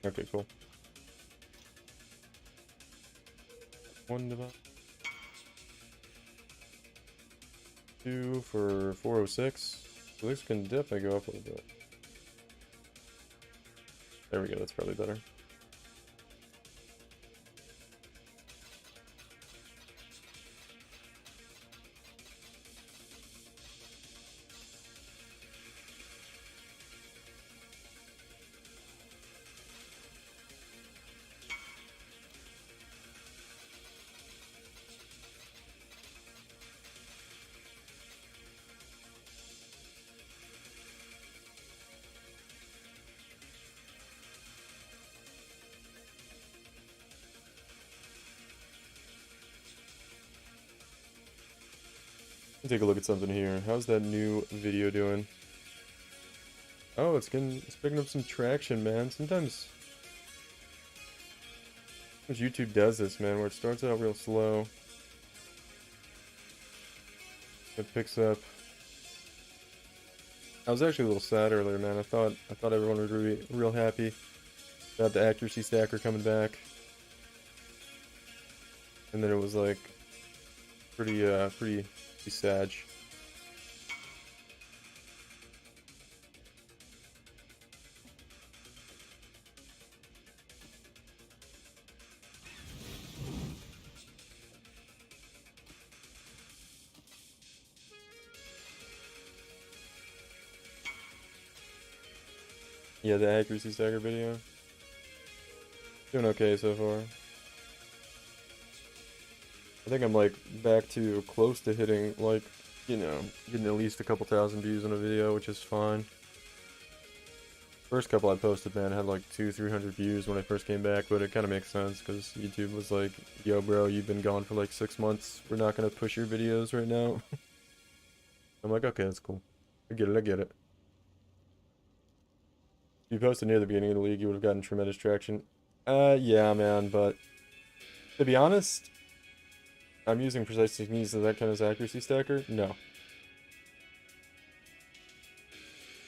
Speaker 1: Okay, cool. 1 device. 2 for 406. So this can definitely go up a little bit. There we go, that's probably better. Take a look at something here. How's that new video doing? Oh, it's picking up some traction, man. Sometimes YouTube does this, man, where it starts out real slow. It picks up. I was actually a little sad earlier, man. I thought everyone would be real happy about the accuracy stacker coming back. And then it was like pretty sad. Yeah, the accuracy stacker video. Doing okay so far. I think I'm like back to close to hitting like, you know, getting at least a couple thousand views on a video, which is fine. First couple I posted, man, had like 200-300 views when I first came back, but it kind of makes sense because YouTube was like, yo, bro, you've been gone for like 6 months. We're not going to push your videos right now. I'm like, okay, that's cool. I get it, I get it. If you posted near the beginning of the league, you would have gotten tremendous traction. Yeah, man, but to be honest, I'm using precise techniques. Does that count as accuracy stacker? No.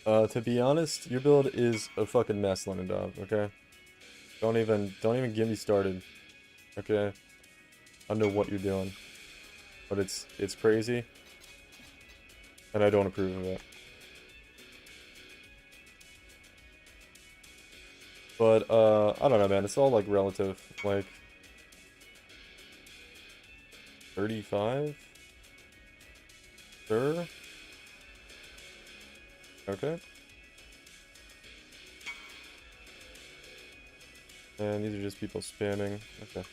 Speaker 1: To be honest, your build is a fucking mess, Lenadov, okay? Don't even get me started. Okay? I know what you're doing. But it's crazy. And I don't approve of it. But I don't know, man, it's all like relative. Like 35? Sure. Okay. And these are just people spamming. Okay.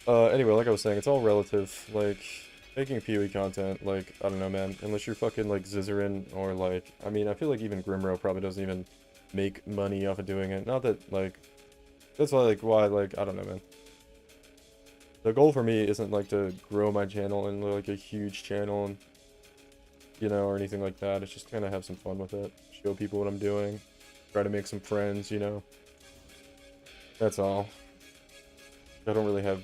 Speaker 1: Anyway, like I was saying, it's all relative. Like, making PoE content, like, I don't know, man. Unless you're fucking, like, Zizarin or, like... I mean, I feel like even Grimro probably doesn't even make money off of doing it. Not that, like... That's why, like, I don't know, man. The goal for me isn't, like, to grow my channel into, like, a huge channel and... You know, or anything like that. It's just to kind of have some fun with it. Show people what I'm doing. Try to make some friends, you know. That's all. I don't really have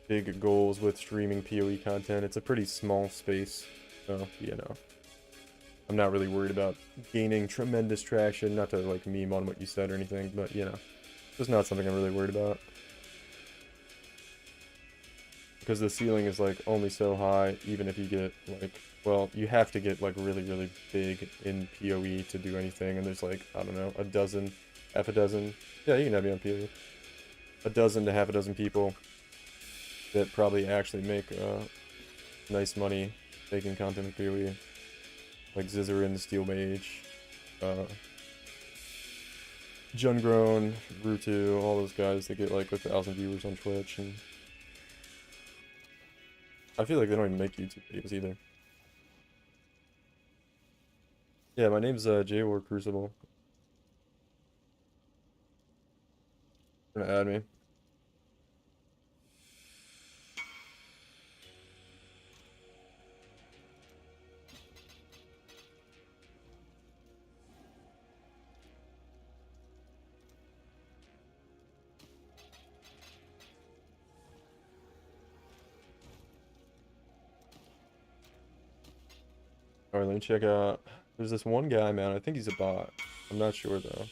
Speaker 1: big goals with streaming PoE content. It's a pretty small space, so, you know. I'm not really worried about gaining tremendous traction, not to, like, meme on what you said or anything, but, you know. Just not something I'm really worried about. Because the ceiling is, like, only so high, even if you get, like, well, you have to get, like, really, really big in PoE to do anything, and there's, like, I don't know, a dozen, half a dozen, yeah, you can have me on PoE. A dozen to half a dozen people that probably actually make nice money making content with PoE. Like Zizarin, Steel Mage, Jungrown, Rutu, all those guys that get like 1,000 viewers on Twitch, and I feel like they don't even make YouTube videos either. Yeah, my name's J-War Crucible. You're gonna add me. Alright, let me check out. There's this one guy, man. I think he's a bot. I'm not sure though.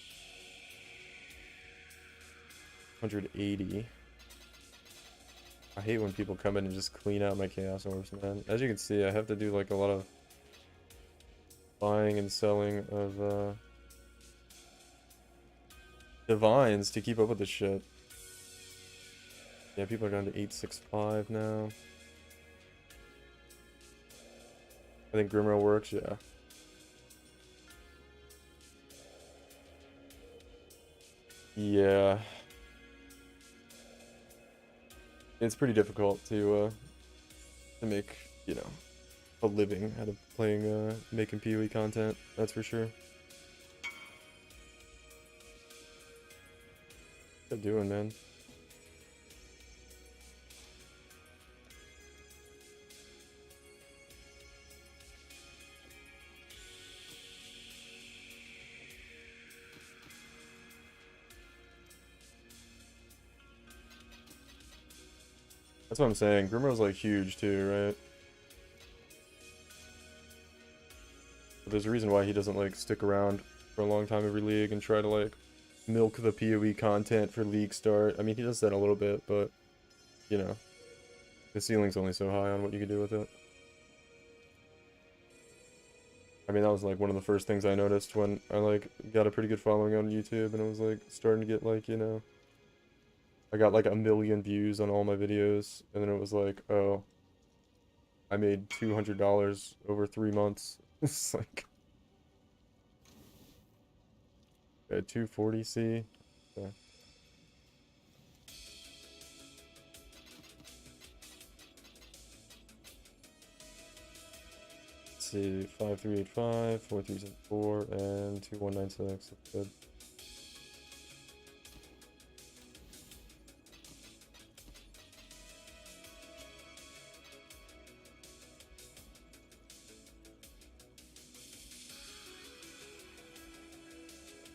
Speaker 1: 180. I hate when people come in and just clean out my Chaos Orbs, man. As you can see, I have to do like a lot of buying and selling of divines to keep up with this shit. Yeah, people are down to 865 now. I think Grimro works, yeah. Yeah. It's pretty difficult to make, you know, a living out of playing, making PoE content, that's for sure. What you doing, man? That's what I'm saying. Grimro's like huge too, right? But there's a reason why he doesn't like stick around for a long time every league and try to like milk the PoE content for league start. I mean, he does that a little bit, but you know, the ceiling's only so high on what you can do with it. I mean, that was like one of the first things I noticed when I like got a pretty good following on YouTube, and it was like starting to get like, you know, I got like 1,000,000 views on all my videos, and then it was like, oh, I made $200 over 3 months. It's like, Okay, 240C. Okay. Let's see, 5385, 4374, and 2196. That's good.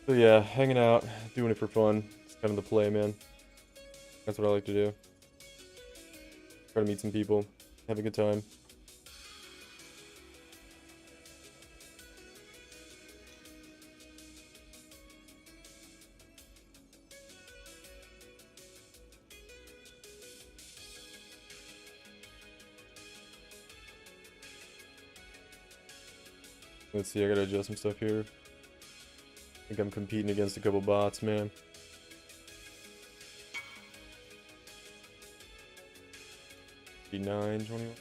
Speaker 1: So yeah, hanging out, doing it for fun. It's kind of the play, man. That's what I like to do. Try to meet some people, have a good time. Let's see, I gotta adjust some stuff here. I think I'm competing against a couple bots, man. B9, 21.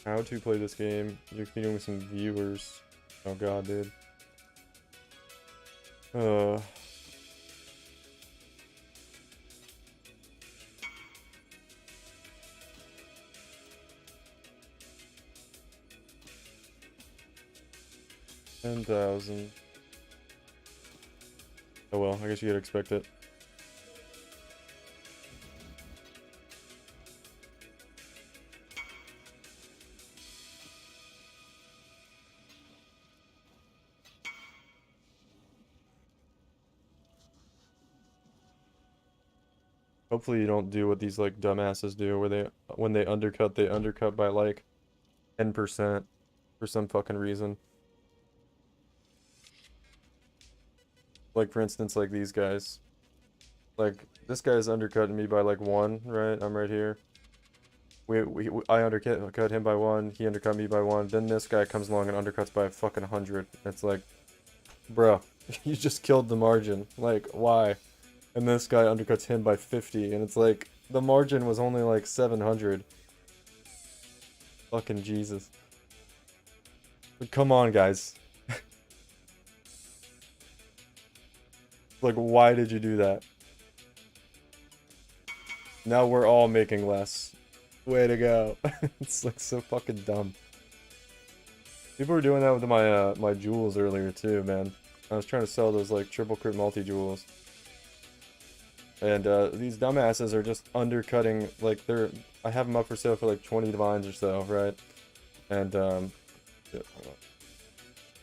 Speaker 1: How to play this game. You're competing with some viewers. Oh god, dude. Uh. $10,000. Oh well, I guess you gotta expect it. Hopefully you don't do what these like dumbasses do where when they undercut by like 10% for some fucking reason. Like for instance like these guys. Like this guy's undercutting me by like 1, right? I'm right here. I undercut him by 1, he undercut me by 1, then this guy comes along and undercuts by a fucking 100. It's like, bro, you just killed the margin. Like, why? And this guy undercuts him by 50, and it's like, the margin was only like 700. Fucking Jesus. But come on, guys. Like, why did you do that? Now we're all making less. Way to go. It's like so fucking dumb. People were doing that with my my jewels earlier too, man. I was trying to sell those like triple crit multi-jewels. And these dumbasses are just undercutting, like I have them up for sale for like 20 divines or so, right? And yeah, hold on.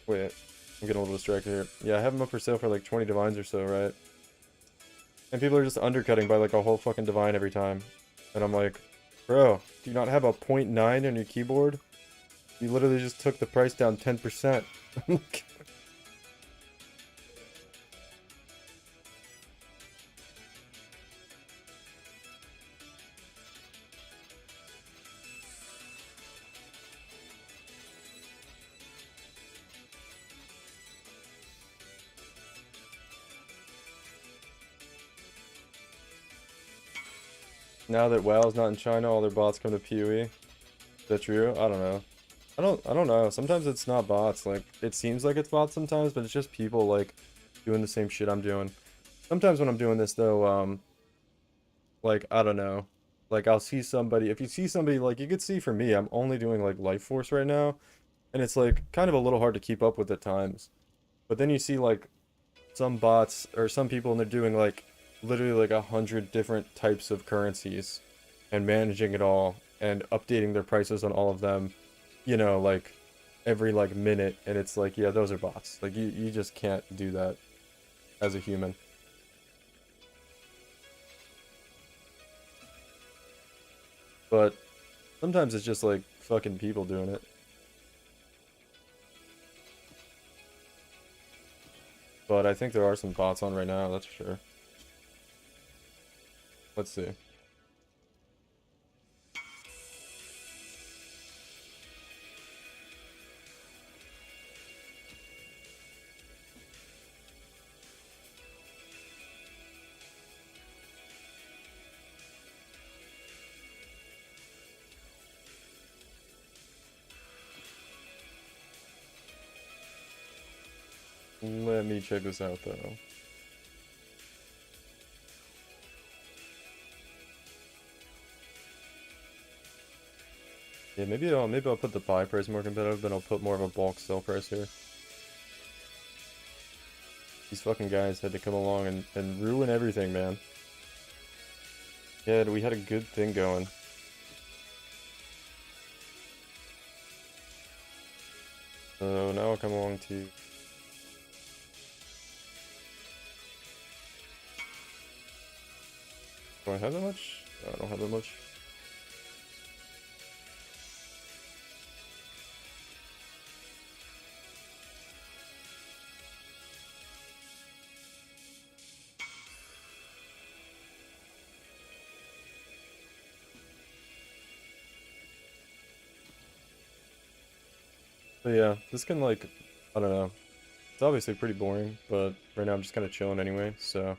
Speaker 1: Wait, I'm getting a little distracted here. Yeah, I have them up for sale for like 20 divines or so, right? And people are just undercutting by like a whole fucking divine every time. And I'm like, bro, do you not have a 0.9 on your keyboard? You literally just took the price down 10%. Now that WoW's not in China, all their bots come to PoE. Is that true? I don't know. I don't know. Sometimes it's not bots. Like, it seems like it's bots sometimes, but it's just people, like, doing the same shit I'm doing. Sometimes when I'm doing this, though, like, I don't know. Like, I'll see somebody, if you see somebody, like, you could see for me, I'm only doing, like, Life Force right now, and it's, like, kind of a little hard to keep up with at times. But then you see, like, some bots, or some people, and they're doing, like, literally, like, 100 different types of currencies, and managing it all, and updating their prices on all of them, you know, like, every, like, minute, and it's like, yeah, those are bots. Like, you just can't do that as a human. But sometimes it's just like fucking people doing it. But I think there are some bots on right now, that's for sure. Let's see. Let me check this out though. Yeah, maybe I'll put the buy price more competitive, but I'll put more of a bulk sell price here. These fucking guys had to come along and ruin everything, man. Yeah, we had a good thing going. So now I'll come along to... Do I have that much? No, I don't have that much. But yeah, this can like, I don't know. It's obviously pretty boring, but right now I'm just kind of chilling anyway, so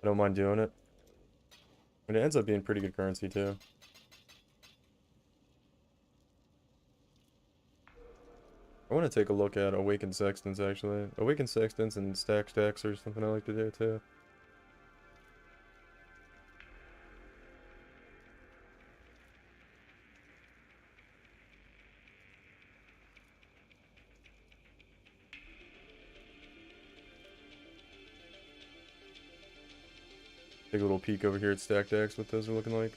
Speaker 1: I don't mind doing it. And it ends up being pretty good currency too. I want to take a look at Awakened Sextants actually. Awakened Sextants and Stack Stacks or something I like to do too. Take a little peek over here at Stack Stacks, what those are looking like.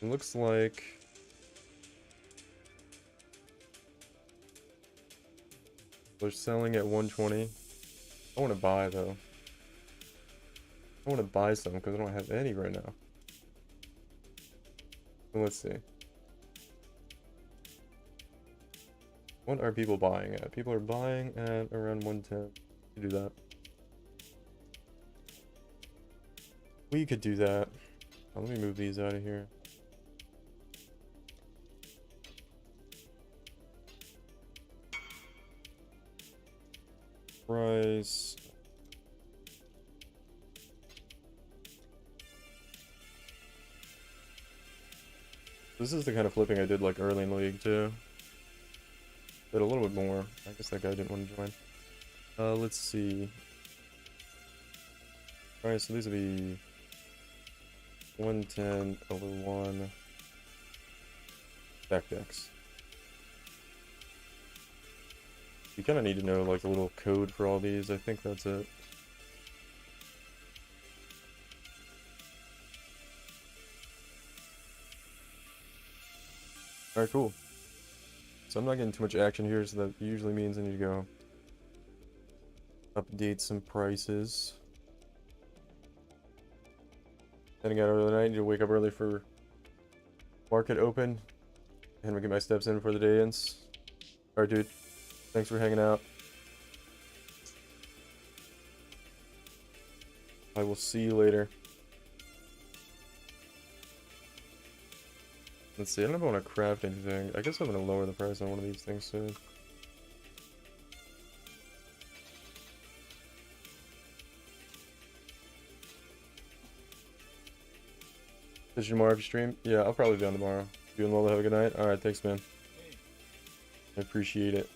Speaker 1: It looks like... they're selling at 120. I want to buy though. I want to buy some because I don't have any right now. So let's see. What are people buying at? People are buying at around 110. We could do that. We could do that. Oh, let me move these out of here. Price. This is the kind of flipping I did like early in League too. Did a little bit more. I guess that guy didn't want to join. Let's see. Alright, so these will be 110 over 1 back decks. You kind of need to know like a little code for all these. I think that's it. Alright, cool. So I'm not getting too much action here, so that usually means I need to go update some prices. Heading out early night, I need to wake up early for market open. And we get my steps in before the day ends. Alright, dude. Thanks for hanging out. I will see you later. Let's see, I don't know if I want to craft anything. I guess I'm going to lower the price on one of these things soon. Is you tomorrow if you stream? Yeah, I'll probably be on tomorrow. Doing well, have a good night. Alright, thanks, man. I appreciate it.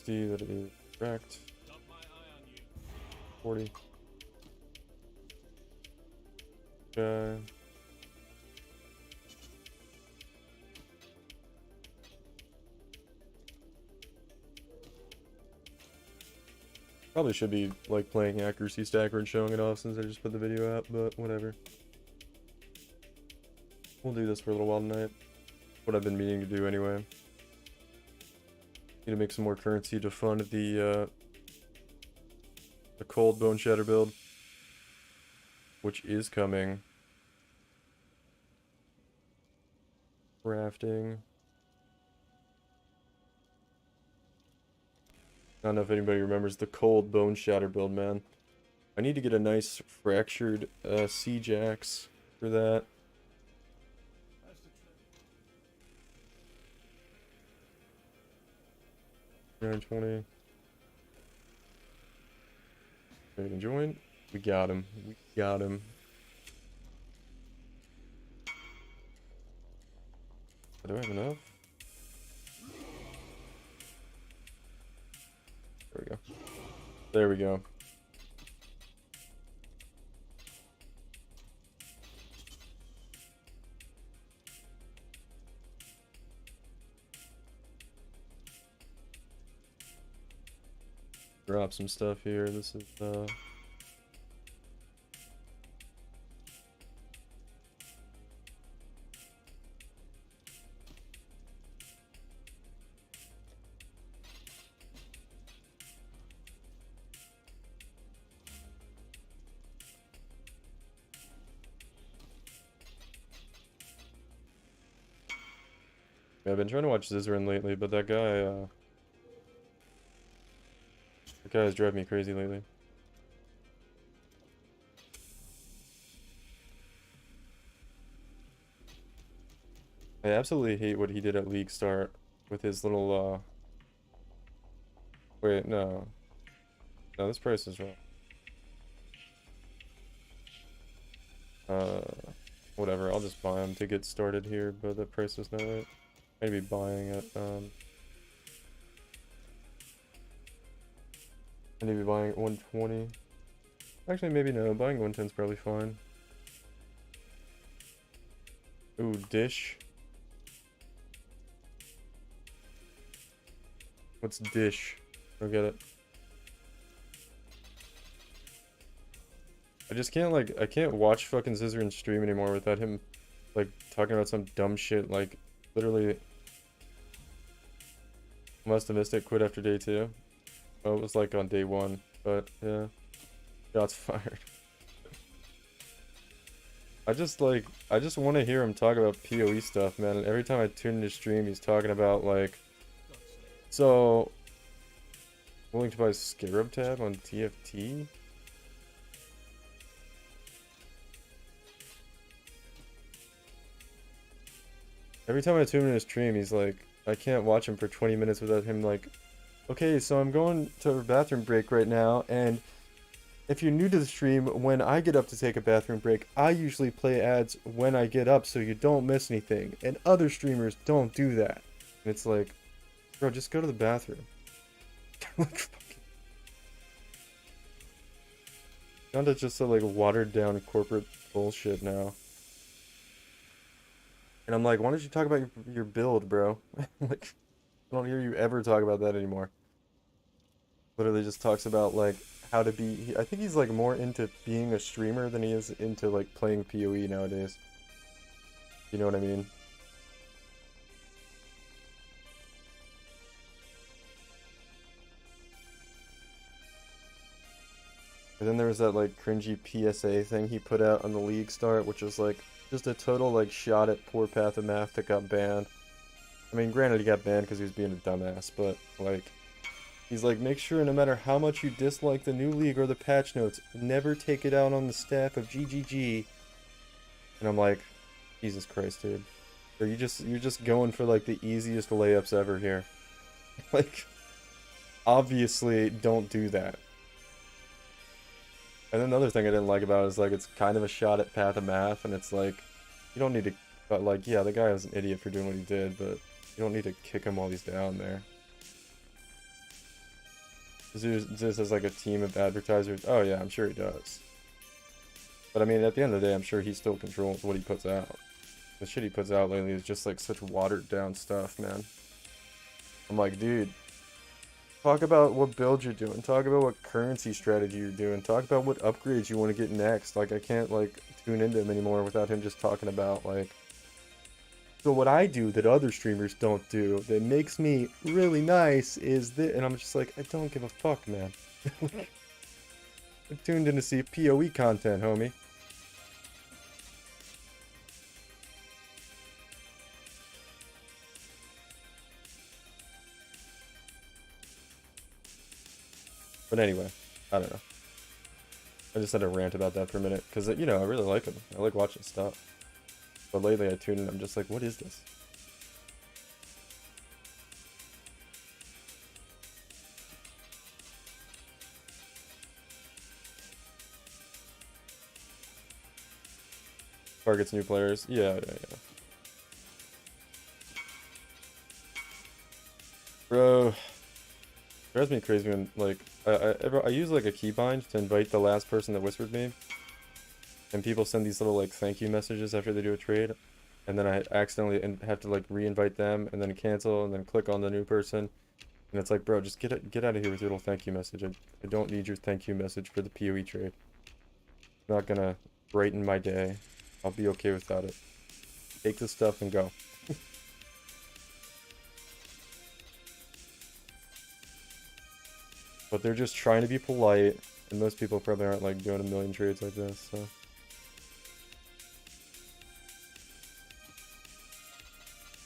Speaker 1: That is correct. 40. Okay. Probably should be like playing accuracy stacker and showing it off since I just put the video out, but whatever. We'll do this for a little while tonight. What I've been meaning to do anyway. Need to make some more currency to fund the cold bone shatter build, which is coming. Crafting. I don't know if anybody remembers the cold bone shatter build, man. I need to get a nice fractured siege axe for that. 920. Ready to join? We got him. We got him. Do I have enough? There we go. There we go. Drop some stuff here. This is yeah, I've been trying to watch Zizaran lately, but that guy is driving me crazy lately. I absolutely hate what he did at League Start with his little wait, no. No, this price is wrong. Whatever, I'll just buy him to get started here, but the price is not right. Maybe buying at I need to be buying at 120. Actually, maybe no. Buying 110 is probably fine. Ooh, dish. What's dish? I'll get it. I just can't, like, I can't watch fucking Zizaran stream anymore without him, like, talking about some dumb shit, like, literally. Must have missed it, quit after day 2. Oh, it was, like, on day 1, but, yeah. Shots fired. I just want to hear him talk about PoE stuff, man. And every time I tune into stream, he's talking about, like, so, willing to buy Scarab tab on TFT? Every time I tune in his stream, he's like, I can't watch him for 20 minutes without him like, okay, so I'm going to a bathroom break right now, and if you're new to the stream, when I get up to take a bathroom break, I usually play ads when I get up so you don't miss anything, and other streamers don't do that. And it's like, bro, just go to the bathroom. Down to just a like watered down corporate bullshit now. And I'm like, why don't you talk about your build, bro? Like, I don't hear you ever talk about that anymore. Literally just talks about like how to be. I think he's like more into being a streamer than he is into like playing PoE nowadays. You know what I mean? And then there was that like cringy PSA thing he put out on the League Start, which was like just a total like shot at poor Path of Math that got banned. I mean, granted he got banned because he was being a dumbass, but like he's like, make sure no matter how much you dislike the new league or the patch notes, never take it out on the staff of GGG. And I'm like, Jesus Christ, dude. Or you're just going for like the easiest layups ever here. Like, obviously don't do that. And another thing I didn't like about it is like it's kind of a shot at Path of Math, and it's like you don't need to, but like yeah, the guy was an idiot for doing what he did, but you don't need to kick him while he's down there. Zeus has like a team of advertisers. Oh yeah, I'm sure he does. But I mean, at the end of the day, I'm sure he still controls what he puts out. The shit he puts out lately is just like such watered down stuff, man. I'm like, dude, talk about what build you're doing. Talk about what currency strategy you're doing. Talk about what upgrades you want to get next. Like, I can't like tune into him anymore without him just talking about like, so what I do that other streamers don't do that makes me really nice is that, and I'm just like, I don't give a fuck, man. I'm tuned in to see PoE content, homie. But anyway, I don't know. I just had to rant about that for a minute because, you know, I really like him. I like watching stuff. But lately I tune in, I'm just like, what is this? Targets new players. Yeah. drives me crazy when, like, I use, like, a keybind to invite the last person that whispered me. And people send these little, like, thank you messages after they do a trade. And then I accidentally have to, like, re-invite them and then cancel and then click on the new person. And it's like, bro, just get out of here with your little thank you message. I don't need your thank you message for the PoE trade. It's not gonna brighten my day. I'll be okay without it. Take the stuff and go. But they're just trying to be polite, and most people probably aren't, like, doing a million trades like this, so.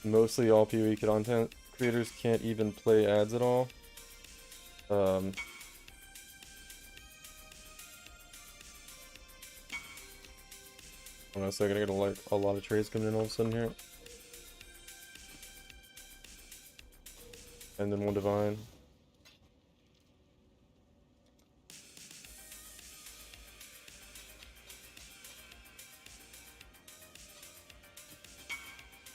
Speaker 1: Mostly all PoE content creators can't even play ads at all. I don't know, so I'm gonna get like a lot of trades coming in all of a sudden here. And then one divine.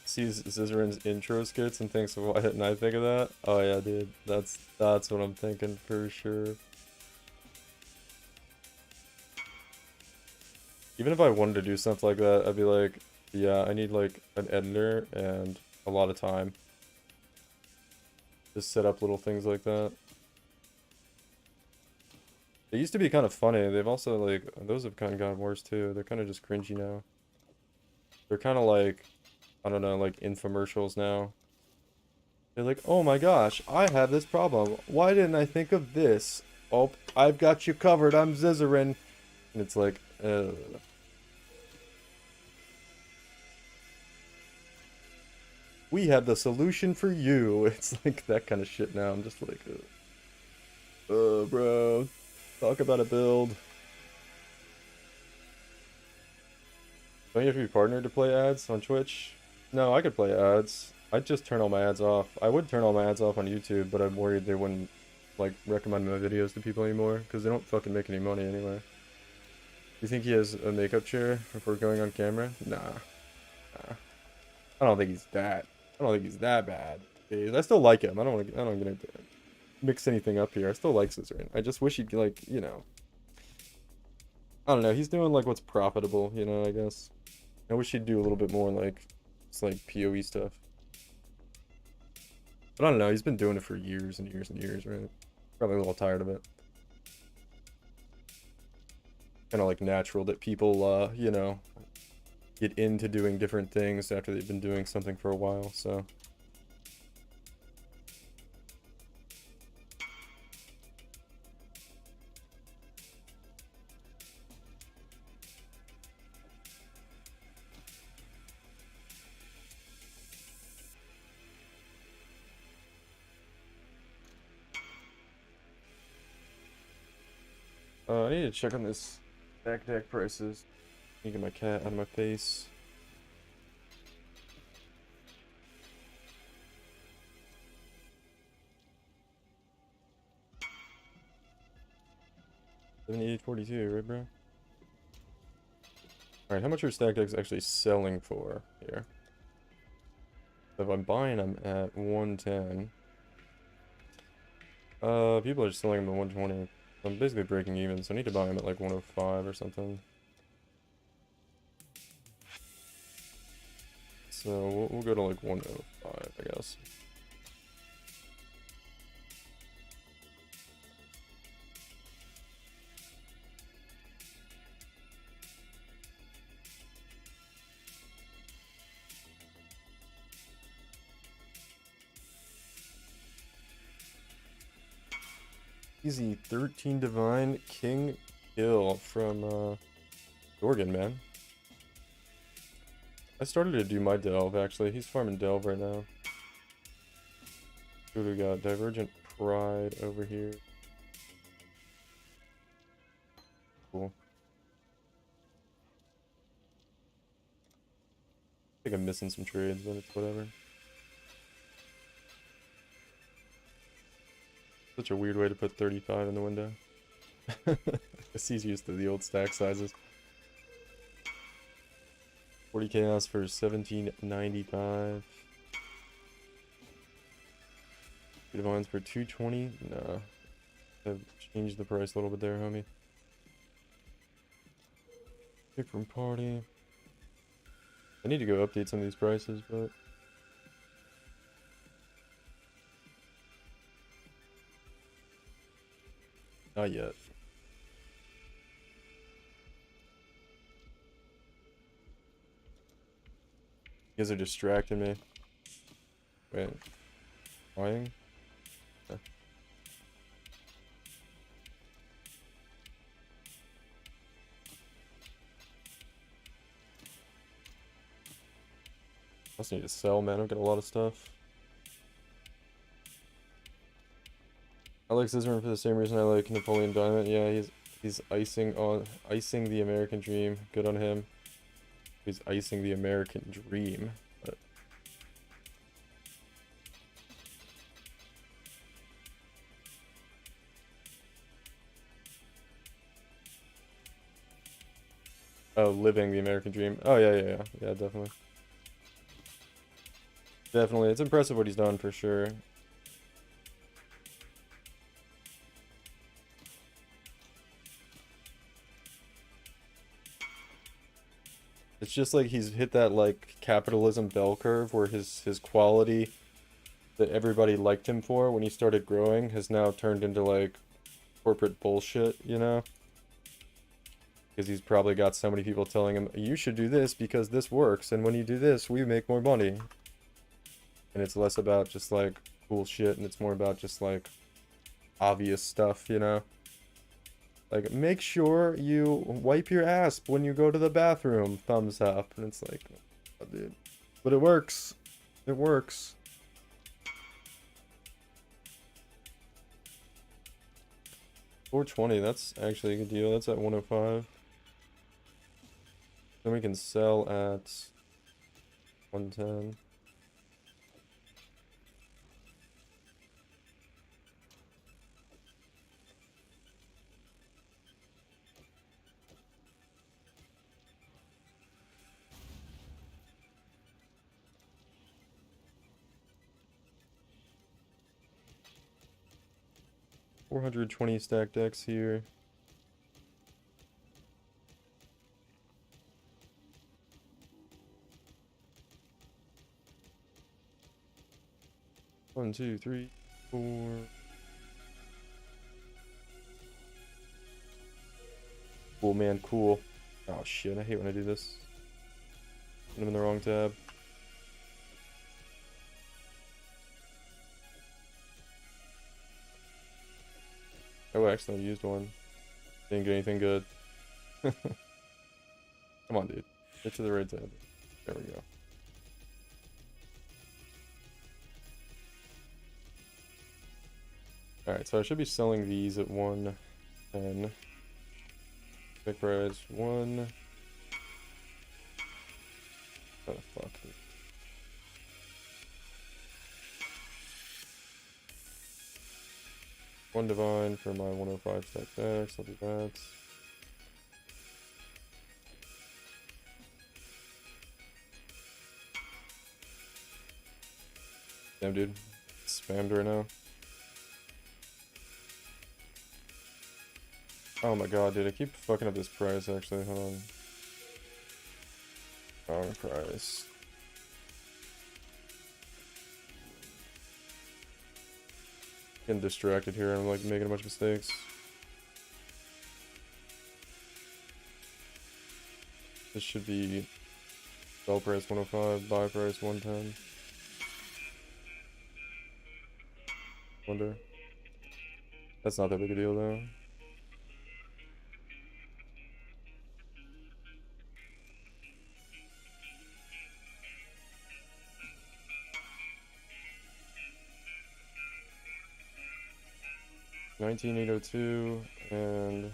Speaker 1: Sees Zizarin's intro skits and thinks, why didn't I think of that? Oh yeah, dude. That's what I'm thinking for sure. Even if I wanted to do something like that, I'd be like, yeah, I need like an editor and a lot of time. Just set up little things like that. They used to be kind of funny. They've also, like, those have kind of gotten worse too. They're kind of just cringy now. They're kind of like, I don't know, like infomercials now. They're like, oh my gosh, I have this problem. Why didn't I think of this? Oh, I've got you covered. I'm Zizarin. And it's like, we have the solution for you. It's like that kind of shit now. I'm just like, bro, talk about a build. Don't you have to be partnered to play ads on Twitch? No, I could play ads. I'd just turn all my ads off. I would turn all my ads off on YouTube, but I'm worried they wouldn't, like, recommend my videos to people anymore, because they don't fucking make any money anyway. You think he has a makeup chair if we're going on camera? Nah. I don't think he's that. I don't think he's that bad. I still like him. I don't gonna mix anything up here. I still like Zizarin. I just wish he'd, like, you know. I don't know. He's doing, like, what's profitable, you know, I guess. I wish he'd do a little bit more, like, just, like, PoE stuff. But I don't know. He's been doing it for years and years and years, right? Probably a little tired of it. Kind of, like, natural that people, you know, get into doing different things after they've been doing something for a while, so. I need to check on this stack deck prices. I need to get my cat out of my face. $78.42, right, bro? Alright, how much are stack decks actually selling for here? So if I'm buying them at 110. People are selling them at 120. I'm basically breaking even, so I need to buy them at like 105 or something. So we'll go to like 105, I guess. Easy 13 Divine King Kill from Dorgan, man. I started to do my Delve, actually. He's farming Delve right now. What do we got? Divergent Pride over here. Cool. I think I'm missing some trades, but it's whatever. Such a weird way to put 35 in the window. I guess he's used to the old stack sizes. 40 chaos for 1795. Divines for 220? Nah. I've changed the price a little bit there, homie. Pick from party. I need to go update some of these prices, but not yet. You guys are distracting me. Wait. Flying? Okay. I also need to sell, man. I've got a lot of stuff. I like Scissoring for the same reason I like Napoleon Diamond. Yeah, he's icing the American dream. Good on him. He's icing the American dream. But oh, living the American dream. Oh yeah, definitely. Definitely, it's impressive what he's done for sure. It's just like he's hit that like capitalism bell curve where his quality that everybody liked him for when he started growing has now turned into like corporate bullshit, you know? Because he's probably got so many people telling him, you should do this because this works, and when you do this, we make more money. And it's less about just like cool shit, and it's more about just like obvious stuff, you know? Like, make sure you wipe your ass when you go to the bathroom, thumbs up. And it's like, oh, dude. But it works. It works. $420, that's actually a good deal. That's at 105. Then we can sell at 110. $420 stack decks here. One, two, three, four. Cool, man, cool. Oh shit, I hate when I do this. I'm in the wrong tab. Oh, I accidentally used one. Didn't get anything good. Come on, dude. Get to the right tab. There we go. Alright, so I should be selling these at 110. Pick price 1. Oh, fuck. One divine for my 105 stack decks. I'll do that. Damn, dude. It's spammed right now. Oh my god, dude. I keep fucking up this price, actually. Hold on. Wrong price. Getting distracted here. I'm like making a bunch of mistakes. This should be sell price 105, buy price 110. Wonder. That's not that big a deal though. $19,802 and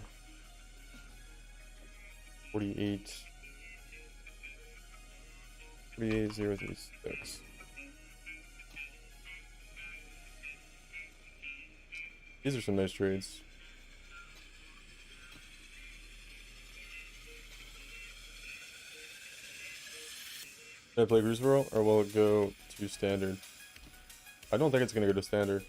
Speaker 1: 48,036. These are some nice trades. Should I play Crucible or will it go to standard? I don't think it's gonna go to standard.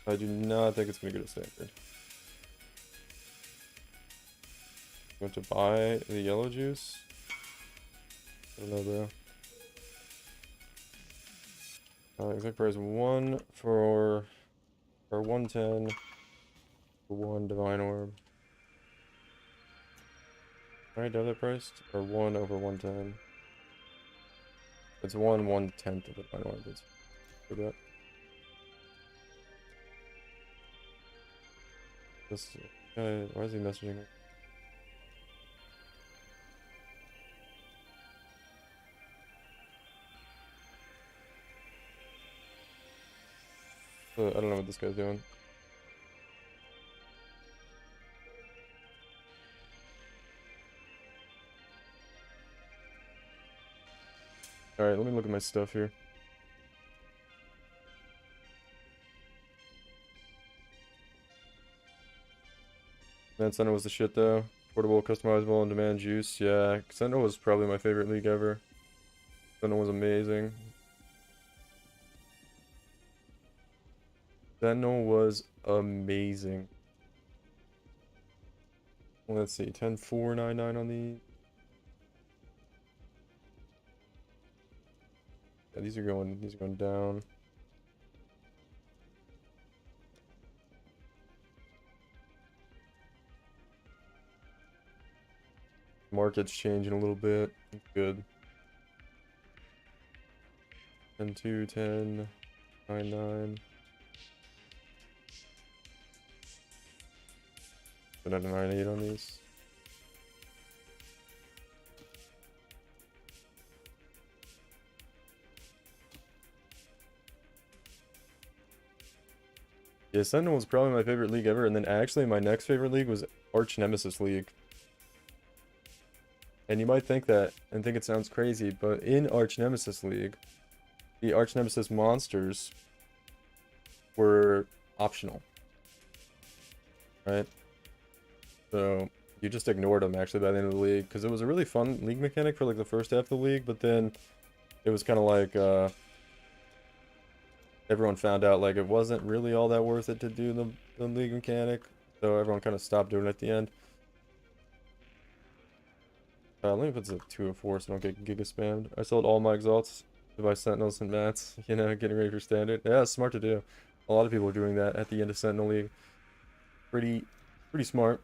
Speaker 1: I do not think it's going to go to standard. Going to buy the yellow juice? I don't know, bro. Exact price 1 for, or 110 for 1 divine orb. Right, do I have that priced? Or 1 over 110? It's 1/110th of the divine orb. It's for that. This guy, why is he messaging me? I don't know what this guy's doing. Alright, let me look at my stuff here. Man, Sentinel was the shit though. Portable, customizable, and demand juice. Yeah, Sentinel was probably my favorite league ever. Sentinel was amazing. Sentinel was amazing. Let's see, 10,499 on the. Yeah, these are going down. Market's changing a little bit. Good. 10.2, 10, 9.9. Put out a 9.8 on these. Yeah, Sentinel was probably my favorite league ever, and then actually my next favorite league was Arch Nemesis League. And you might think that, and think it sounds crazy, but in Arch Nemesis League, the Arch Nemesis monsters were optional. Right? So, you just ignored them actually by the end of the league, because it was a really fun league mechanic for like the first half of the league, but then it was kind of like, everyone found out like it wasn't really all that worth it to do the league mechanic, so everyone kind of stopped doing it at the end. Let me put the 204 so I don't get giga spammed. I sold all my exalts to buy sentinels and mats, you know, getting ready for standard. Yeah, it's smart to do. A lot of people are doing that at the end of Sentinel League. Pretty smart.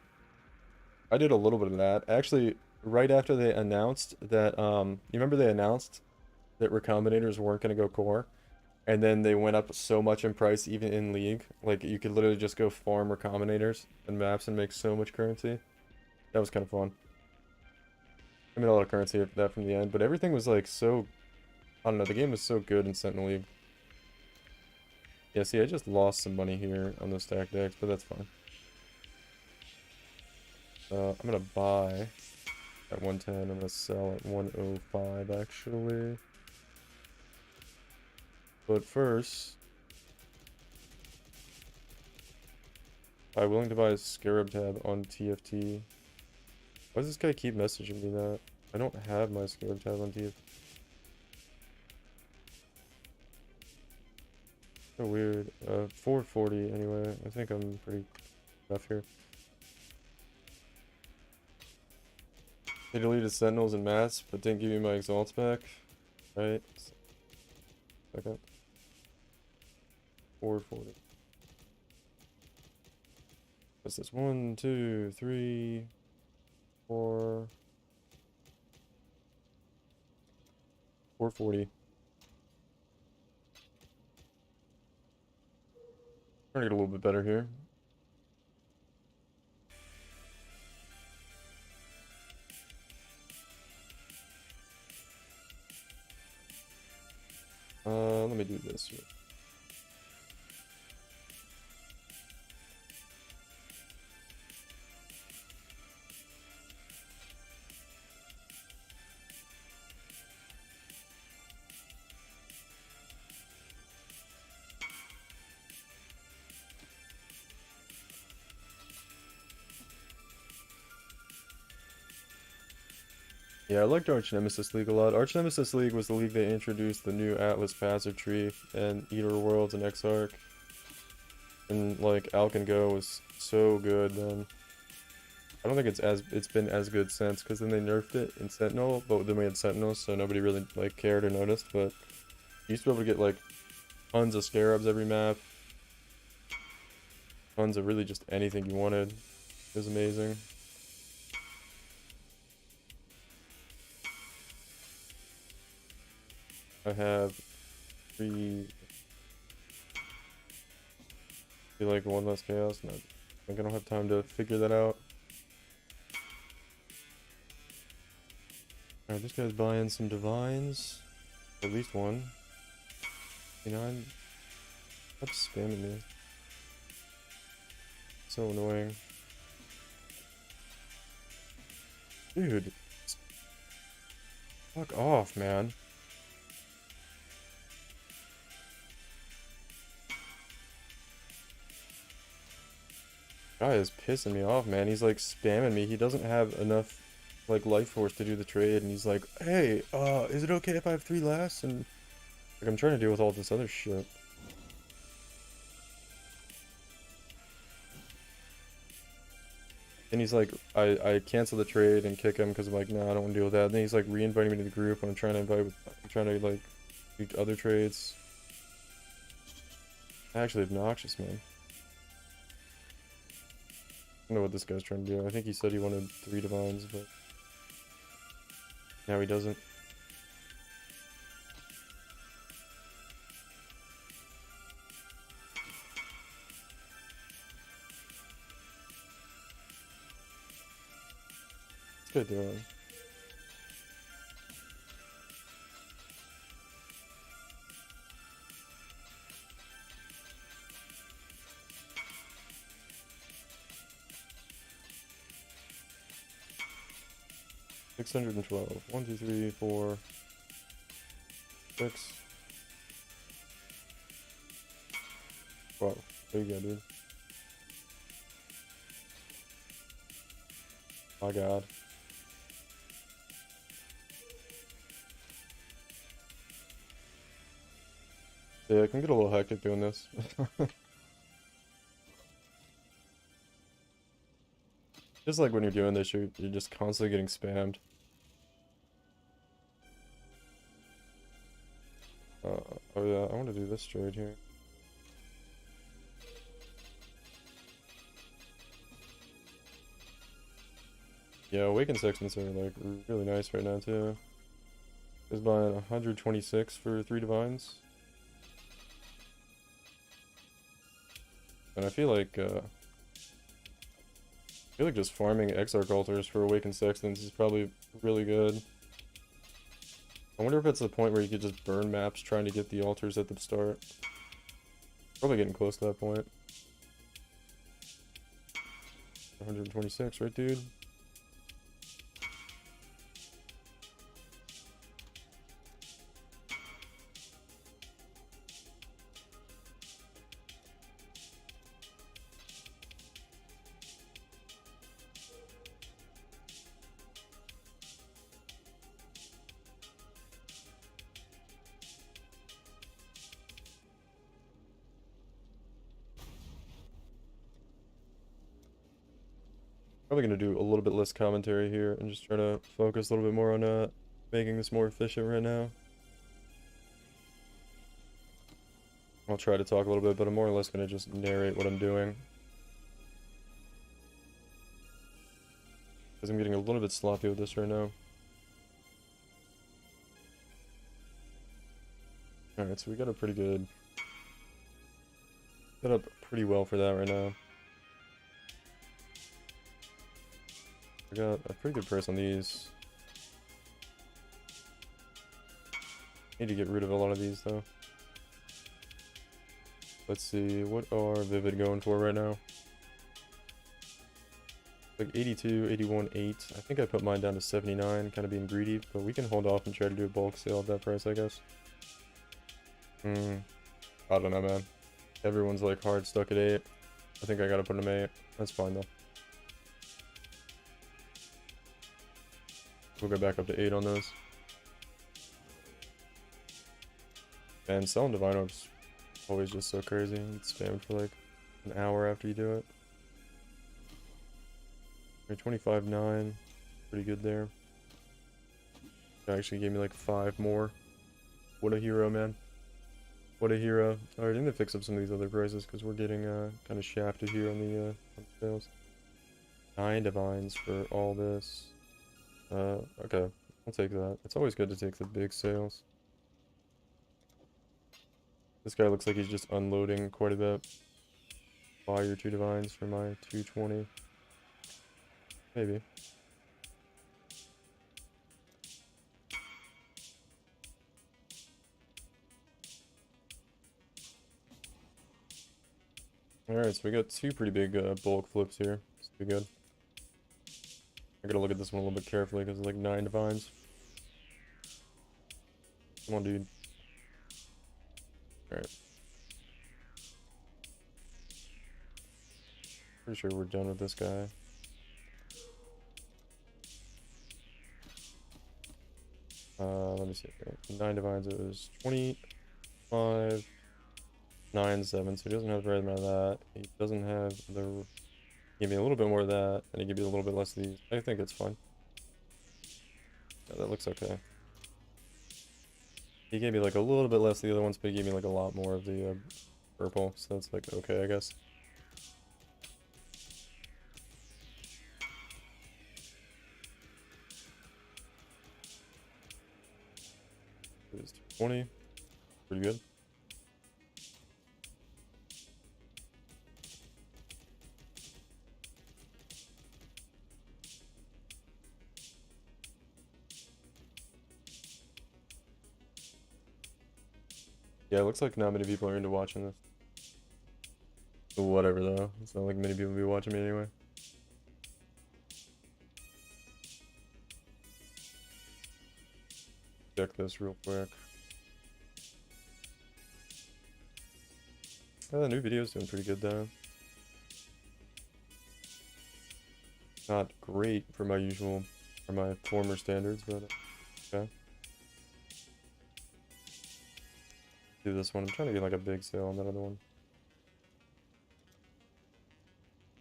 Speaker 1: I did a little bit of that. Actually, right after they announced that, you remember they announced that Recombinators weren't going to go core? And then they went up so much in price even in League. Like, you could literally just go farm Recombinators and maps and make so much currency. That was kind of fun. I made a lot of currency after that from the end, but everything was like so, I don't know, the game was so good in Sentinel League. Yeah, see, I just lost some money here on those stack decks, but that's fine. I'm gonna buy at 110, I'm gonna sell at 105 actually. But first, I'm willing to buy a Scarab tab on TFT. Why does this guy keep messaging me that? I don't have my Scarab tab on TFT. So weird. 440 anyway. I think I'm pretty enough here. They deleted Sentinels and Mats, but didn't give me my exalts back. Right? Second. 440. What's this? 1, 2, 3, 4. 440. Trying to get a little bit better here. Let me do this here. Yeah, I liked Arch Nemesis League a lot. Arch Nemesis League was the league that introduced the new Atlas passive tree and Eater Worlds and Exarch. And like Alkin Go was so good then. I don't think it's been as good since, because then they nerfed it in Sentinel, but then we had Sentinels, so nobody really like cared or noticed. But you used to be able to get like tons of scarabs every map, tons of really just anything you wanted. It was amazing. I have three. Be like one less chaos. No, I don't have time to figure that out. Alright, this guy's buying some divines. At least one. You know, stop spamming me. So annoying. Dude. Fuck off, man. Guy is pissing me off, man. He's like spamming me. He doesn't have enough like life force to do the trade, and he's like, hey, is it okay if I have 3 lasts? And like, I'm trying to deal with all this other shit. And he's like, I cancel the trade and kick him because I'm like, no, I don't want to deal with that. And then he's like re-inviting me to the group when I'm trying to like do other trades. Actually obnoxious, man. I don't know what this guy's trying to do. I think he said he wanted 3 divines, but now he doesn't. What's this guy doing? $612. 1, 2, 3, 4, 6. Wow, there you go, dude. My god. Yeah, it can get a little hectic doing this. Just like when you're doing this, you're just constantly getting spammed. Oh yeah, I want to do this trade here. Yeah, Awakened Sextants are like really nice right now too. He's buying 126 for 3 divines. And I feel like just farming Exarch altars for Awakened Sextants is probably really good. I wonder if it's the point where you could just burn maps trying to get the altars at the start. Probably getting close to that point. 126, right, dude? Probably gonna do a little bit less commentary here and just try to focus a little bit more on making this more efficient right now. I'll try to talk a little bit, but I'm more or less gonna just narrate what I'm doing. Because I'm getting a little bit sloppy with this right now. Alright, so we got a pretty good... set up pretty well for that right now. I got a pretty good price on these. Need to get rid of a lot of these though. Let's see, what are Vivid going for right now? Like 82, 81, 8. I think I put mine down to 79, kind of being greedy, but we can hold off and try to do a bulk sale at that price, I guess. I don't know, man. Everyone's like hard stuck at 8. I think I gotta put them 8. That's fine though. We'll go back up to 8 on those. And selling Divine Orbs always just so crazy. It's spammed for like an hour after you do it. 25.9, pretty good there. It actually gave me like 5 more. What a hero, man. What a hero. Alright, I need to fix up some of these other prices because we're getting kind of shafted here on the sales. 9 divines for all this. Okay, I'll take that. It's always good to take the big sales. This guy looks like he's just unloading quite a bit. Buy your 2 divines for my 220. Maybe. Alright, so we got 2 pretty big bulk flips here. This will be good. I gotta look at this one a little bit carefully because it's like 9 divines. Come on, dude. Alright. Pretty sure we're done with this guy. Let me see. 9 divines, it was 25, 9, 7, so he doesn't have the right amount of that. He doesn't have the... He gave me a little bit more of that, and he gave me a little bit less of these. I think it's fine. Yeah, that looks okay. He gave me like a little bit less of the other ones, but he gave me like a lot more of the purple, so that's like okay, I guess. It is 220. Pretty good. Yeah, it looks like not many people are into watching this. Whatever though, it's not like many people will be watching me anyway. Check this real quick. The new video's doing pretty good though. Not great for my usual, or my former standards, but okay. Do this one. I'm trying to get like a big sale on that other one.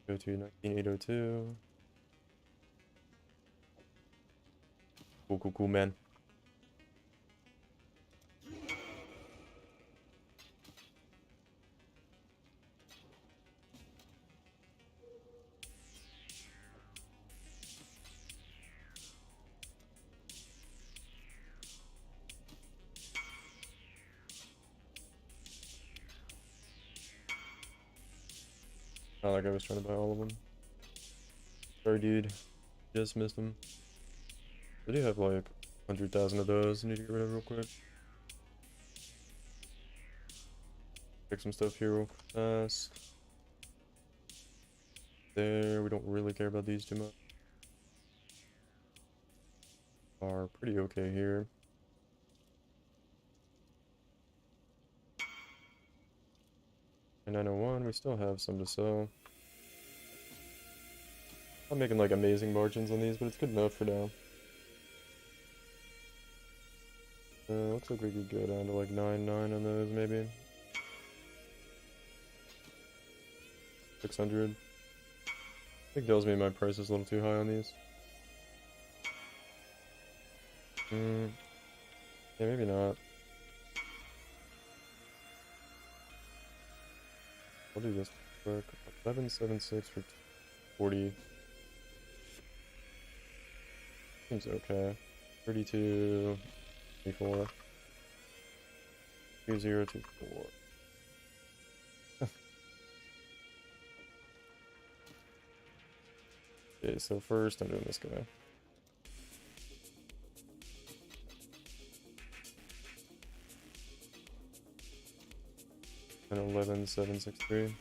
Speaker 1: Go to 19802. Cool, cool, cool, man. Not like I was trying to buy all of them. Sorry, dude. Just missed them. I do have like 100,000 of those I need to get rid of real quick. Pick some stuff here real fast. There, we don't really care about these too much. Are pretty okay here. And 901, we still have some to sell. I'm making like amazing margins on these, but it's good enough for now. Looks like we could go down to like 9.9 on those, maybe. 600. I think tells me my price is a little too high on these. Yeah, maybe not. I'll do this quick. 1176 for 40. Seems okay. 32, 24. 2024. Okay, so first I'm doing this guy. And 11763.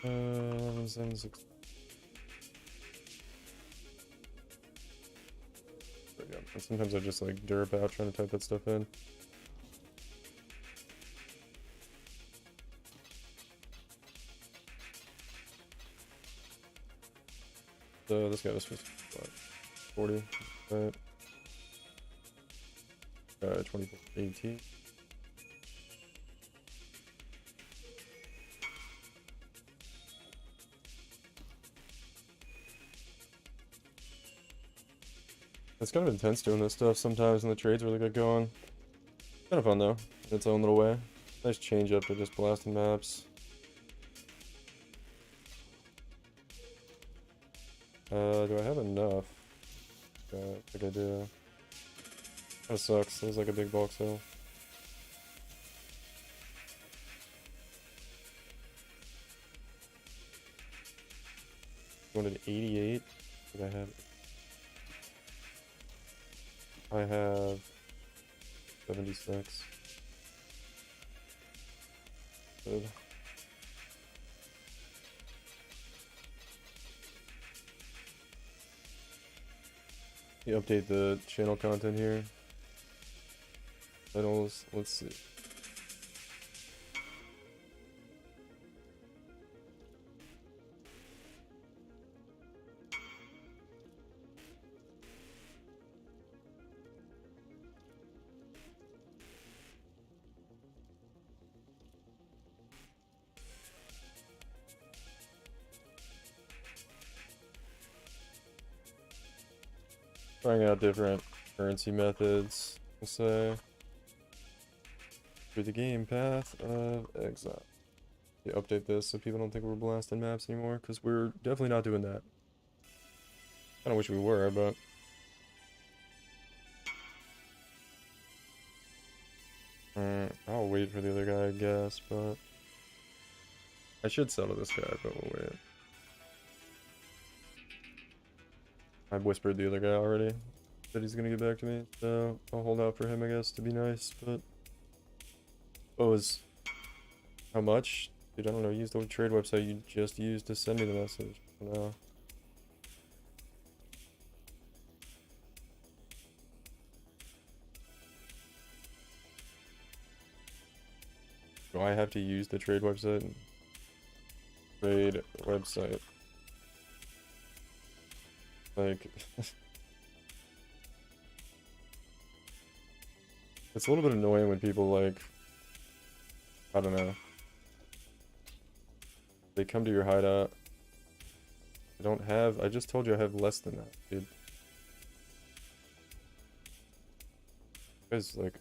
Speaker 1: 11763. There we go. And sometimes I just like derp out trying to type that stuff in. So this guy was supposed to be what, 40, right? 24, 18. It's kind of intense doing this stuff sometimes, and the trades really get going. Kind of fun though, in its own little way. Nice change up to just blasting maps. Do I have enough? I think I do. That sucks. There's like a big bulk sale. Wanted 88. I think I have 76. Good. You update the channel content here. Titles, let's see. Trying out different currency methods, we'll say. Through the game path of exile. You update this so people don't think we're blasting maps anymore, because we're definitely not doing that. Kinda wish we were, but... I'll wait for the other guy, I guess, but... I should settle this guy, but we'll wait. I whispered the other guy already that he's gonna get back to me, so I'll hold out for him, I guess, to be nice, but... What was... How much? Dude, I don't know, use the trade website you just used to send me the message. No. Do I have to use the trade website? Trade website. Like... It's a little bit annoying when people, like... I don't know. They come to your hideout. I don't have... I just told you I have less than that, dude. Guys, like...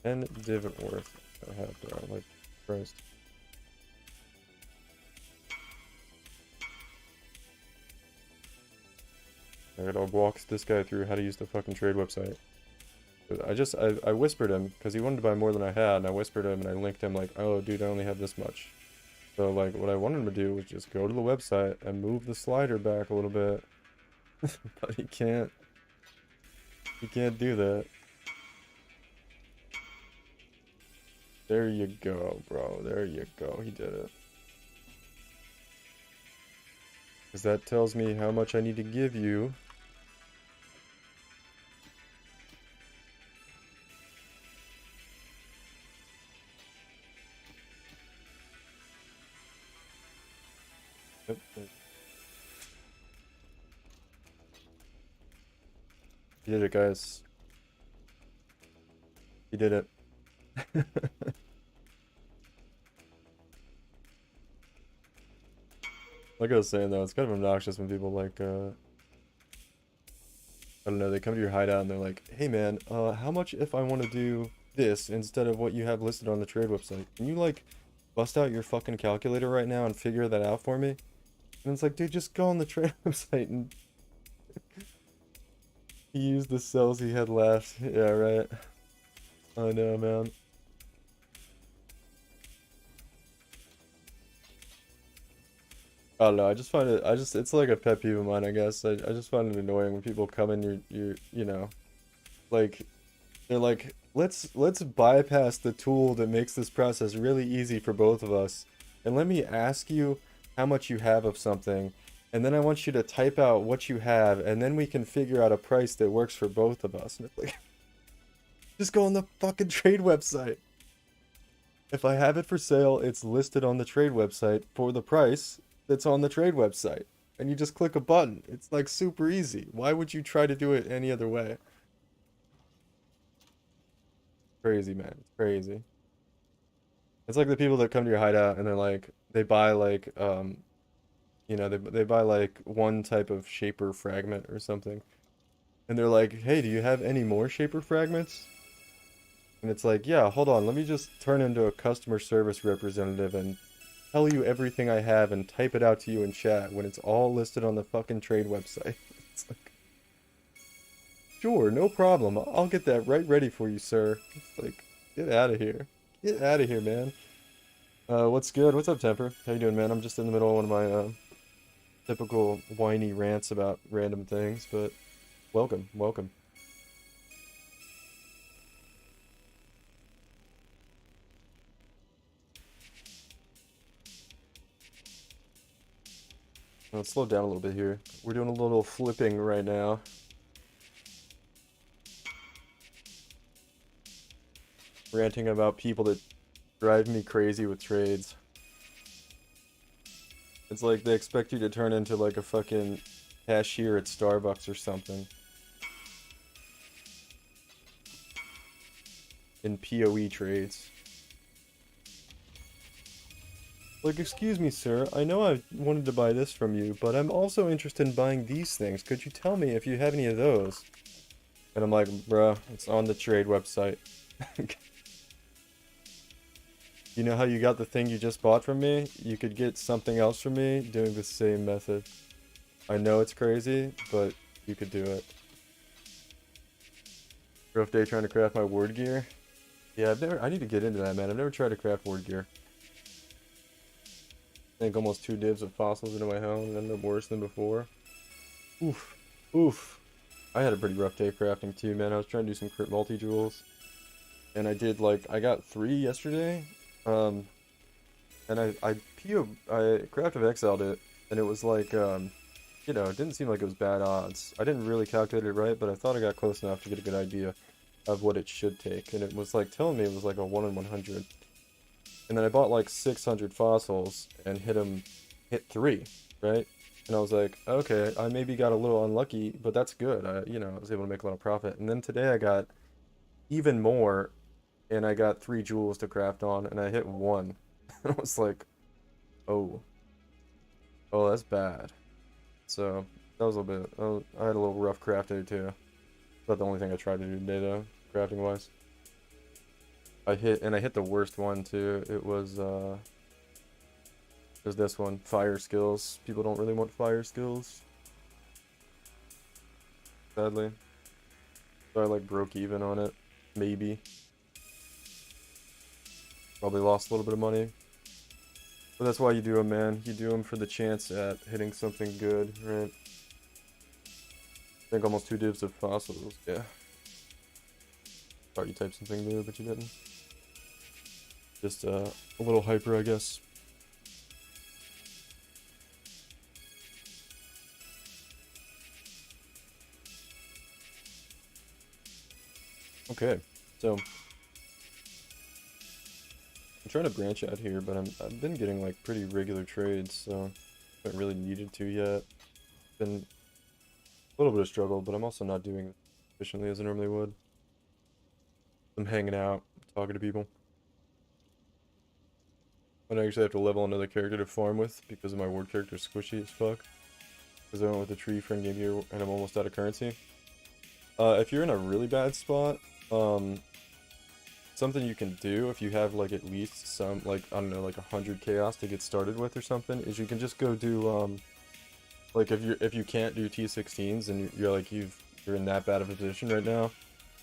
Speaker 1: 10 div worth I have, bro. Like, Christ. Alright, I'll walk this guy through how to use the fucking trade website. I whispered him, because he wanted to buy more than I had, and I whispered him and I linked him like, oh dude, I only have this much. So like, what I wanted him to do was just go to the website and move the slider back a little bit. But he can't do that. There you go, bro, there you go, he did it. Because that tells me how much I need to give you. Yep. He did it, guys. He did it. Like I was saying though, it's kind of obnoxious when people like, I don't know, they come to your hideout and they're like, hey man, how much if I want to do this instead of what you have listed on the trade website? Can you like bust out your fucking calculator right now and figure that out for me? And it's like, dude, just go on the trade website and he used the cells he had left. Yeah, right. I know, man. I don't know, I just find it, it's like a pet peeve of mine, I guess. I just find it annoying when people come in, you know, like, they're like, let's bypass the tool that makes this process really easy for both of us. And let me ask you how much you have of something. And then I want you to type out what you have, and then we can figure out a price that works for both of us. And it's like, just go on the fucking trade website. If I have it for sale, it's listed on the trade website for the price that's on the trade website. And you just click a button. It's like super easy. Why would you try to do it any other way? Crazy, man. It's crazy. It's like the people that come to your hideout and they're like, they buy like, You know, they buy like one type of shaper fragment or something. And they're like, hey, do you have any more shaper fragments? And it's like, yeah, hold on, let me just turn into a customer service representative and tell you everything I have and type it out to you in chat when it's all listed on the fucking trade website. It's like, sure, no problem. I'll get that right ready for you, sir. It's like, get out of here. Get out of here, man. What's good? What's up, Temper? How you doing, man? I'm just in the middle of one of my typical whiny rants about random things, but welcome, welcome. Let's slow down a little bit here. We're doing a little flipping right now. Ranting about people that drive me crazy with trades. It's like they expect you to turn into like a fucking cashier at Starbucks or something. In PoE trades. Like, excuse me, sir, I know I wanted to buy this from you, but I'm also interested in buying these things. Could you tell me if you have any of those? And I'm like, bruh, it's on the trade website. You know how you got the thing you just bought from me? You could get something else from me doing the same method. I know it's crazy, but you could do it. Rough day trying to craft my word gear. Yeah, I need to get into that, man. I've never tried to craft word gear. I think almost 2 divs of fossils into my helm and ended up worse than before. Oof. Oof. I had a pretty rough day crafting too, man. I was trying to do some crit multi-jewels. And I did, like, I got 3 yesterday. And I Craft of Exiled it, and it was like, you know, it didn't seem like it was bad odds. I didn't really calculate it right, but I thought I got close enough to get a good idea of what it should take. And it was like telling me it was like a 1 in 100. And then I bought like 600 fossils and hit 3, right? And I was like, okay, I maybe got a little unlucky, but that's good. You know, I was able to make a lot of profit. And then today I got even more, and I got 3 jewels to craft on, and I hit 1. And I was like, oh, that's bad. So that was a little bit. I had a little rough craft day too. About the only thing I tried to do today though, crafting wise. I hit the worst one too. It was this one, fire skills. People don't really want fire skills, sadly. So I like broke even on it, maybe. Probably lost a little bit of money. But that's why you do them, man. You do them for the chance at hitting something good, right? I think almost 2 divs of fossils, yeah. Thought you typed something new, but you didn't. Just a little hyper, I guess. Okay, so I'm trying to branch out here, but I've been getting like pretty regular trades, so I haven't really needed to yet. Been a little bit of struggle, but I'm also not doing it efficiently as I normally would. I'm hanging out, talking to people. I actually have to level another character to farm with because of my ward character squishy as fuck. Because I went with the tree friend game here and I'm almost out of currency. If you're in a really bad spot, something you can do if you have like at least some, like, I don't know, like 100 chaos to get started with or something, is you can just go do like if you can't do T16s and you're in that bad of a position right now,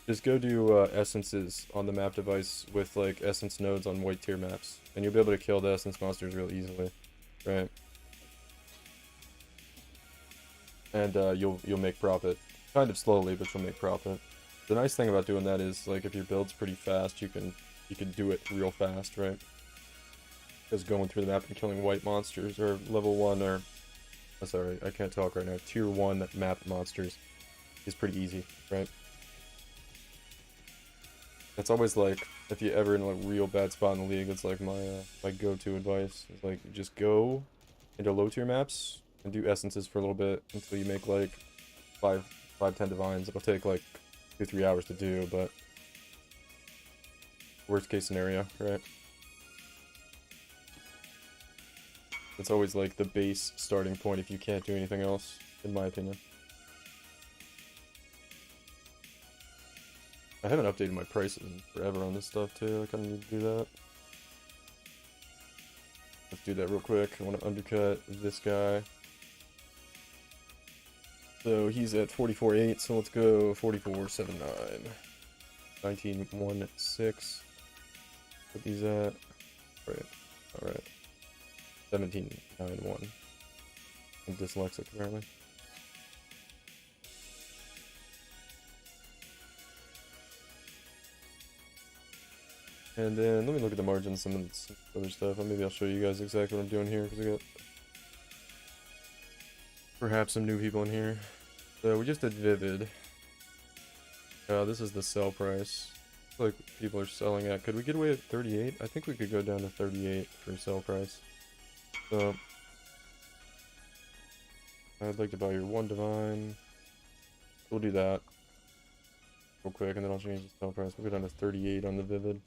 Speaker 1: just go do essences on the map device with like essence nodes on white tier maps, and you'll be able to kill the essence monsters real easily, right? And you'll make profit, kind of slowly, but you'll make profit. The nice thing about doing that is, like, if your build's pretty fast, you can do it real fast, right? Because going through the map and killing white monsters or level 1 or, oh, sorry, I can't talk right now, tier 1 map monsters is pretty easy, right? It's always like, if you're ever in a real bad spot in the league, it's like my go-to advice. It's like, just go into low tier maps and do essences for a little bit until you make like 5-10 divines. It'll take like 2-3 hours to do, but worst case scenario, right? It's always like the base starting point if you can't do anything else, in my opinion. I haven't updated my prices in forever on this stuff too. I kind of need to do that. Let's do that real quick. I want to undercut this guy. So he's at 44.8, so let's go 44.79. 19.16. What these at? Right. Alright. 17.91. I'm dyslexic apparently. And then let me look at the margins, some other stuff. Maybe I'll show you guys exactly what I'm doing here because I got perhaps some new people in here. So we just did Vivid. This is the sell price. Like people are selling at. Could we get away at 38? I think we could go down to 38 for sell price. So I'd like to buy your one divine. We'll do that real quick, and then I'll change the sell price. We'll go down to 38 on the Vivid.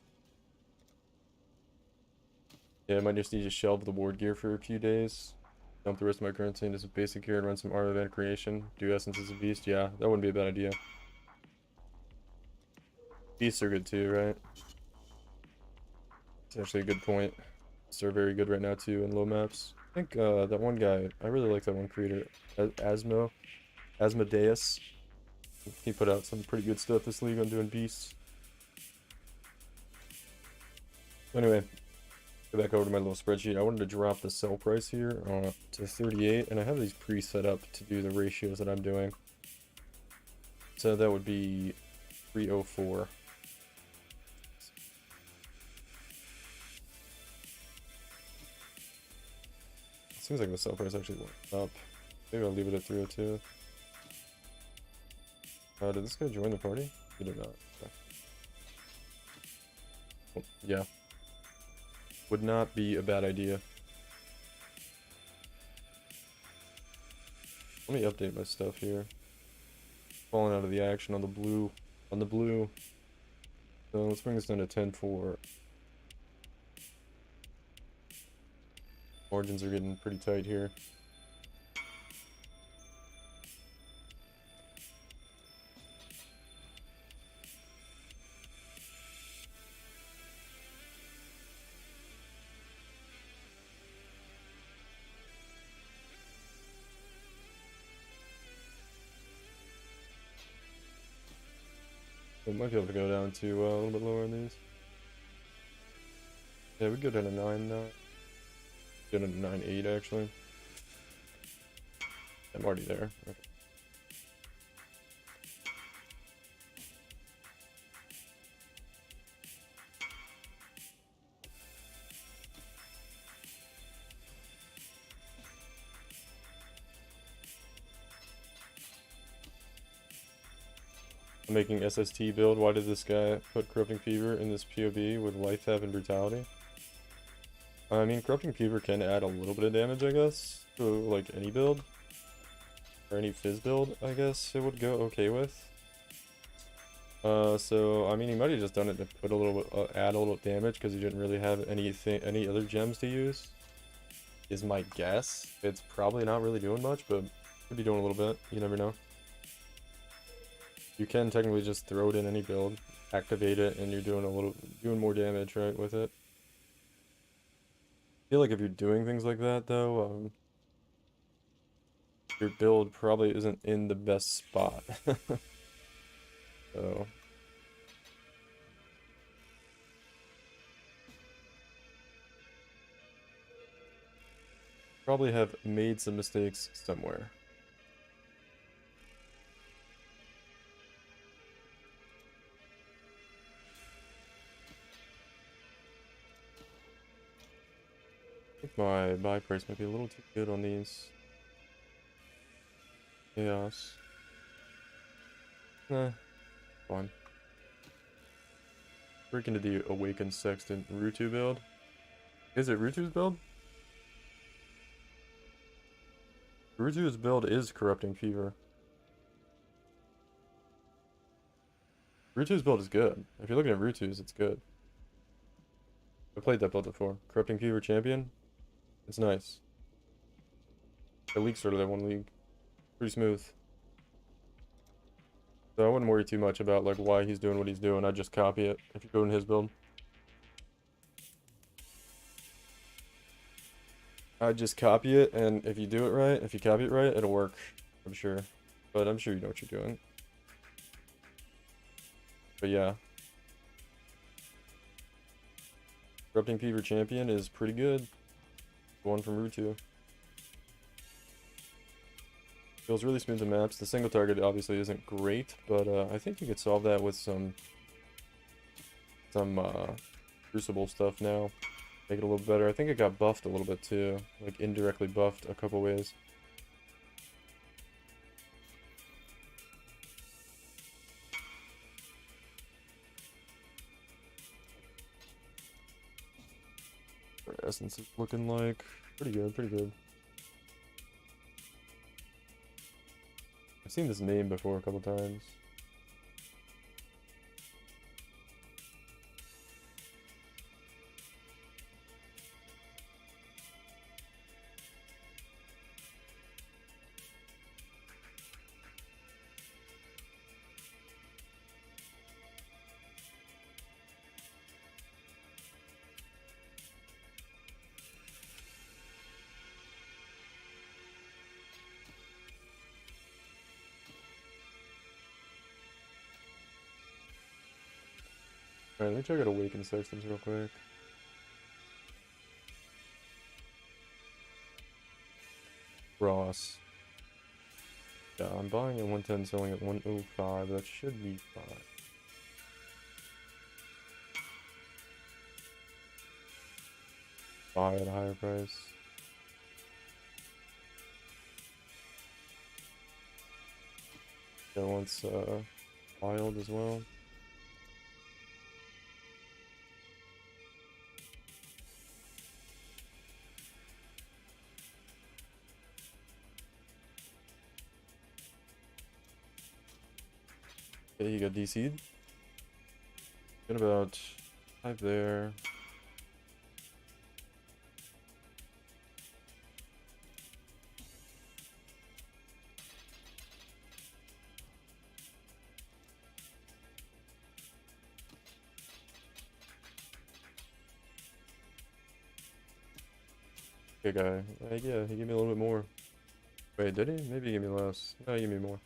Speaker 1: Yeah, I might just need to shelve the ward gear for a few days. Dump the rest of my currency into some basic gear and run some Art of Event Creation. Do Essences of Beast. Yeah, that wouldn't be a bad idea. Beasts are good too, right? It's actually a good point. Beasts are very good right now too in low maps. I think that one guy, I really like that one creator, Asmodeus. He put out some pretty good stuff this league on doing beasts. Anyway, go back over to my little spreadsheet. I wanted to drop the sell price here to 38, and I have these pre-set up to do the ratios that I'm doing. So that would be 304. Seems like the sell price actually went up. Maybe I'll leave it at 302. Did this guy join the party? He did not. Okay. Well, yeah. Would not be a bad idea. Let me update my stuff here. Falling out of the action on the blue. So let's bring this down to 10-4. Margins are getting pretty tight here. We might be able to go down to a little bit lower on these. Yeah, we go down to 9 now. Go down to 9.8 actually. I'm already there. Okay. I'm making SST build. Why did this guy put Corrupting Fever in this POB with Life Theft and Brutality? I mean, Corrupting Fever can add a little bit of damage, I guess, to like any build. Or any Fizz build, I guess it would go okay with. So, I mean, he might have just done it to put a little bit, add a little damage because he didn't really have any other gems to use. Is my guess. It's probably not really doing much, but could be doing a little bit. You never know. You can technically just throw it in any build, activate it, and you're doing more damage, right, with it. I feel like if you're doing things like that, though, your build probably isn't in the best spot. So. Probably have made some mistakes somewhere. I think my buy price might be a little too good on these. Chaos. Fine. Break into the Awakened Sextant Rutu build. Is it Rutu's build? Rutu's build is Corrupting Fever. Rutu's build is good. If you're looking at Rutu's, it's good. I played that build before. Corrupting Fever Champion. It's nice. The league started that one league. Pretty smooth. So I wouldn't worry too much about like why he's doing what he's doing. I'd just copy it if you go in his build. I'd just copy it, and if you do it right, if you copy it right, it'll work. I'm sure. But I'm sure you know what you're doing. But yeah. Corrupting Fever Champion is pretty good. The one from Rutu. Feels really smooth to maps. The single target obviously isn't great, but I think you could solve that with some Crucible stuff now. Make it a little better. I think it got buffed a little bit too. Like indirectly buffed a couple ways. What Essence is looking like. Pretty good, pretty good. I've seen this name before a couple times. Alright, let me check out Awaken Sextons real quick. Ross. Yeah, I'm buying at 110, selling at 105. That should be fine. Buy at a higher price. That wants wild as well. Okay, you got DC'd. Got about 5 there. Okay, guy. Yeah, he gave me a little bit more. Wait, did he? Maybe he gave me less. No, he gave me more.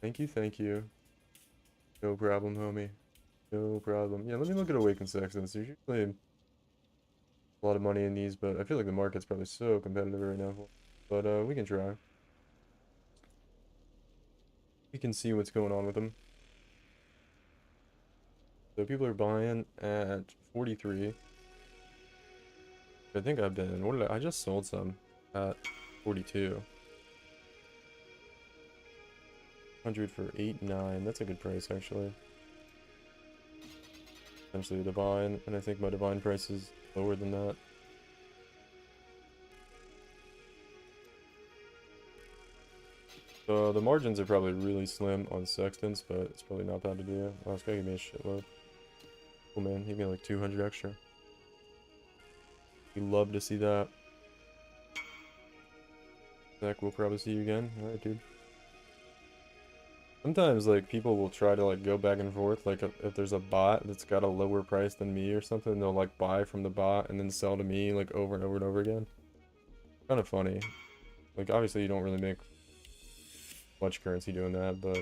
Speaker 1: Thank you, thank you. No problem, homie. No problem. Yeah, let me look at Awakened Sextons. There's usually a lot of money in these, but I feel like the market's probably so competitive right now. But we can try. We can see what's going on with them. So people are buying at 43. I think I've been, what did I just sold some at 42. 100 for 8, 9. That's a good price actually. Essentially a divine, and I think my divine price is lower than that. So the margins are probably really slim on Sextons, but it's probably not bad to do. Oh, this guy gave me a shitload. Oh man, he gave me like 200 extra. We love to see that. Zach, we'll probably see you again. Alright, dude. Sometimes, like, people will try to, like, go back and forth. Like, if there's a bot that's got a lower price than me or something, they'll, like, buy from the bot and then sell to me, like, over and over and over again. Kind of funny. Like, obviously you don't really make much currency doing that, but...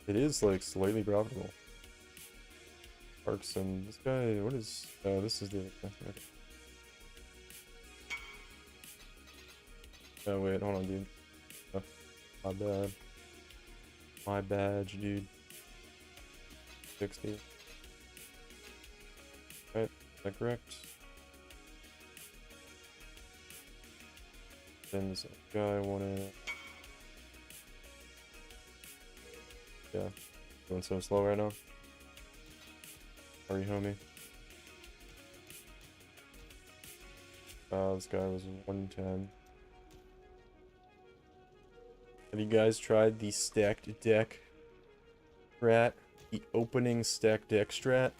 Speaker 1: it is, like, slightly profitable. Parks and this guy, what is... oh, this is the... okay. Oh, wait, hold on, dude. Oh, my bad. My badge, dude. 60. Right, is that correct? Then this guy wanted... yeah, going so slow right now. Sorry, homie. This guy was 110. Have you guys tried the stacked deck? strat, the opening stack deck strat.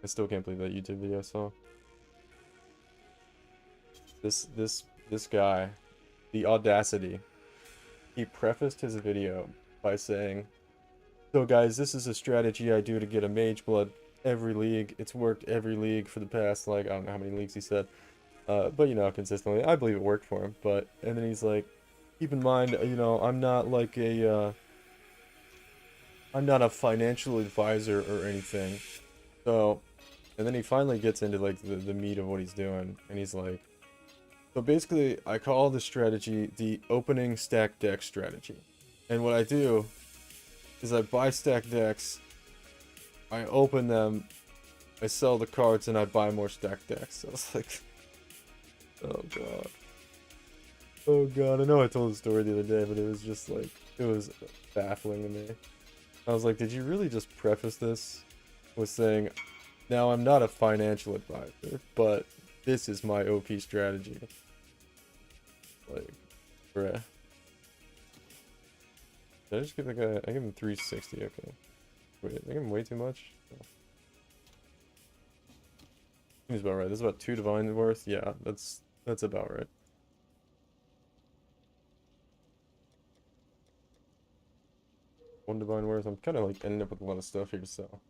Speaker 1: I still can't believe that YouTube video I saw. This guy, the audacity. He prefaced his video by saying, "So guys, this is a strategy I do to get a mage blood every league. It's worked every league for the past, like, I don't know how many leagues he said. But you know, consistently. I believe it worked for him. But, and then he's like, keep in mind, you know, I'm not like I'm not a financial advisor or anything. So, and then he finally gets into like the meat of what he's doing. And he's like, so basically, I call the strategy the opening stack deck strategy. And what I do is I buy stack decks, I open them, I sell the cards, and I buy more stack decks. So it's like, oh god. Oh god, I know I told the story the other day, but it was just like, it was baffling to me. I was like, did you really just preface this with saying, now I'm not a financial advisor, but this is my OP strategy? Like, bruh. Did I just give the guy, I give him 360, okay. Wait, I give him way too much? No. Seems about right. This is about 2 divine worth? Yeah, that's about right. One divine worth. I'm kind of like ending up with a lot of stuff here to sell.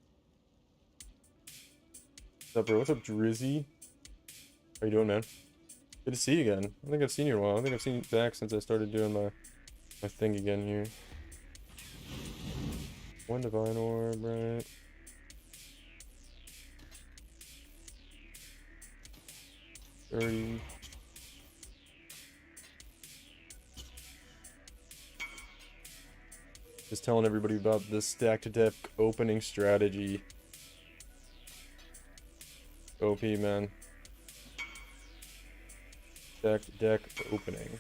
Speaker 1: What's up, bro? What's up, Drizzy? How you doing, man? Good to see you again. I think I've seen you in a while. I think I've seen you back since I started doing my thing again here. One divine orb, right? Just telling everybody about this stack deck opening strategy. OP, man. Stack deck opening.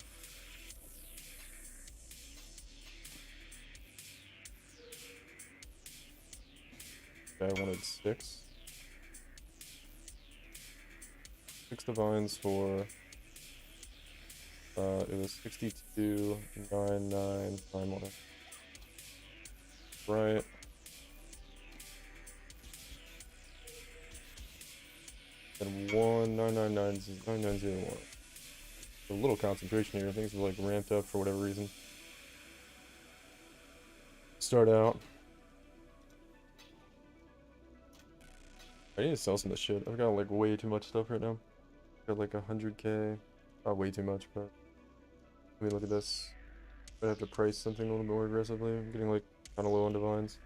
Speaker 1: Okay, I wanted 6. 6 divines for it was 62, 99, time on it. Right. And 9990. A little concentration here. Things are like ramped up for whatever reason. Start out. I need to sell some of this shit. I've got like way too much stuff right now. Got like 100k. Not way too much, but let me look at this. I have to price something a little more aggressively. I'm getting like kind of low on divines.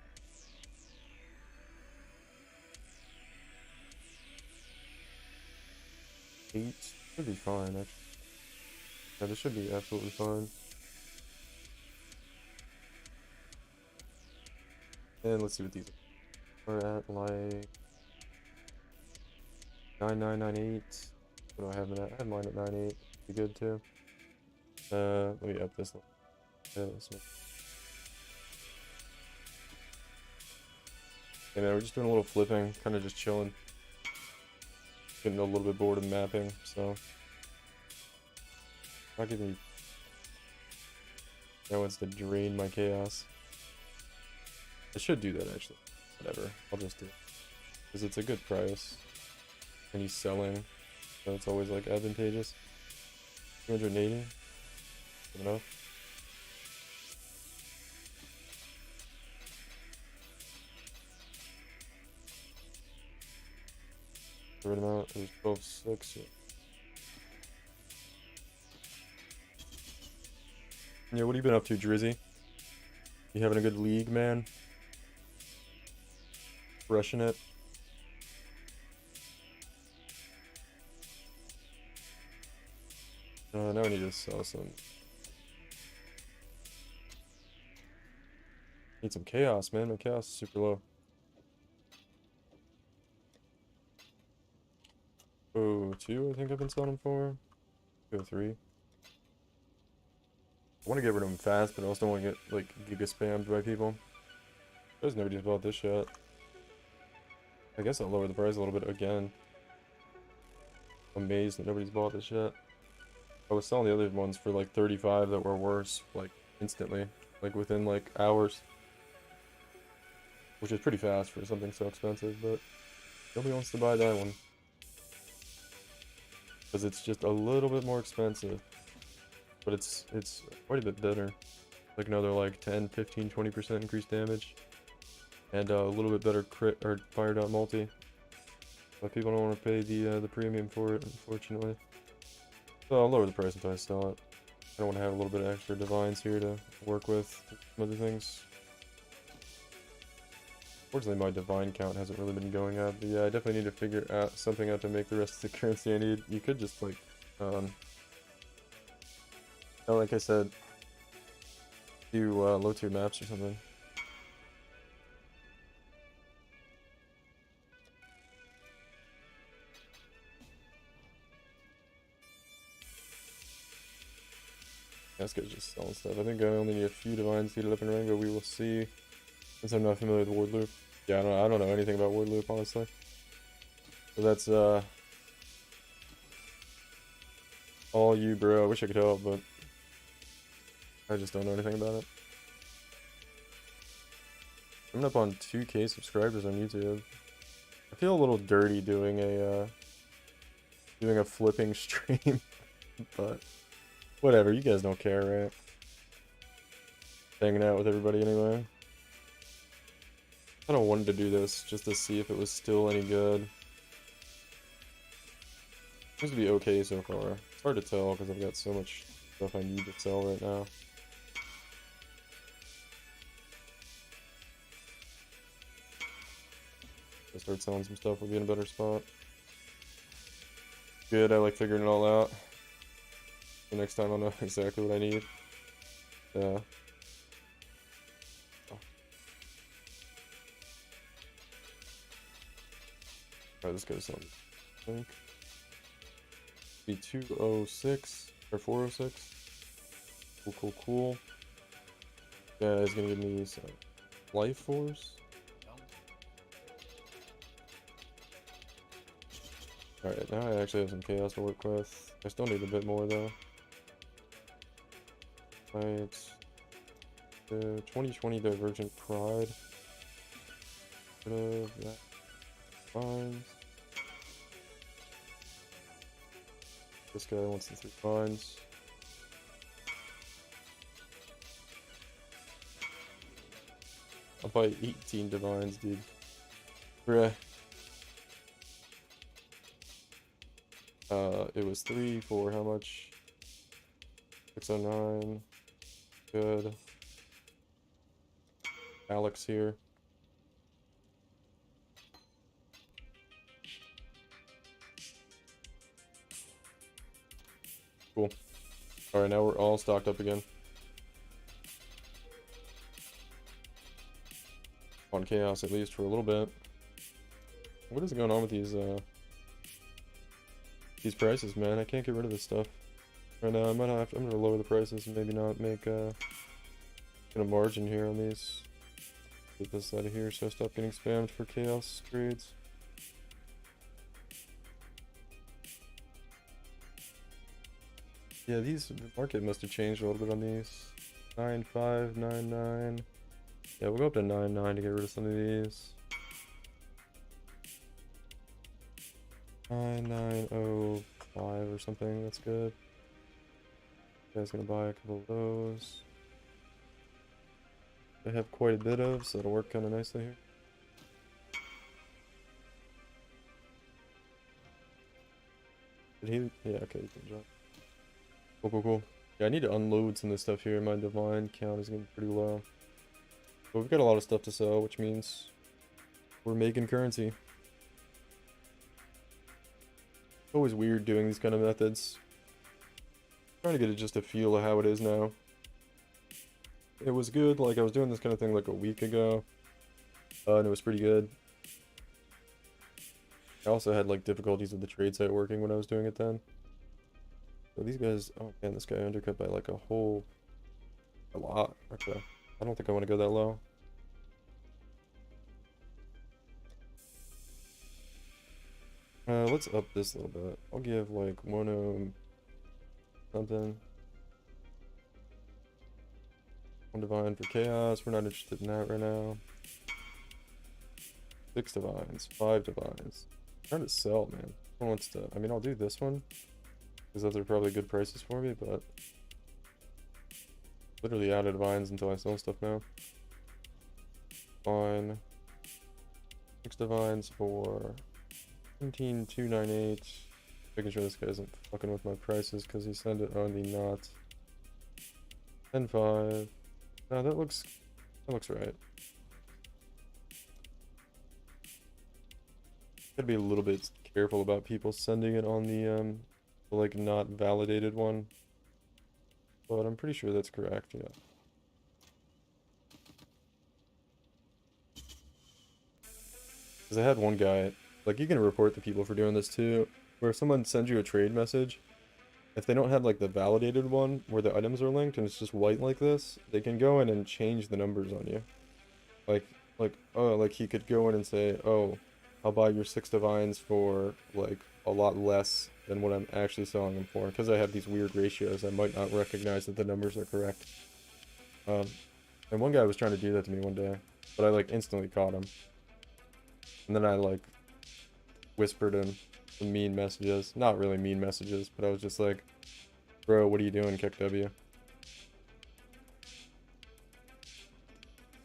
Speaker 1: Eight should be fine, actually. Yeah, this should be absolutely fine. And let's see what these are at, like 9998. What do I have in that? I have mine at 98. Be good too. Let me up this one. This one. Hey man, we're just doing a little flipping, kind of just chilling. Getting a little bit bored of mapping, so. Not giving me. That wants to drain my chaos. I should do that actually. Whatever, I'll just do it. Because it's a good price. And he's selling, so it's always like advantageous. 280. Good enough. Right amount is 12.6. Yeah, what have you been up to, Drizzy? You having a good league, man? Rushing it? Now I need to sell some. Need some chaos, man. My chaos is super low. Oh, 2, I think I've been selling them for. 2 or 3. I want to get rid of them fast, but I also don't want to get, like, giga spammed by people. There's nobody's bought this shit. I guess I'll lower the price a little bit again. Amazed that nobody's bought this shit. I was selling the other ones for like 35 that were worse, like, instantly. like within like hours, which is pretty fast for something so expensive, but nobody wants to buy that one because it's just a little bit more expensive, but it's quite a bit better. Like another like 10, 15, 20% increased damage, and a little bit better crit or fire dot multi. But people don't want to pay the premium for it, unfortunately. So I'll lower the price until I sell it. I don't want to have a little bit of extra divines here to work with some other things. Fortunately, my divine count hasn't really been going up, but yeah, I definitely need to figure out something out to make the rest of the currency I need. You could just like, like I said, do low tier maps or something. This guy's just selling stuff. I think I only need a few divines to get it up and running, but we will see. Since I'm not familiar with Ward Loop. Yeah, I don't know anything about Ward Loop, honestly. So that's all you, bro. I wish I could help, but I just don't know anything about it. I'm up on 2K subscribers on YouTube. I feel a little dirty doing a flipping stream, but whatever. You guys don't care, right? Hanging out with everybody anyway. I kind of wanted to do this just to see if it was still any good. Seems to be okay so far. It's hard to tell because I've got so much stuff I need to sell right now. If I start selling some stuff, we'll be in a better spot. Good, I like figuring it all out. The next time I'll know exactly what I need. Yeah. Alright, this goes something. I think. Be 206 or 406. Cool. Yeah, it's gonna give me some life force. Alright, now I actually have some chaos to work with. I still need a bit more though. Right. The 2020 Divergent Pride. Rid of that. Fine. This guy wants the 3 fines. I'll buy 18 divines, dude. Bruh. It was 3 for how much? 609. Good. Alex here. Cool. Alright, now we're all stocked up again. On chaos at least for a little bit. What is going on with these prices, man? I can't get rid of this stuff right now. I'm gonna lower the prices and maybe not make a margin here on these. Get this out of here so I stop getting spammed for chaos trades. Yeah, the market must have changed a little bit on these. 9599. Yeah, we'll go up to 99 to get rid of some of these. 9905 or something. That's good. You guys gonna buy a couple of those. I have quite a bit of, so it'll work kind of nicely here. Did he? Yeah, okay, you can jump. Cool. Yeah, I need to unload some of this stuff here. My divine count is getting pretty low. But we've got a lot of stuff to sell, which means we're making currency. It's always weird doing these kind of methods. Trying to get just a feel of how it is now. It was good, like I was doing this kind of thing like a week ago. And it was pretty good. I also had like difficulties with the trade site working when I was doing it then. So these guys, oh man, this guy undercut by like a lot. Okay, I don't think I want to go that low. Let's up this a little bit. I'll give like 1 something. 1 divine for chaos. We're not interested in that right now. 6 divines, 5 divines. I'm trying to sell, man. Who wants to? I mean, I'll do this one because those are probably good prices for me, but literally out of divines until I sell stuff now. Fine. 6 divines for 17,298. Making sure this guy isn't fucking with my prices because he sent it on the not. 10-5. No, that looks right. Gotta be a little bit careful about people sending it on the like not validated one. But I'm pretty sure that's correct, yeah. Because I had one guy, like you can report the people for doing this too, where if someone sends you a trade message, if they don't have like the validated one where the items are linked and it's just white like this, they can go in and change the numbers on you. Like he could go in and say, oh, I'll buy your 6 divines for like a lot less than what I'm actually selling them for, because I have these weird ratios. I might not recognize that the numbers are correct. And one guy was trying to do that to me one day, but I like instantly caught him. And then I like whispered him some mean messages. Not really mean messages, but I was just like, bro, what are you doing, Kick W?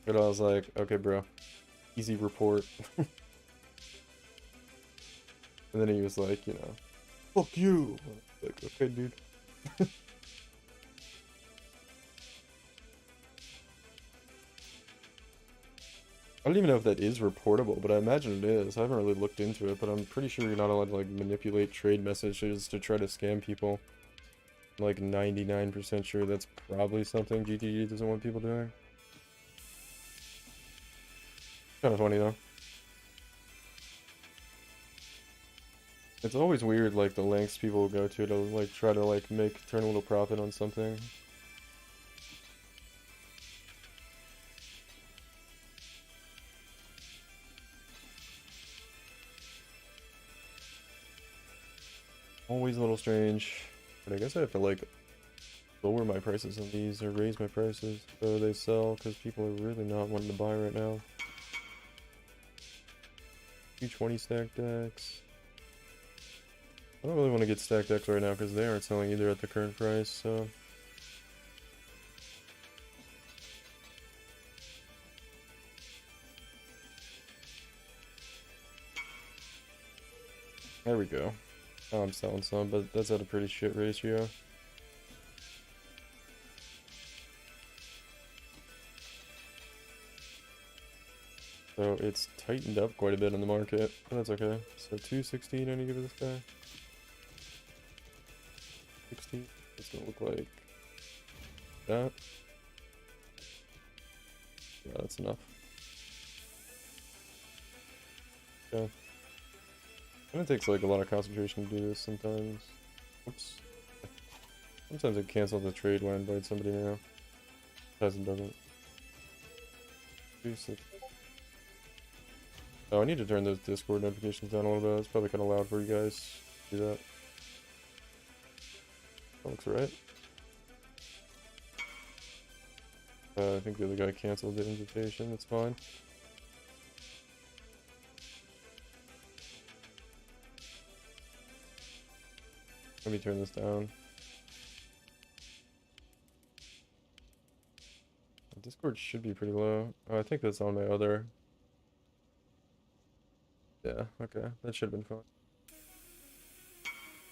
Speaker 1: But I was like, okay, bro, easy report. And then he was like, you know, fuck you. Like, okay, dude. I don't even know if that is reportable, but I imagine it is. I haven't really looked into it, but I'm pretty sure you're not allowed to like manipulate trade messages to try to scam people. I'm like 99% sure that's probably something GTG doesn't want people doing. Kind of funny though. It's always weird, like the lengths people will go to like try to like turn a little profit on something. Always a little strange, but I guess I have to like lower my prices on these or raise my prices so they sell, because people are really not wanting to buy right now. 220 stack decks. I don't really want to get stack decks right now because they aren't selling either at the current price, so. There we go. Now I'm selling some, but that's at a pretty shit ratio. So it's tightened up quite a bit in the market, but that's okay. So 216 I need to give this guy. 16. It's gonna look like that. Yeah, that's enough. Okay. And it takes like a lot of concentration to do this sometimes. Oops. Sometimes I cancel the trade when I invite somebody now. Hasn't done it. 260. Oh, I need to turn those Discord notifications down a little bit. It's probably kind of loud for you guys to do that. That looks right. I think the other guy canceled the invitation. That's fine. Let me turn this down. Discord should be pretty low. Oh, I think that's on my other. Yeah, okay. That should have been fine.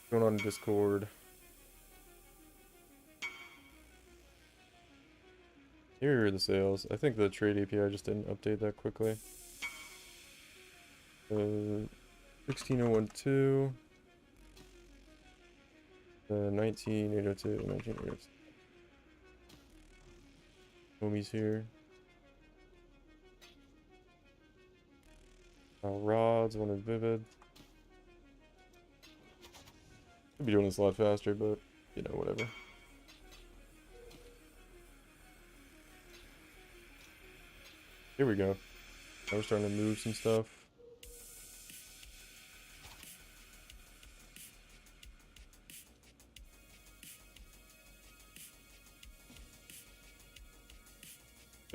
Speaker 1: Going on Discord. Here are the sales. I think the trade API just didn't update that quickly. 16012. 19802, 19802. Homies here. Rods, one is Vivid. Could be doing this a lot faster, but you know, whatever. Here we go. Now we're starting to move some stuff.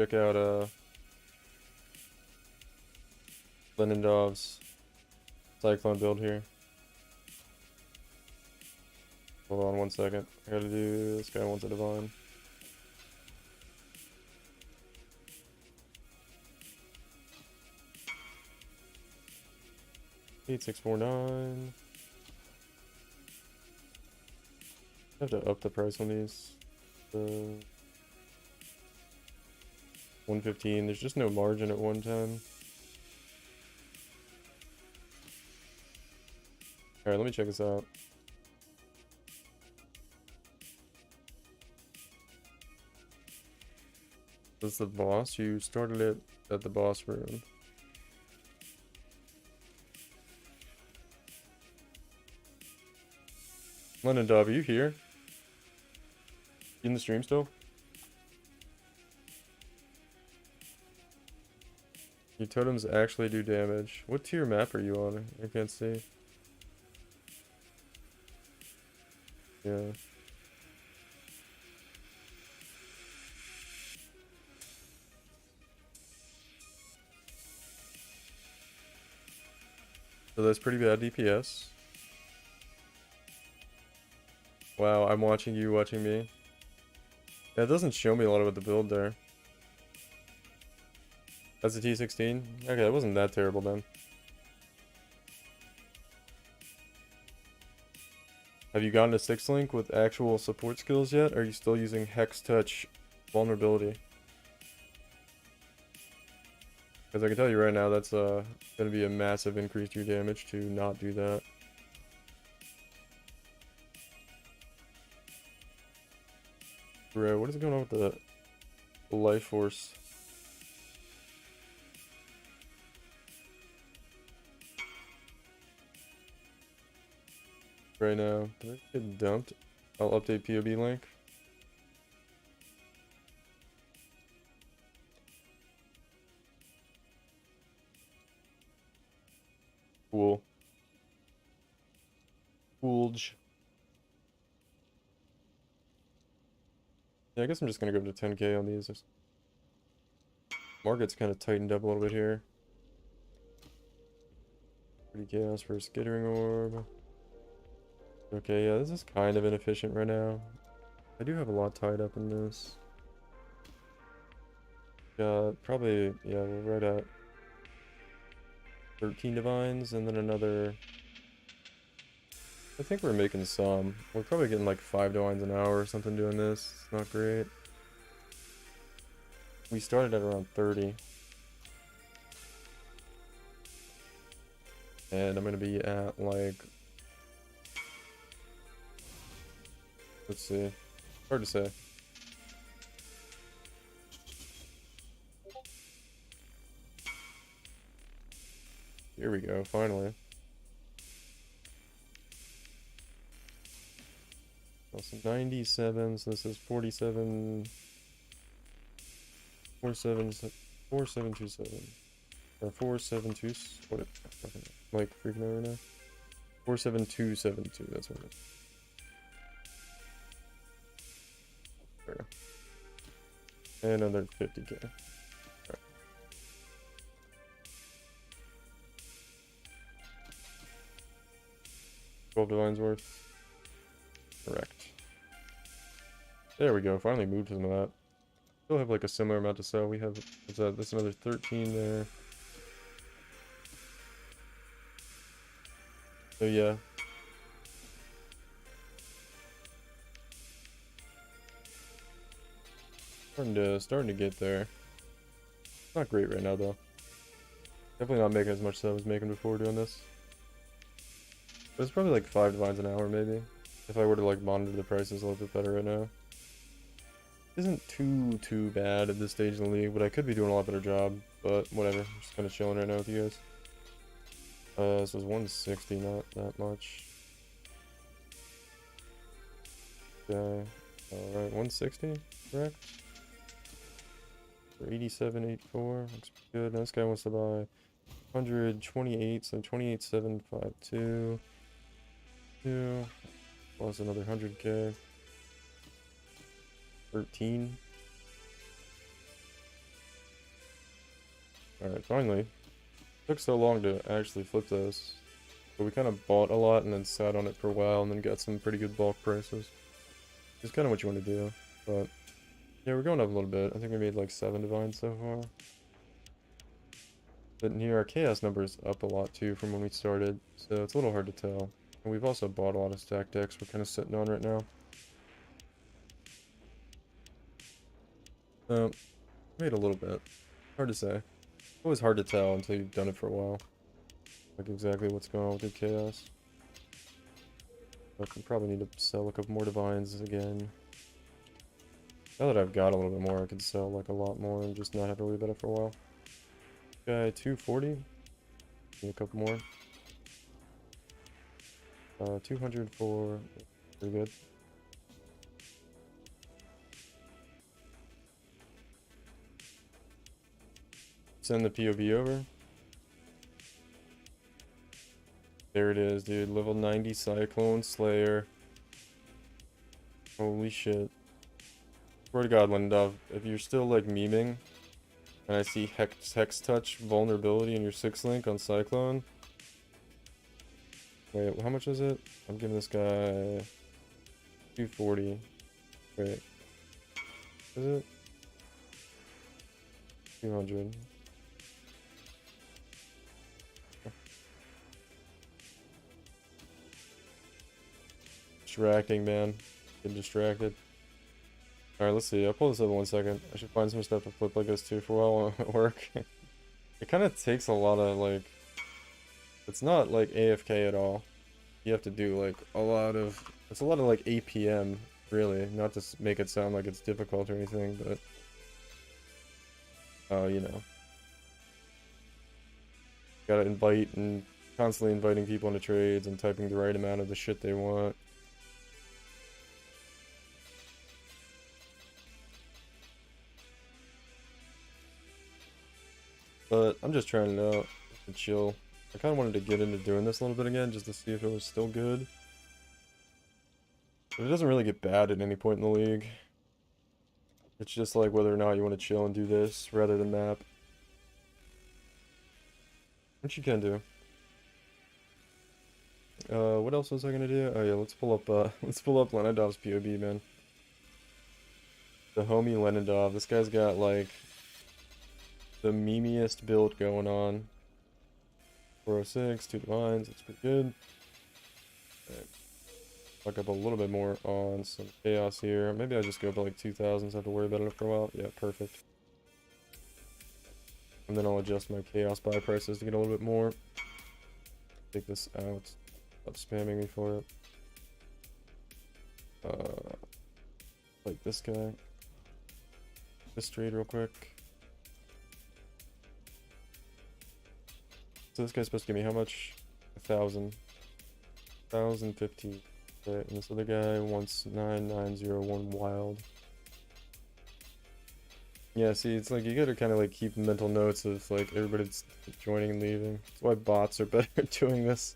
Speaker 1: check out Lenindov's Cyclone build here. Hold on 1 second. I gotta do this guy wants a divine. 8649. I have to up the price on these. 115. There's just no margin at 110. Alright, let me check this out. This is the boss. You started it at the boss room. London Dove, are you here? You in the stream still? Your totems actually do damage. What tier map are you on? I can't see. Yeah. So that's pretty bad DPS. Wow, I'm watching you watching me. Yeah, it doesn't show me a lot about the build there. That's a T16? Okay, that wasn't that terrible then. Have you gotten a 6-link with actual support skills yet? Or are you still using Hex Touch vulnerability? Because I can tell you right now, that's going to be a massive increase to your damage to not do that. Bro, what is going on with the life force? Right now, did I get dumped? I'll update POB link. Cool. Coolge. Yeah, I guess I'm just gonna go to 10k on these. Market's kind of tightened up a little bit here. 30 chaos for a skittering orb. Okay, yeah, this is kind of inefficient right now. I do have a lot tied up in this. Probably, yeah, we're right at 13 divines and then another. I think we're making some. We're probably getting like 5 divines an hour or something doing this. It's not great. We started at around 30. And I'm gonna be at like, let's see, hard to say. Here we go, finally. Also 97, so this is 47, 4727, or 472, what it, like freaking over now. 47272, that's what it is. There we go. And another 50k. Alright. $12 divines worth. Correct. There we go. Finally moved some of that. Still have like a similar amount to sell. We have that's another 13 there. So yeah. Starting to get there. Not great right now though. Definitely not making as much as I was making before doing this. But it's probably like 5 divines an hour maybe. If I were to like monitor the prices a little bit better right now. Isn't too bad at this stage in the league, but I could be doing a lot better job. But whatever, I'm just kind of chilling right now with you guys. This was 160, not that much. Okay, alright, 160, correct? For 87.84, looks good. Now this guy wants to buy 128, so 28,752. 2 plus another 100k. 13. Alright, finally. Took so long to actually flip those. But we kind of bought a lot and then sat on it for a while and then got some pretty good bulk prices. It's kind of what you want to do. But yeah, we're going up a little bit. I think we made like 7 divines so far. But here our chaos number's up a lot too from when we started. So it's a little hard to tell. And we've also bought a lot of stack decks we're kind of sitting on right now. Made a little bit. Hard to say. Always hard to tell until you've done it for a while. Like exactly what's going on with your chaos. But we probably need to sell a couple more divines again. Now that I've got a little bit more, I could sell like a lot more and just not have to worry about it for a while. Guy 240. Need a couple more. 200 for pretty good. Send the POV over. There it is, dude. Level 90 Cyclone Slayer. Holy shit. Swear to God, Lindov, if you're still like memeing, and I see Hex Touch vulnerability in your 6 link on Cyclone. Wait, how much is it? I'm giving this guy 240. Wait. Is it? 200. Distracting, man. Getting distracted. Alright, let's see. I'll pull this up in 1 second. I should find some stuff to flip like this too for a while at work. It kind of takes a lot of, like... It's not, like, AFK at all. You have to do, like, a lot of... It's a lot of, like, APM, really. Not to make it sound like it's difficult or anything, but... you know. Gotta invite and constantly inviting people into trades and typing the right amount of the shit they want. But I'm just trying to chill. I kind of wanted to get into doing this a little bit again just to see if it was still good. But it doesn't really get bad at any point in the league. It's just like whether or not you want to chill and do this rather than map. Which you can do. What else was I gonna do? Oh yeah, let's pull up Lenadov's POB, man. The homie Lenadov. This guy's got like the memeiest build going on. 406, 2 divines, that's pretty good. Alright. Fuck up a little bit more on some chaos here. Maybe I'll just go up to like 2,000 so I have to worry about it for a while. Yeah, perfect. And then I'll adjust my chaos buy prices to get a little bit more. Take this out. Stop spamming me for it. Like this guy. This trade real quick. So this guy's supposed to give me how much? 1,000. 1,050. Right, and this other guy wants 9901 wild. Yeah, see, it's like you gotta kind of like keep mental notes of like everybody's joining and leaving. That's why bots are better at doing this.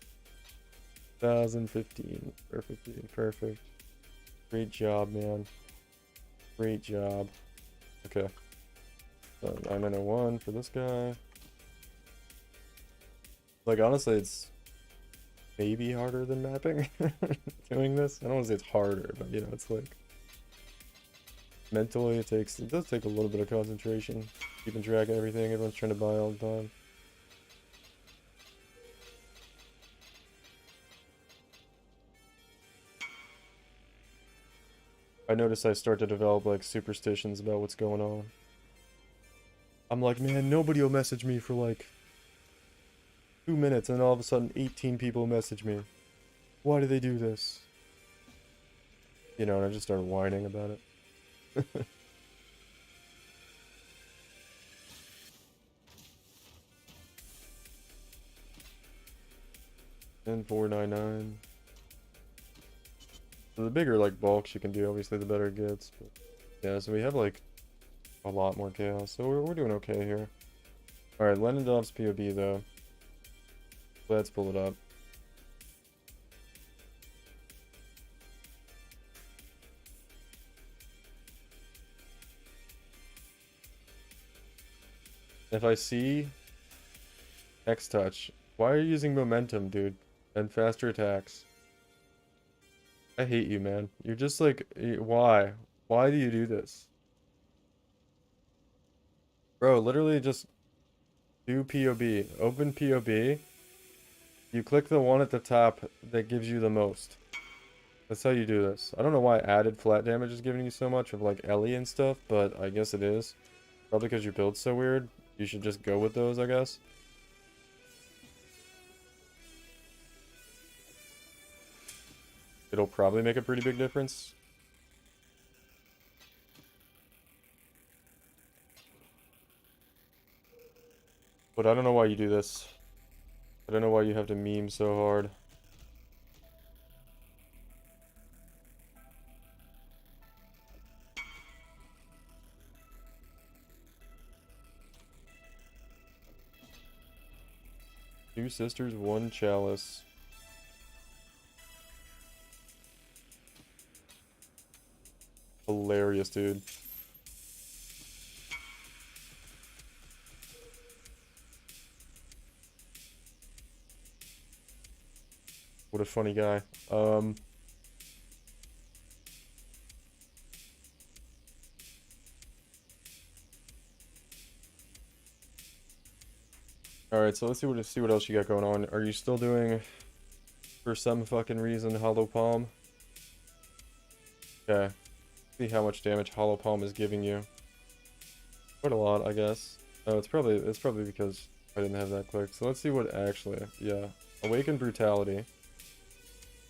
Speaker 1: 1,015. Perfect, dude. Perfect. Great job, man. Great job. Okay. So 9901 for this guy. Like, honestly, it's maybe harder than mapping doing this. I don't want to say it's harder, but you know, it's like mentally it does take a little bit of concentration, keeping track of everything everyone's trying to buy all the time. I notice I start to develop like superstitions about what's going on. I'm like, man, nobody will message me for like 2 minutes, and all of a sudden 18 people message me. Why do they do this? You know, and I just started whining about it. And 499. So the bigger like bulks you can do, obviously the better it gets. But yeah, so we have like a lot more chaos, so we're doing okay here. Alright, Lenadov's POB though. Let's pull it up. If I see X-Touch. Why are you using momentum, dude? And faster attacks. I hate you, man. You're just like, why? Why do you do this? Bro, literally just do POB. Open POB. You click the one at the top that gives you the most. That's how you do this. I don't know why added flat damage is giving you so much of like Ellie and stuff, but I guess it is. Probably because your build's so weird. You should just go with those, I guess. It'll probably make a pretty big difference. But I don't know why you do this. I don't know why you have to meme so hard. Two sisters, one chalice. Hilarious, dude. What a funny guy. Alright, so let's see what else you got going on. Are you still doing, for some fucking reason, Hollow Palm? Okay. See how much damage Hollow Palm is giving you. Quite a lot, I guess. Oh, it's probably because I didn't have that clicked. So let's see what actually, yeah. Awaken Brutality.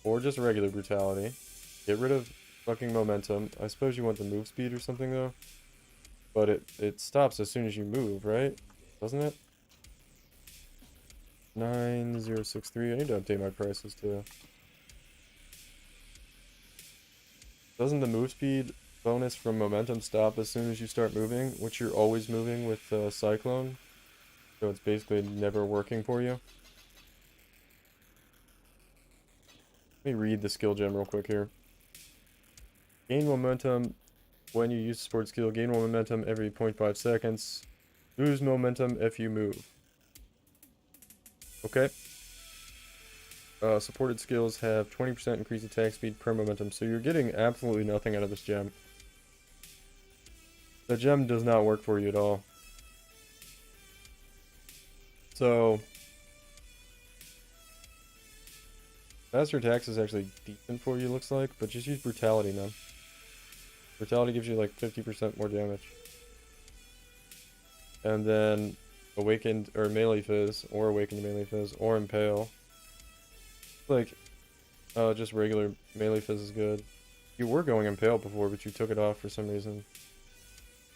Speaker 1: Or just regular Brutality. Get rid of fucking momentum. I suppose you want the move speed or something though. But it stops as soon as you move, right? Doesn't it? 9063. I need to update my prices too. Doesn't the move speed bonus from momentum stop as soon as you start moving, which you're always moving with Cyclone? So it's basically never working for you. Let me read the skill gem real quick here. Gain momentum when you use support skill. Gain momentum every 0.5 seconds. Lose momentum if you move. Okay. Supported skills have 20% increased attack speed per momentum, so you're getting absolutely nothing out of this gem. The gem does not work for you at all. So, faster attacks is actually decent for you, looks like, but just use Brutality, man. Brutality gives you like 50% more damage. And then Awakened, or Melee Fizz, or Awakened Melee Fizz, or Impale. Like, just regular Melee Fizz is good. You were going Impale before, but you took it off for some reason.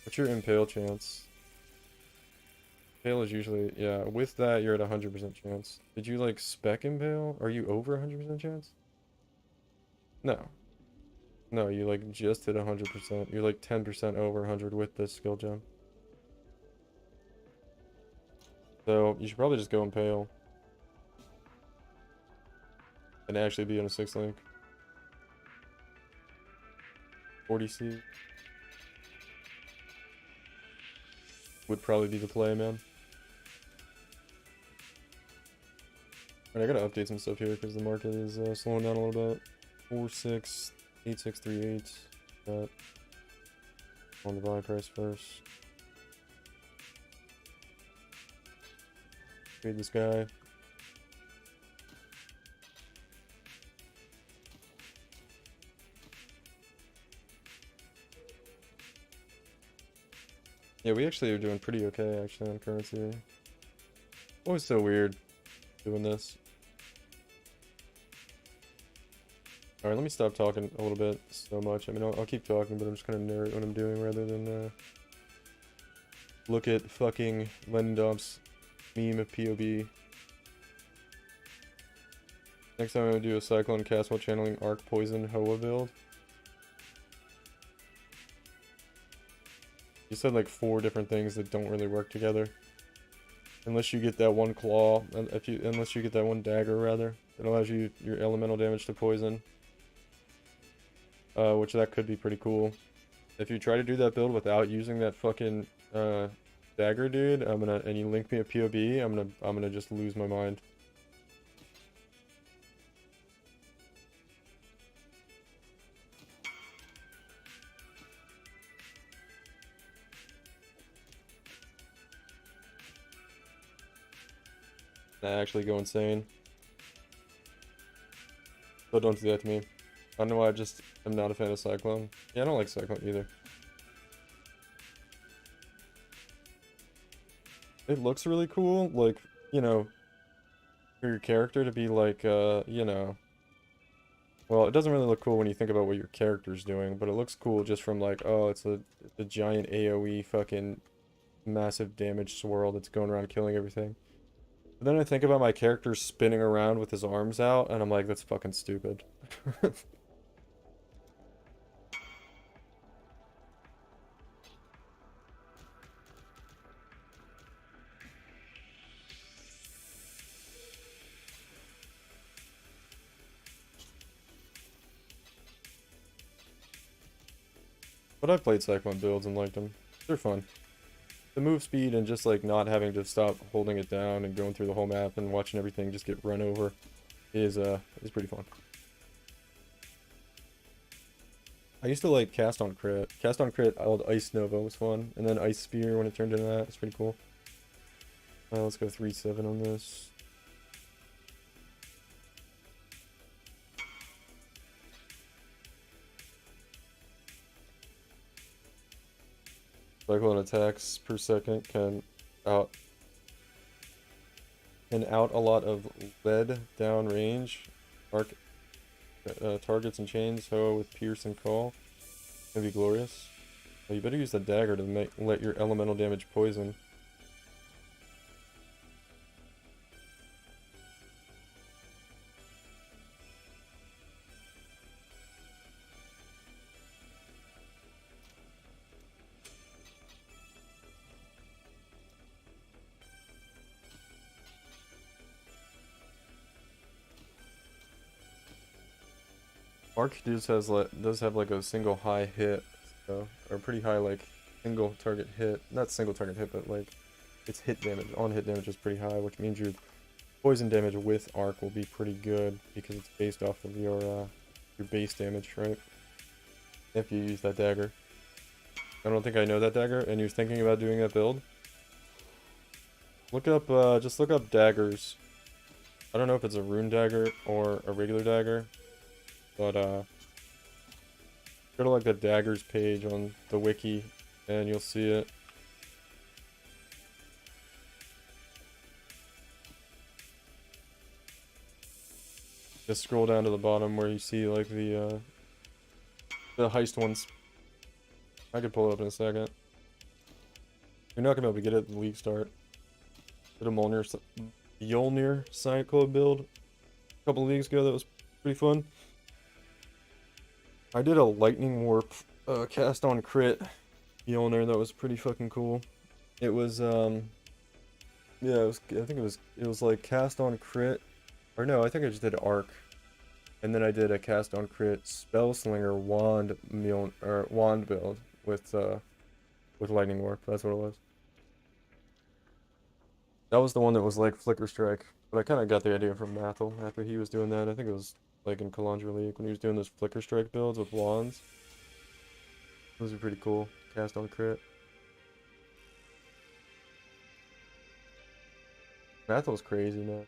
Speaker 1: What's your Impale chance? Impale is usually, yeah, with that you're at 100% chance. Did you like spec Impale? Are you over 100% chance? No. No, you like just hit 100%. You're like 10% over 100 with this skill gem. So, you should probably just go Impale. And actually be on a 6 link. 40C. Would probably be the play, man. Alright, I gotta update some stuff here because the market is slowing down a little bit. 468638. That on the buy price first. Trade this guy. Yeah, we actually are doing pretty okay actually on currency. Always so weird doing this. Alright, let me stop talking a little bit so much. I mean, I'll keep talking, but I'm just gonna narrate what I'm doing rather than look at fucking Lendomp's meme of POB. Next time I'm gonna do a Cyclone cast while channeling Arc Poison Hoa build. You said like 4 different things that don't really work together. Unless you get that one claw, unless you get that one dagger rather, that allows you your elemental damage to poison. Which that could be pretty cool. If you try to do that build without using that fucking dagger, dude, and you link me a POB, I'm gonna just lose my mind. I actually go insane. So don't do that to me. I don't know why, I just am not a fan of Cyclone. Yeah, I don't like Cyclone either. It looks really cool, like, you know, for your character to be like, you know... Well, it doesn't really look cool when you think about what your character's doing, but it looks cool just from like, oh, it's a giant AoE fucking massive damage swirl that's going around killing everything. But then I think about my character spinning around with his arms out, and I'm like, that's fucking stupid. But I've played Cyclone builds and liked them. They're fun. The move speed and just like not having to stop holding it down and going through the whole map and watching everything just get run over is pretty fun. I used to like Cast on Crit. Cast on Crit, old Ice Nova was fun, and then Ice Spear when it turned into that, it's pretty cool. Let's go 3-7 on this. Cyclone attacks per second can out a lot of lead down range. Arc targets and chains, Hoa with Pierce and Call. Gonna be glorious. Well, you better use the dagger to let your elemental damage poison. Arc does have like a single high hit, so, or pretty high like single target hit. Not single target hit, but like its hit damage, on hit damage is pretty high, which means your poison damage with Arc will be pretty good because it's based off of your base damage, right? If you use that dagger. I don't think I know that dagger, and you're thinking about doing that build. Look up, just look up daggers. I don't know if it's a rune dagger or a regular dagger. But, go to like the daggers page on the wiki, and you'll see it. Just scroll down to the bottom where you see like the heist ones. I could pull it up in a second. You're not gonna be able to get it at the league start. Did a Mjolnir Cyclone build a couple leagues ago that was pretty fun. I did a Lightning Warp cast on crit Mjolnir that was pretty fucking cool. It was yeah, I think it was like cast on crit, or no, I think I just did Arc, and then I did a cast on crit Spellslinger wand build with Lightning Warp. That's what it was. That was the one that was like Flicker Strike, but I kind of got the idea from Mathel after he was doing that. I think it was like in Kalandra League when he was doing those Flicker Strike builds with wands. Those are pretty cool. Cast on crit. Mathel's crazy, man.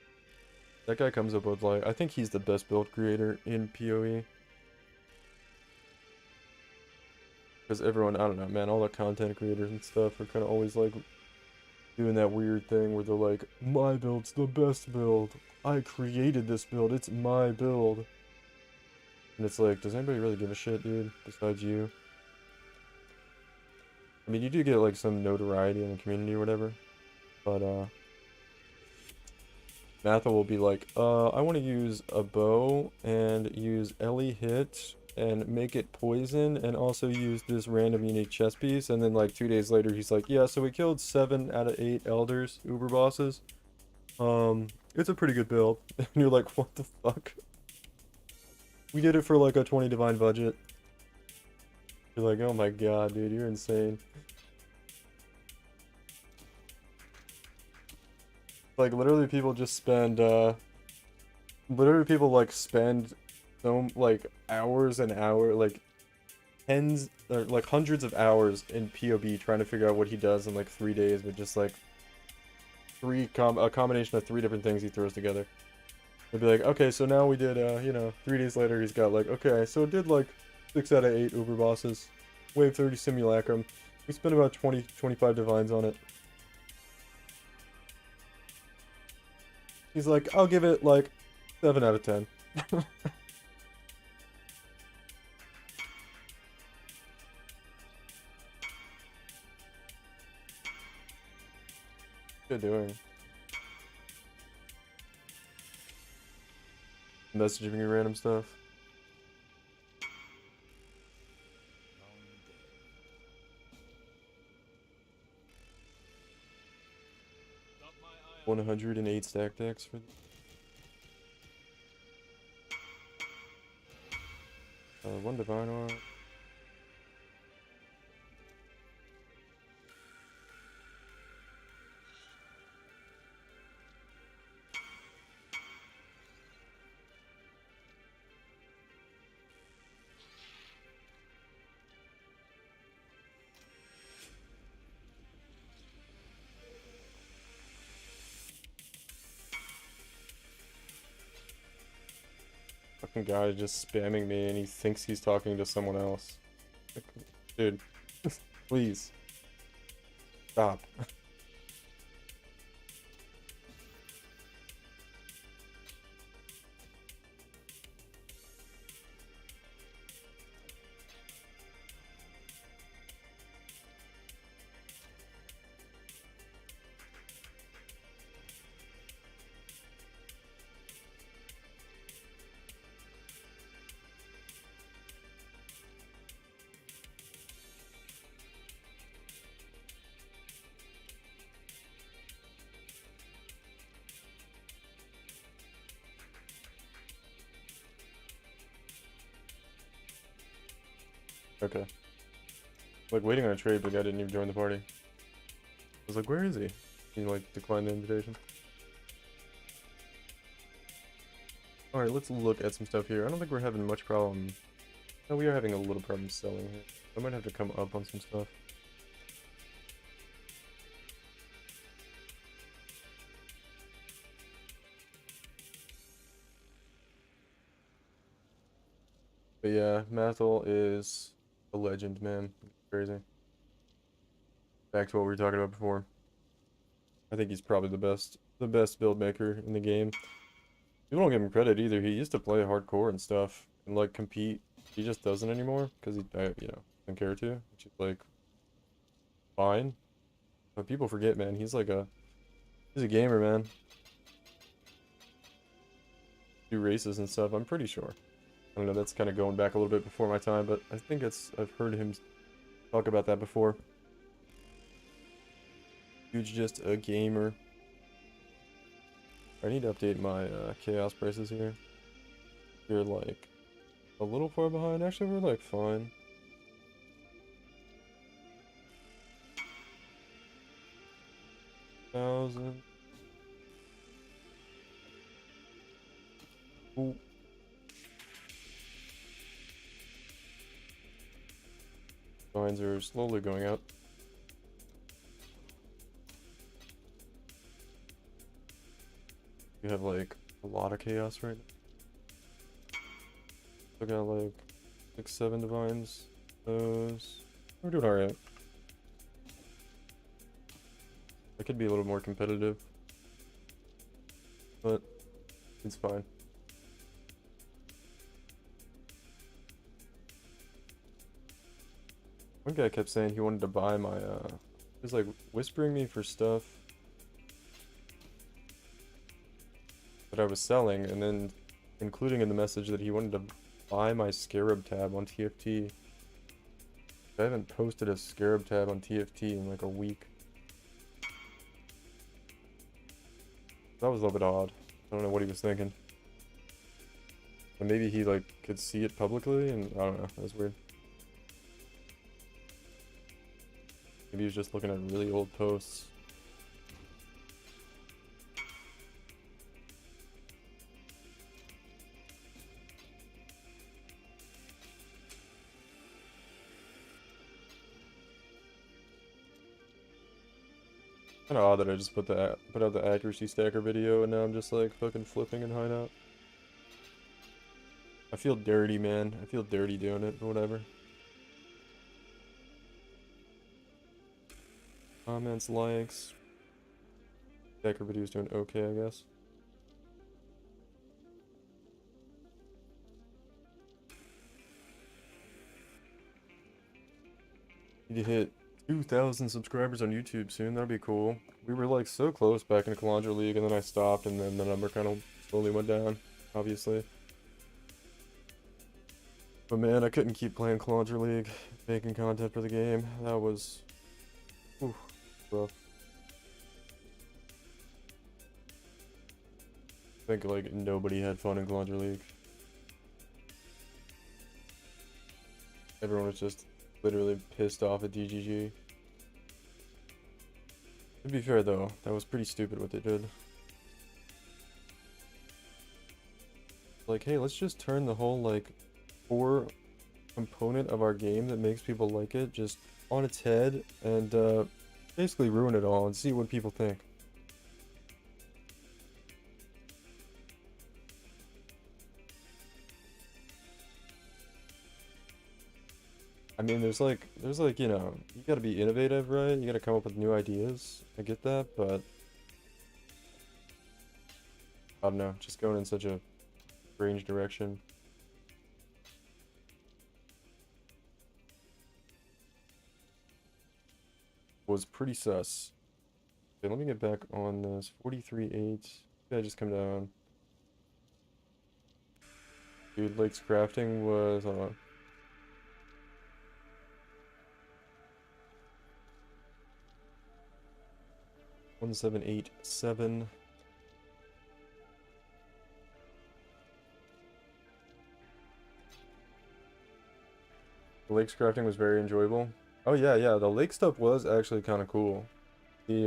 Speaker 1: That guy comes up with like, I think he's the best build creator in PoE. Because everyone, I don't know, man, all the content creators and stuff are kind of always like doing that weird thing where they're like, my build's the best build. I created this build, it's my build. And it's like, does anybody really give a shit, dude, besides you? I mean, you do get like some notoriety in the community or whatever, but Mathel will be like, I want to use a bow and use Ellie hit and make it poison and also use this random unique chess piece, and then like 2 days later he's like, yeah, so we killed 7 out of 8 elders, uber bosses. It's a pretty good build. And you're like, what the fuck? We did it for like a 20 divine budget. You're like, oh my god, dude, you're insane. Like literally people just spend literally people like spend so like hours and hours, like tens or like hundreds of hours in POB trying to figure out what he does in like 3 days with just like a combination of three different things he throws together. They'd be like, okay, so now we did, you know, 3 days later, he's got like, okay, so it did like 6 out of 8 Uber bosses, Wave 30 Simulacrum. We spent about 20-25 divines on it. He's like, I'll give it like 7 out of 10. What are you doing? Messaging me random stuff.
Speaker 2: Got my eye on
Speaker 1: 108 stack decks for 1 divine orb. Fucking guy just spamming me and he thinks he's talking to someone else. Like, dude, please. Stop. Okay. Like waiting on a trade, but the guy didn't even join the party. I was like, where is he? He like declined the invitation. Alright, let's look at some stuff here. I don't think we're having much problem. No, we are having a little problem selling here. I might have to come up on some stuff. But yeah, Mathel is a legend, man. Crazy. Back to what we were talking about before. I think he's probably the best build maker in the game. People don't give him credit either. He used to play hardcore and stuff and like compete. He just doesn't anymore because he, you know, doesn't care to, which is like fine. But people forget, man. He's a gamer, man. Do races and stuff. I'm pretty sure. I don't know. That's kind of going back a little bit before my time, but I think I've heard him talk about that before. Dude's just a gamer. I need to update my chaos prices here. We're like a little far behind. Actually, we're like fine. Thousand. Ooh. Signs are slowly going up. We have like a lot of chaos right now. We got like 6-7 divines. Those. We're doing alright. I could be a little more competitive, but it's fine. One guy kept saying he wanted to buy my, he was like whispering me for stuff that I was selling, and then including in the message that he wanted to buy my Scarab tab on TFT. I haven't posted a Scarab tab on TFT in like a week. That was a little bit odd. I don't know what he was thinking. But maybe he like could see it publicly, and I don't know, that was weird. Maybe he was just looking at really old posts. Kind of odd that I just put out the accuracy stacker video and now I'm just like fucking flipping in hideout. I feel dirty, man. I feel dirty doing it, but whatever. Comments, likes. Stacker video's doing okay, I guess. Need to hit 2,000 subscribers on YouTube soon. That'd be cool. We were like so close back in Kalandra League, and then I stopped, and then the number kind of slowly went down, obviously. But man, I couldn't keep playing Kalandra League, making content for the game. That was rough. I think like nobody had fun in Kalandra League. Everyone was just literally pissed off at DGG. To be fair though, that was pretty stupid what they did. Like, hey, let's just turn the whole like core component of our game that makes people like it just on its head and basically ruin it all and see what people think. I mean, there's like, you know, you gotta be innovative, right? You gotta come up with new ideas. I get that, but I don't know, just going in such a strange direction. Was pretty sus. Okay, let me get back on this. 43.8. Yeah, just come down. Dude, Lake's crafting was, hold on. 1787. The Lake's crafting was very enjoyable. Oh yeah, the lake stuff was actually kind of cool. It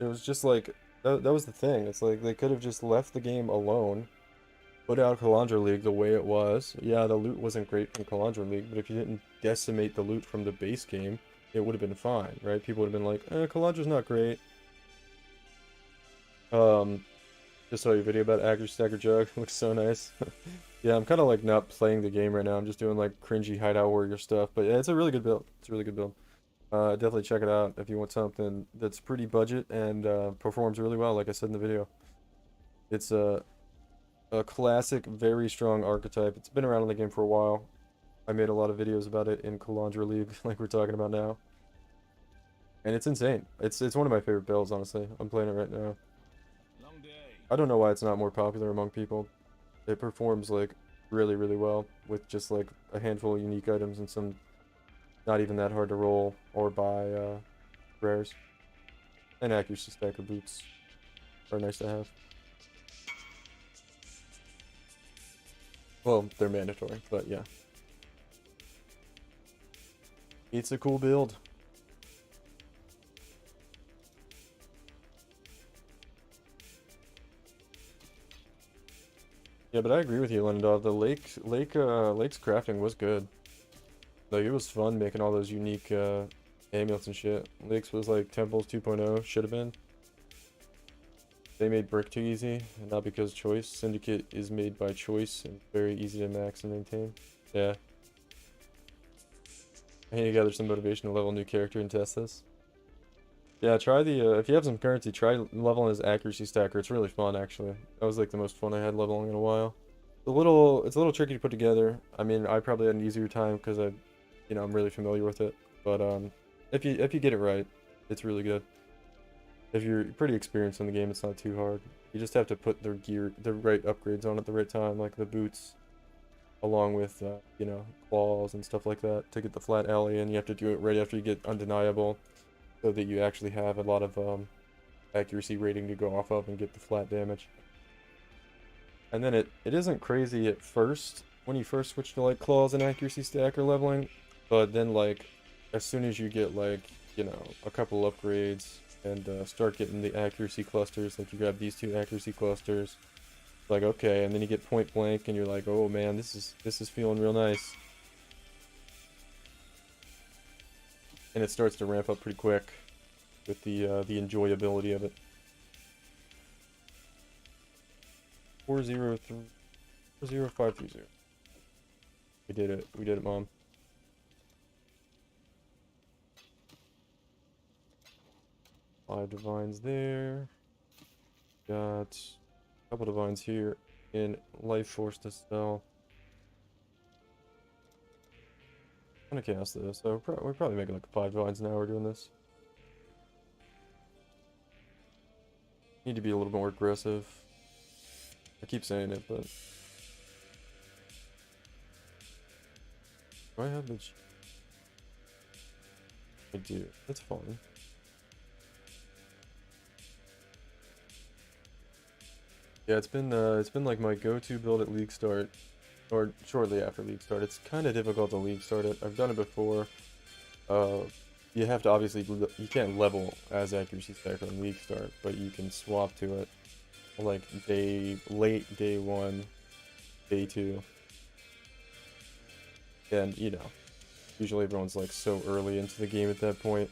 Speaker 1: was just like that was the thing. It's like they could have just left the game alone, put out Kalandra League the way it was. Yeah, the loot wasn't great from Kalandra League, but if you didn't decimate the loot from the base game, it would have been fine, right? People would have been like, Kalandra's not great. Just saw your video about Accuracy Stacker Jug. Looks so nice. Yeah, I'm kind of like not playing the game right now. I'm just doing like cringy Hideout Warrior stuff. But yeah, it's a really good build. It's a really good build. Definitely check it out if you want something that's pretty budget and performs really well, like I said in the video. It's a classic, very strong archetype. It's been around in the game for a while. I made a lot of videos about it in Kalandra League, like we're talking about now. And it's insane. It's one of my favorite builds, honestly. I'm playing it right now. I don't know why it's not more popular among people. It performs like really, really well with just like a handful of unique items and some not even that hard to roll or buy rares. And accuracy stacker boots are nice to have. Well, they're mandatory, but yeah. It's a cool build. Yeah, but I agree with you, Lindov. The Lake's crafting was good. Like, it was fun making all those unique amulets and shit. Lake's was like Temples 2.0, should have been. They made Brick too easy, and not because choice. Syndicate is made by choice and very easy to max and maintain. Yeah. I need to gather some motivation to level a new character and test this. Yeah, try the, if you have some currency, try leveling his accuracy stacker. It's really fun, actually. That was like the most fun I had leveling in a while. It's a little tricky to put together. I mean, I probably had an easier time because I'm really familiar with it. But if you get it right, it's really good. If you're pretty experienced in the game, it's not too hard. You just have to put the right upgrades on at the right time, like the boots, along with claws and stuff like that to get the flat alley, and you have to do it right after you get undeniable, so that you actually have a lot of accuracy rating to go off of and get the flat damage. And then it isn't crazy at first when you first switch to like claws and accuracy stacker leveling, but then like as soon as you get like a couple upgrades and start getting the accuracy clusters, like you grab these 2 accuracy clusters, like okay, and then you get point blank and you're like, oh man, this is feeling real nice. And it starts to ramp up pretty quick. with the enjoyability of it. 40530. We did it. We did it, Mom. Five divines there. Got a couple divines here in Life Force to sell. I'm gonna cast this, so we're probably making like 5 divines an hour doing this. Need to be a little more aggressive. I keep saying it, but do I have the? I do. That's fine. Yeah, it's been like my go-to build at League Start, or shortly after League Start. It's kind of difficult to League Start it. I've done it before. You have to obviously you can't level as accuracy stacker on League Start, but you can swap to it like late day 1, day 2, and you know, usually everyone's like so early into the game at that point.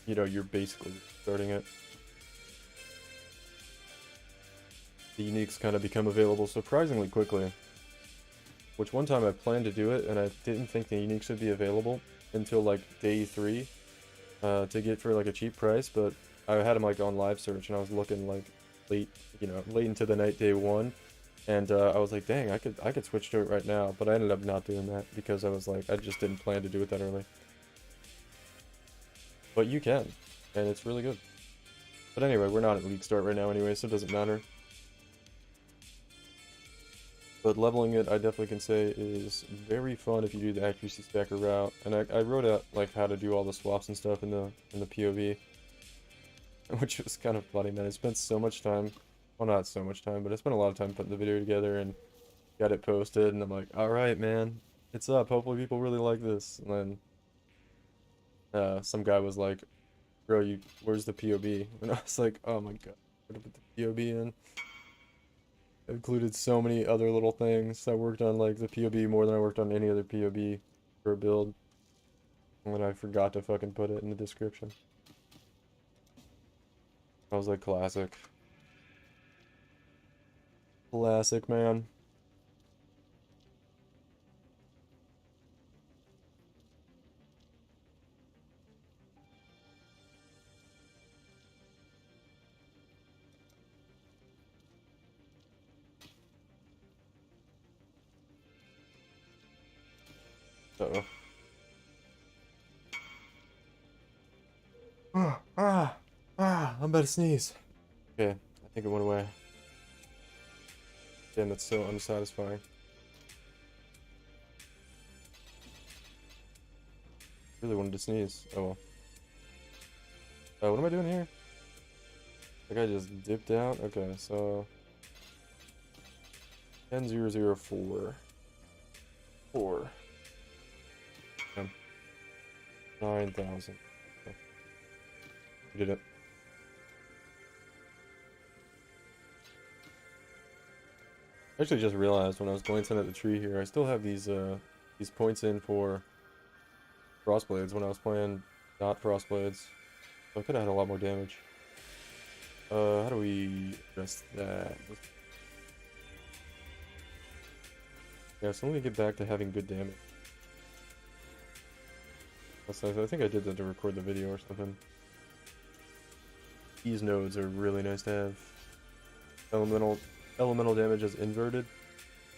Speaker 1: You know, you're basically starting it. The uniques kind of become available surprisingly quickly. Which one time I planned to do it, and I didn't think the uniques would be available until like day 3 to get for like a cheap price, but I had them like on live search, and I was looking like late into the night day 1, and I was like, dang, I could switch to it right now, but I ended up not doing that because I was like, I just didn't plan to do it that early. But you can, and it's really good. But anyway, we're not at League Start right now anyway, so it doesn't matter. But leveling it, I definitely can say, is very fun if you do the accuracy stacker route. And I wrote out like how to do all the swaps and stuff in the POV, which was kind of funny, man. I spent so much time, well, not so much time, but I spent a lot of time putting the video together and got it posted. And I'm like, all right, man, it's up. Hopefully people really like this. And then some guy was like, bro, where's the POV? And I was like, oh my god, I gotta put the POV in. I included so many other little things. I worked on like the POB more than I worked on any other POB for a build. And then I forgot to fucking put it in the description. I was like, classic. Classic, man. Uh-oh. I'm about to sneeze. Okay, I think it went away. Damn, that's so unsatisfying. Really wanted to sneeze. Oh well. What am I doing here? Like I just dipped out? Okay, so 10004. 4. 9,000. Okay. We did it. I actually just realized when I was glancing at the tree here, I still have these points in for Frostblades when I was playing not Frostblades. So I could have had a lot more damage. How do we address that? Yeah, so let me get back to having good damage. I think I did that to record the video or something. These nodes are really nice to have. Elemental damage is inverted.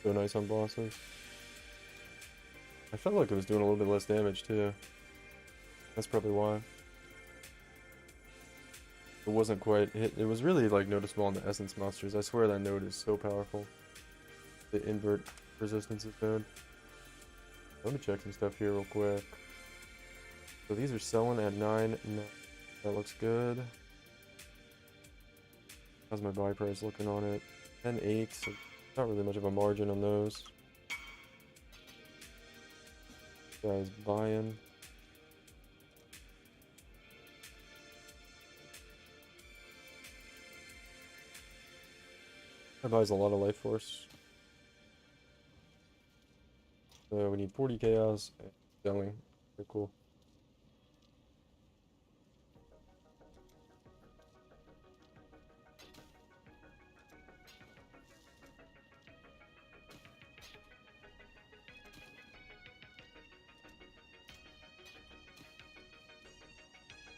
Speaker 1: So nice on bosses. I felt like it was doing a little bit less damage too. That's probably why. It wasn't quite hit. It was really like noticeable on the essence monsters. I swear that node is so powerful. The invert resistances node. Let me check some stuff here real quick. So these are selling at 9. No, that looks good. How's my buy price looking on it? 10.8. So not really much of a margin on those. Guys buying. That buys a lot of life force. So we need 40 chaos and selling. Very cool.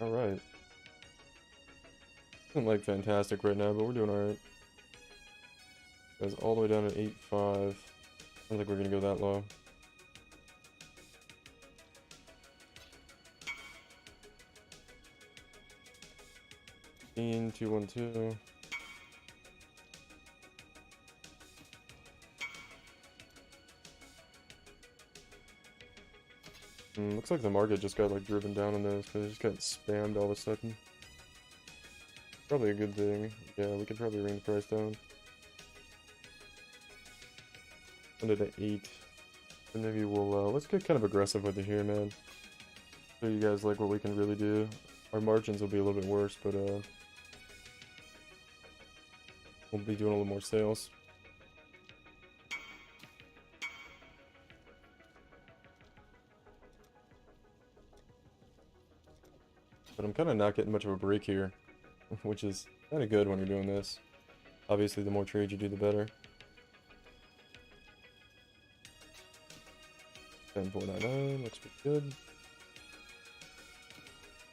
Speaker 1: Alright. Isn't like fantastic right now, but we're doing alright. Goes all the way down to 8.5. I don't think we're gonna go that low. $2, 212. Looks like the market just got like driven down on those because it just got spammed all of a sudden. Probably a good thing. Yeah, we could probably bring the price down. Under the 8. And maybe we'll let's get kind of aggressive with it here, man. Show you guys like what we can really do. Our margins will be a little bit worse, but we'll be doing a little more sales. But I'm kind of not getting much of a break here, which is kind of good when you're doing this. Obviously, the more trades you do, the better. 10.499 looks pretty good.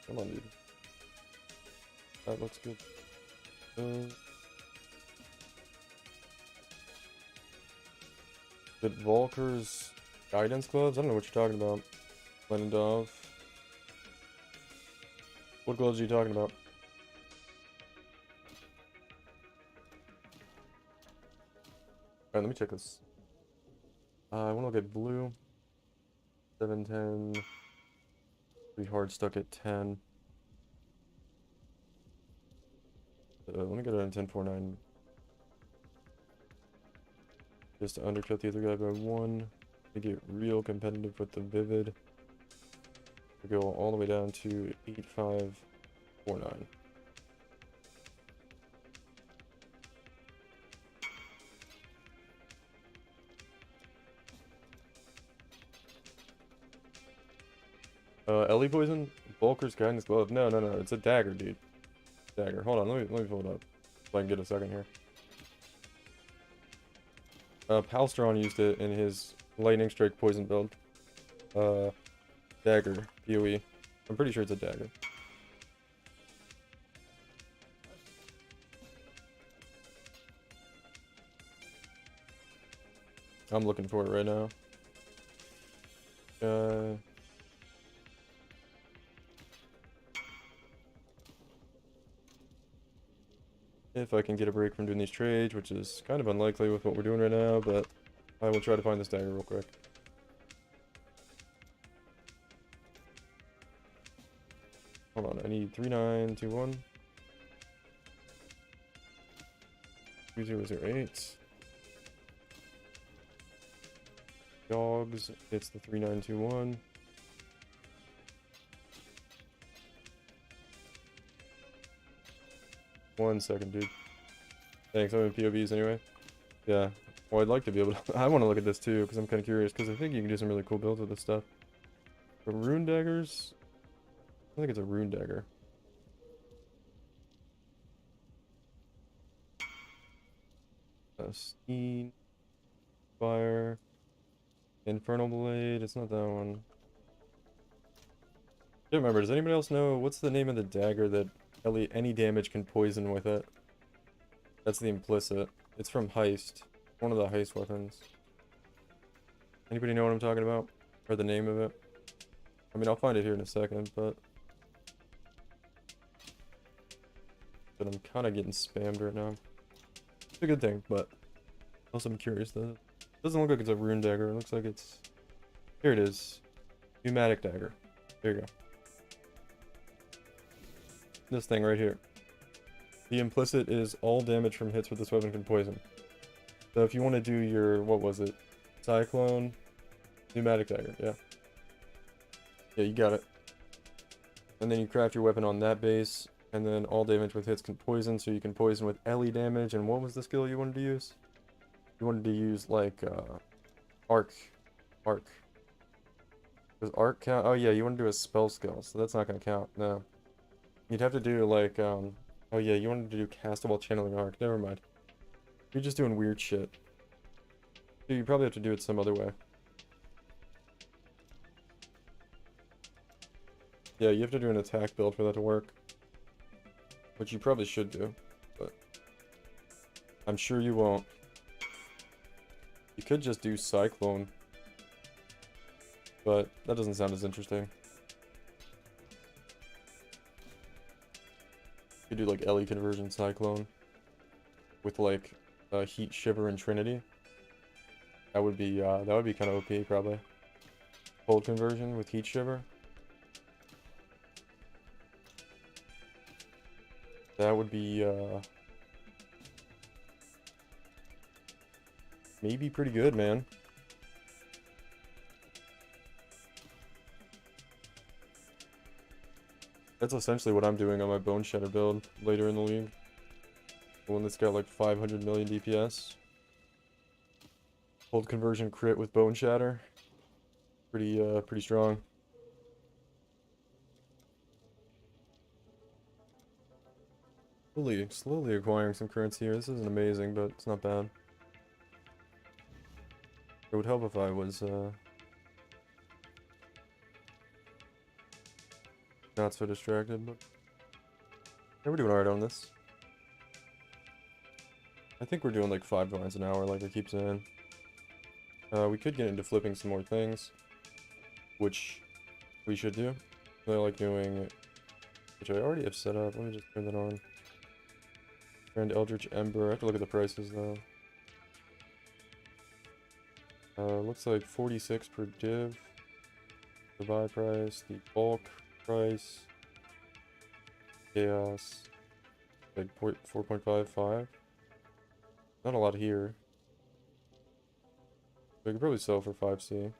Speaker 1: Come on, dude. That looks good. Good Volker's guidance gloves? I don't know what you're talking about. Lenendov. What gloves are you talking about? Alright, let me check this. I want to look at blue. 710. Pretty hard stuck at 10. Let me get it on 10.49. Just to undercut the other guy by 1. To get real competitive with the Vivid. We go all the way down to 8.549. Ellie poison? Volker's guidance glove? No, no, no. It's a dagger, dude. Dagger. Hold on. Let me pull it up. So I can get a second here. Palstron used it in his lightning strike poison build. Dagger. PoE. I'm pretty sure it's a dagger. I'm looking for it right now. If I can get a break from doing these trades, which is kind of unlikely with what we're doing right now, but I will try to find this dagger real quick. Hold on, I need 3921. 2008. Dogs, it's the 3921. One second, dude. Thanks, I'm in POVs anyway. Yeah. Well, I'd like to be able to... I want to look at this too, because I'm kind of curious, because I think you can do some really cool builds with this stuff. But rune daggers... I think it's a rune dagger. Steam... Fire... Infernal Blade, it's not that one. I can't remember, does anybody else know what's the name of the dagger that any damage can poison with it? That's the implicit. It's from Heist. One of the Heist weapons. Anybody know what I'm talking about? Or the name of it? I mean, I'll find it here in a second, but I'm kind of getting spammed right now. It's a good thing, but also I'm curious though. It doesn't look like it's a rune dagger. It looks like it's... Here it is. Pneumatic dagger. There you go. This thing right here. The implicit is all damage from hits with this weapon can poison. So if you want to do your, what was it? Cyclone, pneumatic dagger, yeah. Yeah, you got it. And then you craft your weapon on that base, and then all damage with hits can poison, so you can poison with LE damage, and what was the skill you wanted to use? You wanted to use, like, Arc. Does Arc count? Oh yeah, you want to do a spell skill, so that's not going to count, no. You'd have to do, like, oh yeah, you wanted to do castable channeling arc. Never mind. You're just doing weird shit. So you probably have to do it some other way. Yeah, you have to do an attack build for that to work. Which you probably should do, but I'm sure you won't. You could just do Cyclone, but that doesn't sound as interesting. You could do like Ellie conversion Cyclone with like Heat Shiver and Trinity. That would be kind of OP probably. Cold conversion with Heat Shiver. That would be maybe pretty good, man. That's essentially what I'm doing on my Bone Shatter build later in the league. The one that's got like 500 million DPS. Cold conversion crit with Bone Shatter. Pretty strong. Slowly acquiring some currency here. This isn't amazing, but it's not bad. It would help if I was not so distracted, but yeah, we're doing alright on this. I think we're doing like 5 lines an hour, like I keep saying. We could get into flipping some more things, which we should do. I like doing, which I already have set up. Let me just turn that on. Grand Eldritch Ember. I have to look at the prices though. Looks like 46 per div. The buy price, the bulk price, chaos, like 4.55. Not a lot here. We could probably sell for 5C.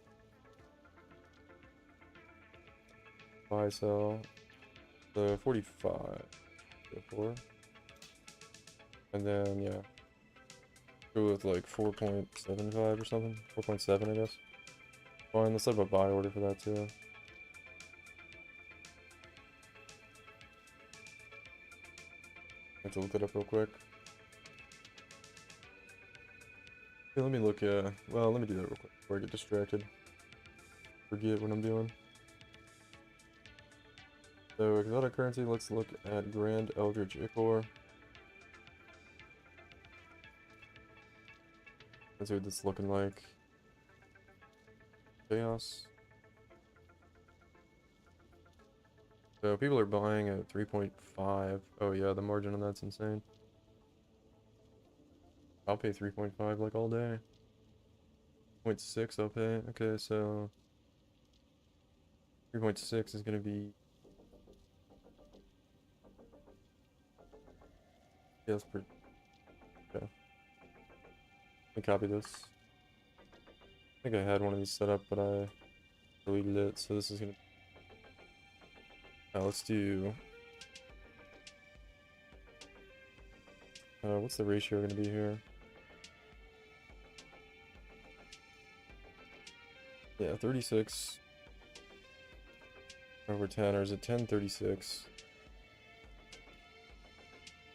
Speaker 1: Buy, sell. The 45. Therefore. And then, yeah. Go with like 4.75 or something. 4.7, I guess. Fine, let's have a buy order for that too. I have to look that up real quick. Okay, let me look, well, let me do that real quick before I get distracted. Forget what I'm doing. So, exotic currency, let's look at Grand Eldritch Ichor. Let's see what this is looking like. Chaos. So people are buying at 3.5. Oh yeah, the margin on that's insane. I'll pay 3.5 like all day. 0.6 I'll pay. Okay, so 3.6 is gonna be, yeah, that's pretty, okay. Let me copy this. I think I had one of these set up, but I deleted it, so this is gonna, let's do, what's the ratio gonna be here? Yeah, 36 over 10, or is it 1036?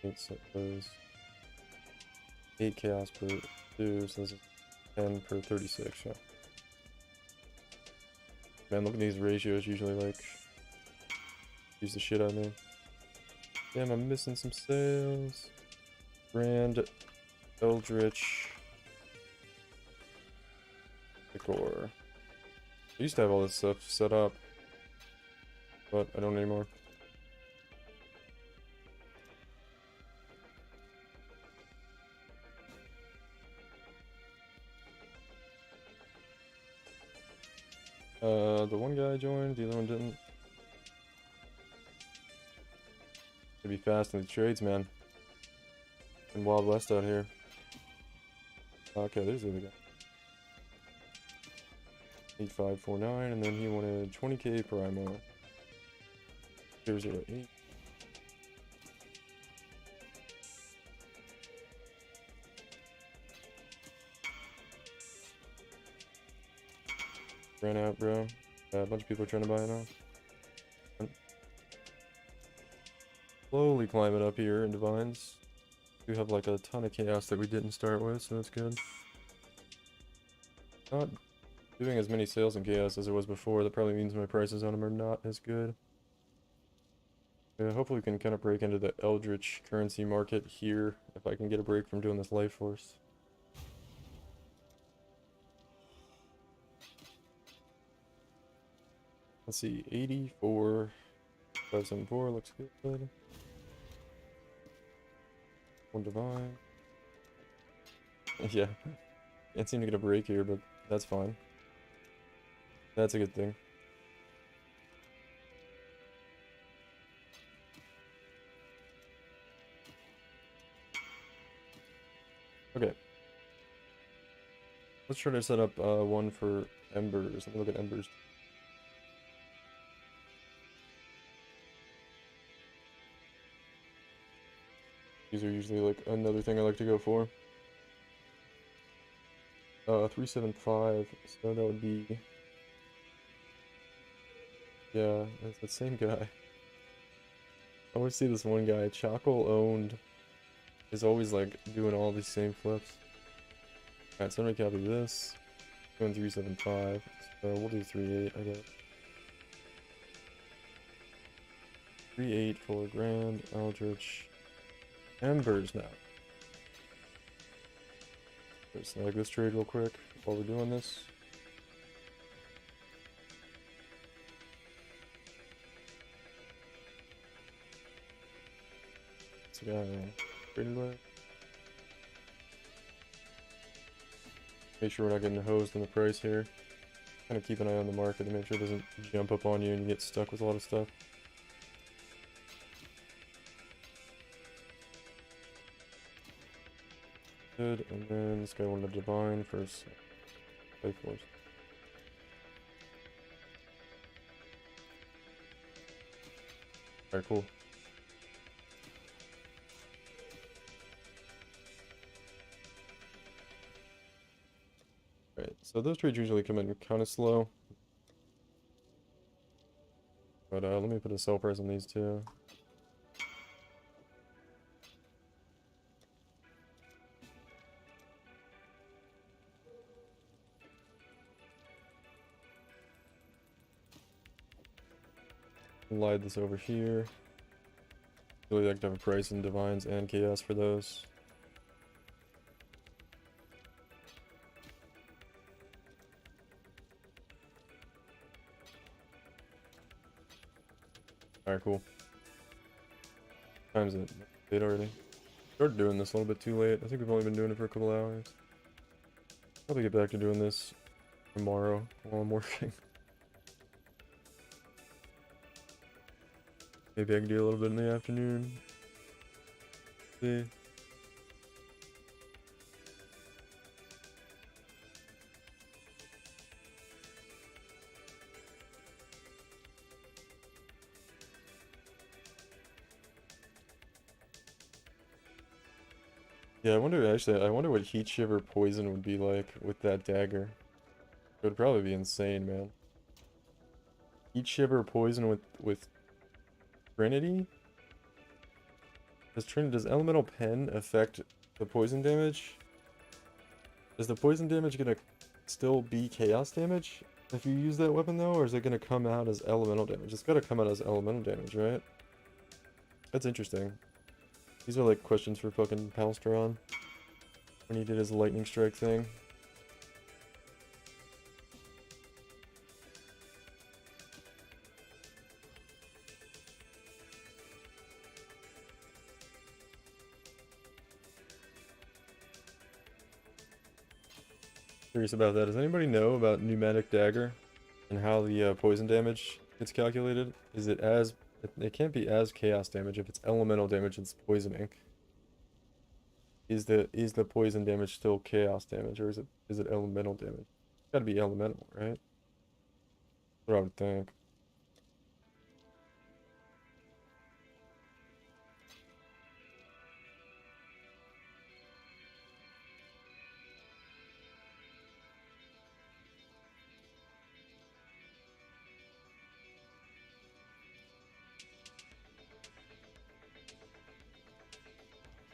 Speaker 1: 8 set those. 8 chaos per 2, so this is 10 per 36, yeah. Man, look at these ratios, usually like use the shit out of me. Damn, I'm missing some sales. Grand Eldritch Ichor. I used to have all this stuff set up, but I don't anymore. The one guy joined, the other one didn't. Gotta be fast in the trades, man. In Wild West out here. Okay, there's the other guy. 8549, and then he wanted 20k Primo. 008. Ran out, bro. A bunch of people are trying to buy it now. Slowly climbing up here in Divines. We have like a ton of chaos that we didn't start with, so that's good. Not doing as many sales in chaos as it was before. That probably means my prices on them are not as good. Yeah, hopefully we can kind of break into the Eldritch currency market here if I can get a break from doing this Life Force. Let's see, 84, 574 looks good. One Divine. Yeah, can't seem to get a break here, but that's fine. That's a good thing. Okay. Let's try to set up one for Embers. Let me look at Embers. These are usually like another thing I like to go for. 375, so that would be, yeah, that's the same guy. I always see this one guy, Chockle owned, is always like doing all these same flips. Alright, so I'm gonna copy this. Going 375, so we'll do 38, I guess. 38 for Grand Eldritch Embers now. Let's snag this trade real quick while we're doing this. This guy traded away. Make sure we're not getting hosed in the price here. Kind of keep an eye on the market to make sure it doesn't jump up on you and you get stuck with a lot of stuff. Good, and then this guy wanted a Divine first. Life Force. Alright, cool. Alright, so those trades usually come in kind of slow. But let me put a sell price on these two. Slide this over here. Really like to have a price in Divines and Chaos for those. Alright, cool. Time's it late already. Started doing this a little bit too late. I think we've only been doing it for a couple hours. Probably get back to doing this tomorrow while I'm working. Maybe I can do a little bit in the afternoon. See. Yeah, I wonder what Heat Shiver Poison would be like with that dagger. It would probably be insane, man. Heat Shiver Poison with Trinity? Does Elemental Pen affect the poison damage? Is the poison damage gonna still be chaos damage if you use that weapon though, or is it gonna come out as elemental damage? It's gotta come out as elemental damage, right? That's interesting. These are like questions for fucking Palstron when he did his lightning strike thing. Curious about that. Does anybody know about Pneumatic Dagger and how the poison damage gets calculated? Is it as... It can't be as chaos damage if it's elemental damage it's poisoning. Is the poison damage still chaos damage, or is it elemental damage? It's gotta be elemental, right? That's what I would think.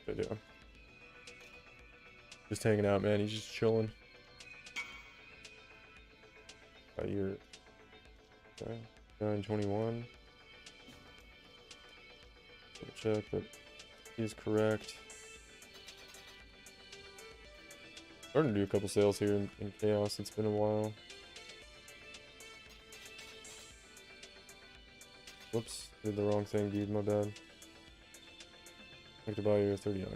Speaker 1: What I do. Just hanging out, man. He's just chilling. Got your 921. check, but he is correct. Starting to do a couple sales here in Chaos. It's been a while. Whoops, did the wrong thing, dude. My bad. I have to buy your 39.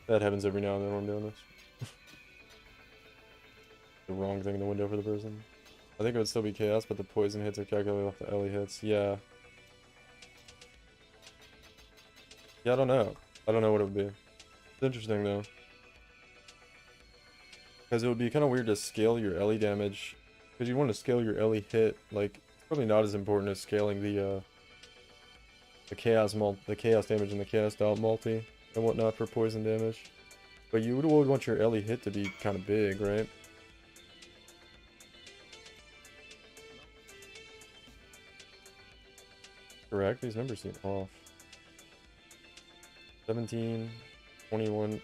Speaker 1: That happens every now and then when I'm doing this. The wrong thing in the window for the person. I think it would still be Chaos, but the poison hits are calculated off the Ellie hits. Yeah. Yeah, I don't know. I don't know what it would be. It's interesting though. Because it would be kind of weird to scale your Ellie damage. Because you want to scale your Ellie hit. Like, it's probably not as important as scaling the chaos damage and the chaos dot multi and whatnot for poison damage. But you would want your Ellie hit to be kind of big, right? Correct, these numbers seem off. 17, 21,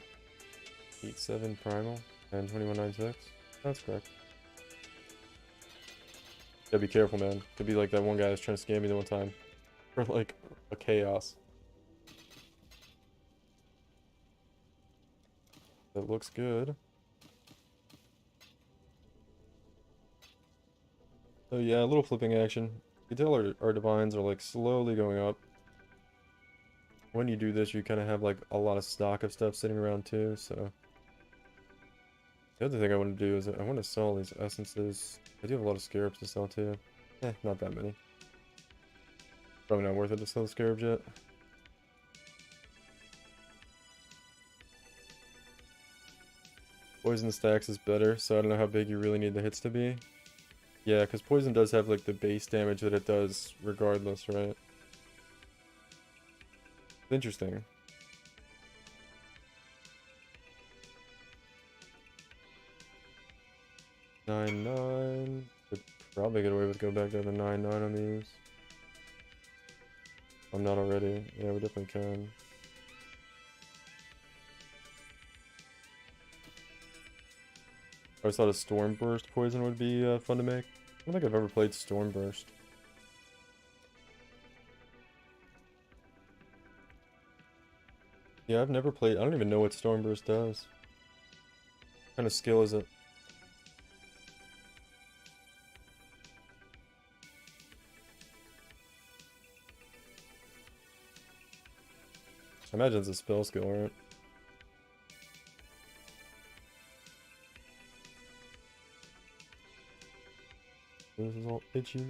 Speaker 1: 87 primal, and 2196. That's correct. Gotta be careful, man. Could be like that one guy that's trying to scam me the one time. For like a chaos. That looks good. So yeah, a little flipping action. You can tell our divines are like slowly going up. When you do this, you kind of have like a lot of stock of stuff sitting around too, so. The other thing I want to do is I want to sell these essences. I do have a lot of scarabs to sell too. Not that many. Probably not worth it to sell the scarabs yet. Poison stacks is better, so I don't know how big you really need the hits to be. Yeah, because poison does have like the base damage that it does regardless, right? Interesting. Nine. Could probably get away with go back to the 9-9 on these. I'm not already. Yeah, we definitely can. I always thought a Stormburst poison would be fun to make. I don't think I've ever played Stormburst. Yeah, I've never played. I don't even know what Stormburst does. What kind of skill is it? I imagine it's a spell skill, right? This is all itchy.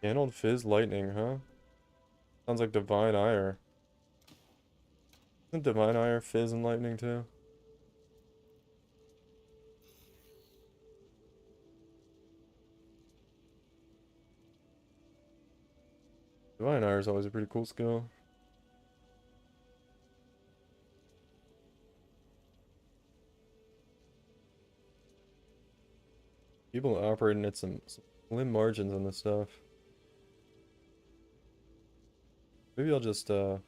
Speaker 1: Channeled Fizz Lightning, huh? Sounds like Divine Ire. Isn't Divine Ire Fizz and Lightning too? Divine Ire is always a pretty cool skill. People are operating at some slim margins on this stuff. Maybe I'll just come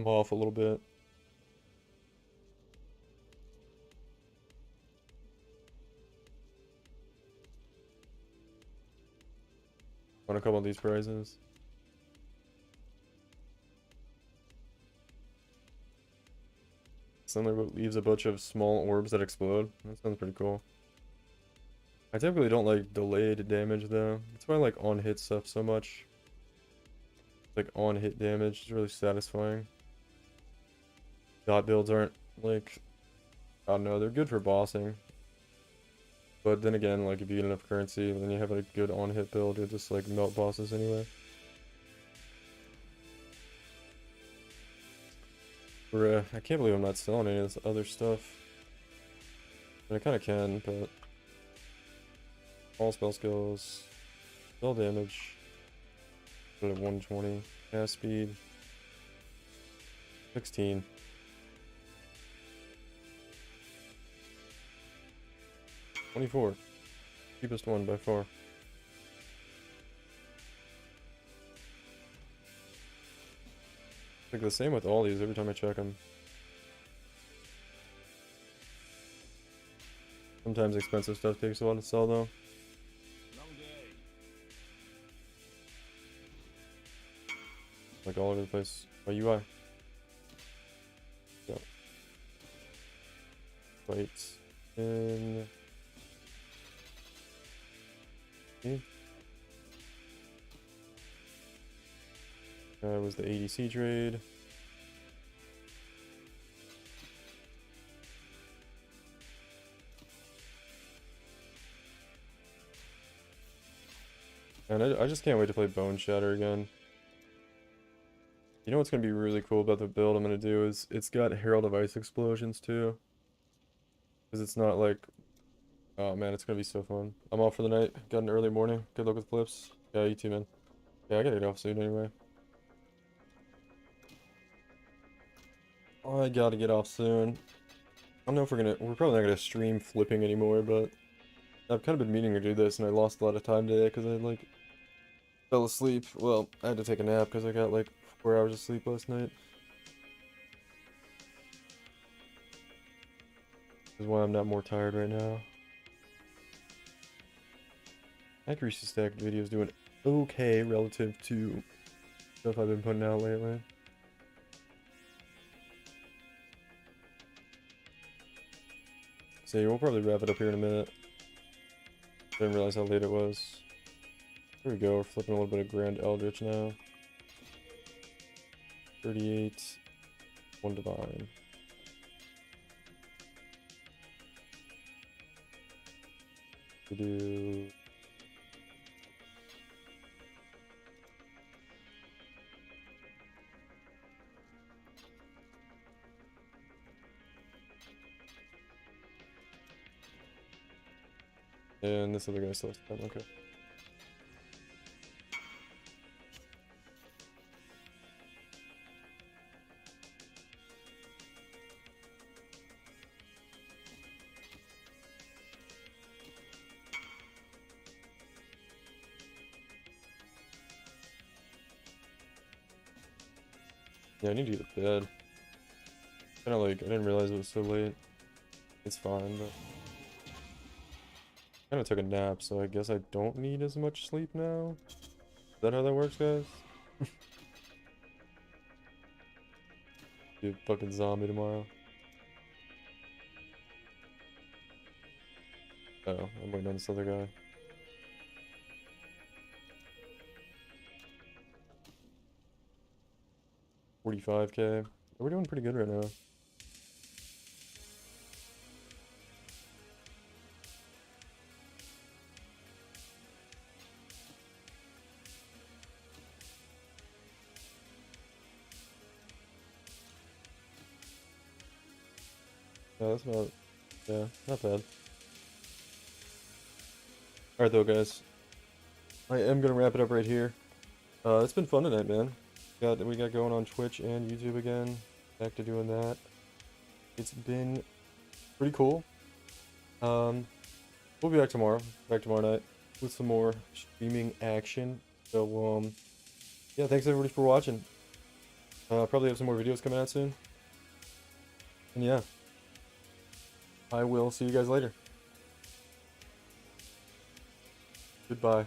Speaker 1: off a little bit. On a couple of these prizes. Suddenly leaves a bunch of small orbs that explode. That sounds pretty cool. I typically don't like delayed damage though. That's why I like on hit stuff so much. Like on hit damage is really satisfying. Dot builds aren't like, I don't know, they're good for bossing. But then again, like if you get enough currency, then you have a good on hit build, you'll just like melt bosses anyway. I can't believe I'm not selling any of this other stuff. I kind of can, but all spell skills, spell damage, put it at 120, cast speed, 16. $24. Cheapest one by far. It's like the same with all these every time I check them. Sometimes expensive stuff takes a while to sell though.
Speaker 2: Long day.
Speaker 1: Like all over the place. Oh, UI. Go. Fights in. That was the ADC trade. And I just can't wait to play Bone Shatter again. You know what's going to be really cool about the build I'm going to do is it's got Herald of Ice Explosions too. Because it's not like... Oh man, it's going to be so fun. I'm off for the night. Got an early morning. Good luck with flips. Yeah, you too, man. Yeah, I gotta get off soon anyway. Oh, I gotta get off soon. I don't know if we're probably not gonna stream flipping anymore, but I've kind of been meaning to do this, and I lost a lot of time today because I like fell asleep. Well, I had to take a nap because I got like 4 hours of sleep last night. This is why I'm not more tired right now. Accuracy stack videos doing okay relative to stuff I've been putting out lately. So we'll probably wrap it up here in a minute. Didn't realize how late it was. Here we go, we're flipping a little bit of Grand Eldritch now. 38, 1 Divine. We do... And this other guy still has time, okay. Yeah, I need to get to bed. Kinda like, I didn't realize it was so late. It's fine, but... Kinda took a nap, so I guess I don't need as much sleep now. Is that how that works, guys? Be a fucking zombie tomorrow. Oh, I'm waiting on this other guy. $45K. We're doing pretty good right now. Yeah, that's not... Yeah, not bad. Alright though, guys. I am gonna wrap it up right here. It's been fun tonight, man. We got going on Twitch and YouTube again. Back to doing that. It's been pretty cool. We'll be back tomorrow night with some more streaming action. So yeah, thanks everybody for watching. Probably have some more videos coming out soon. And yeah, I will see you guys later. Goodbye.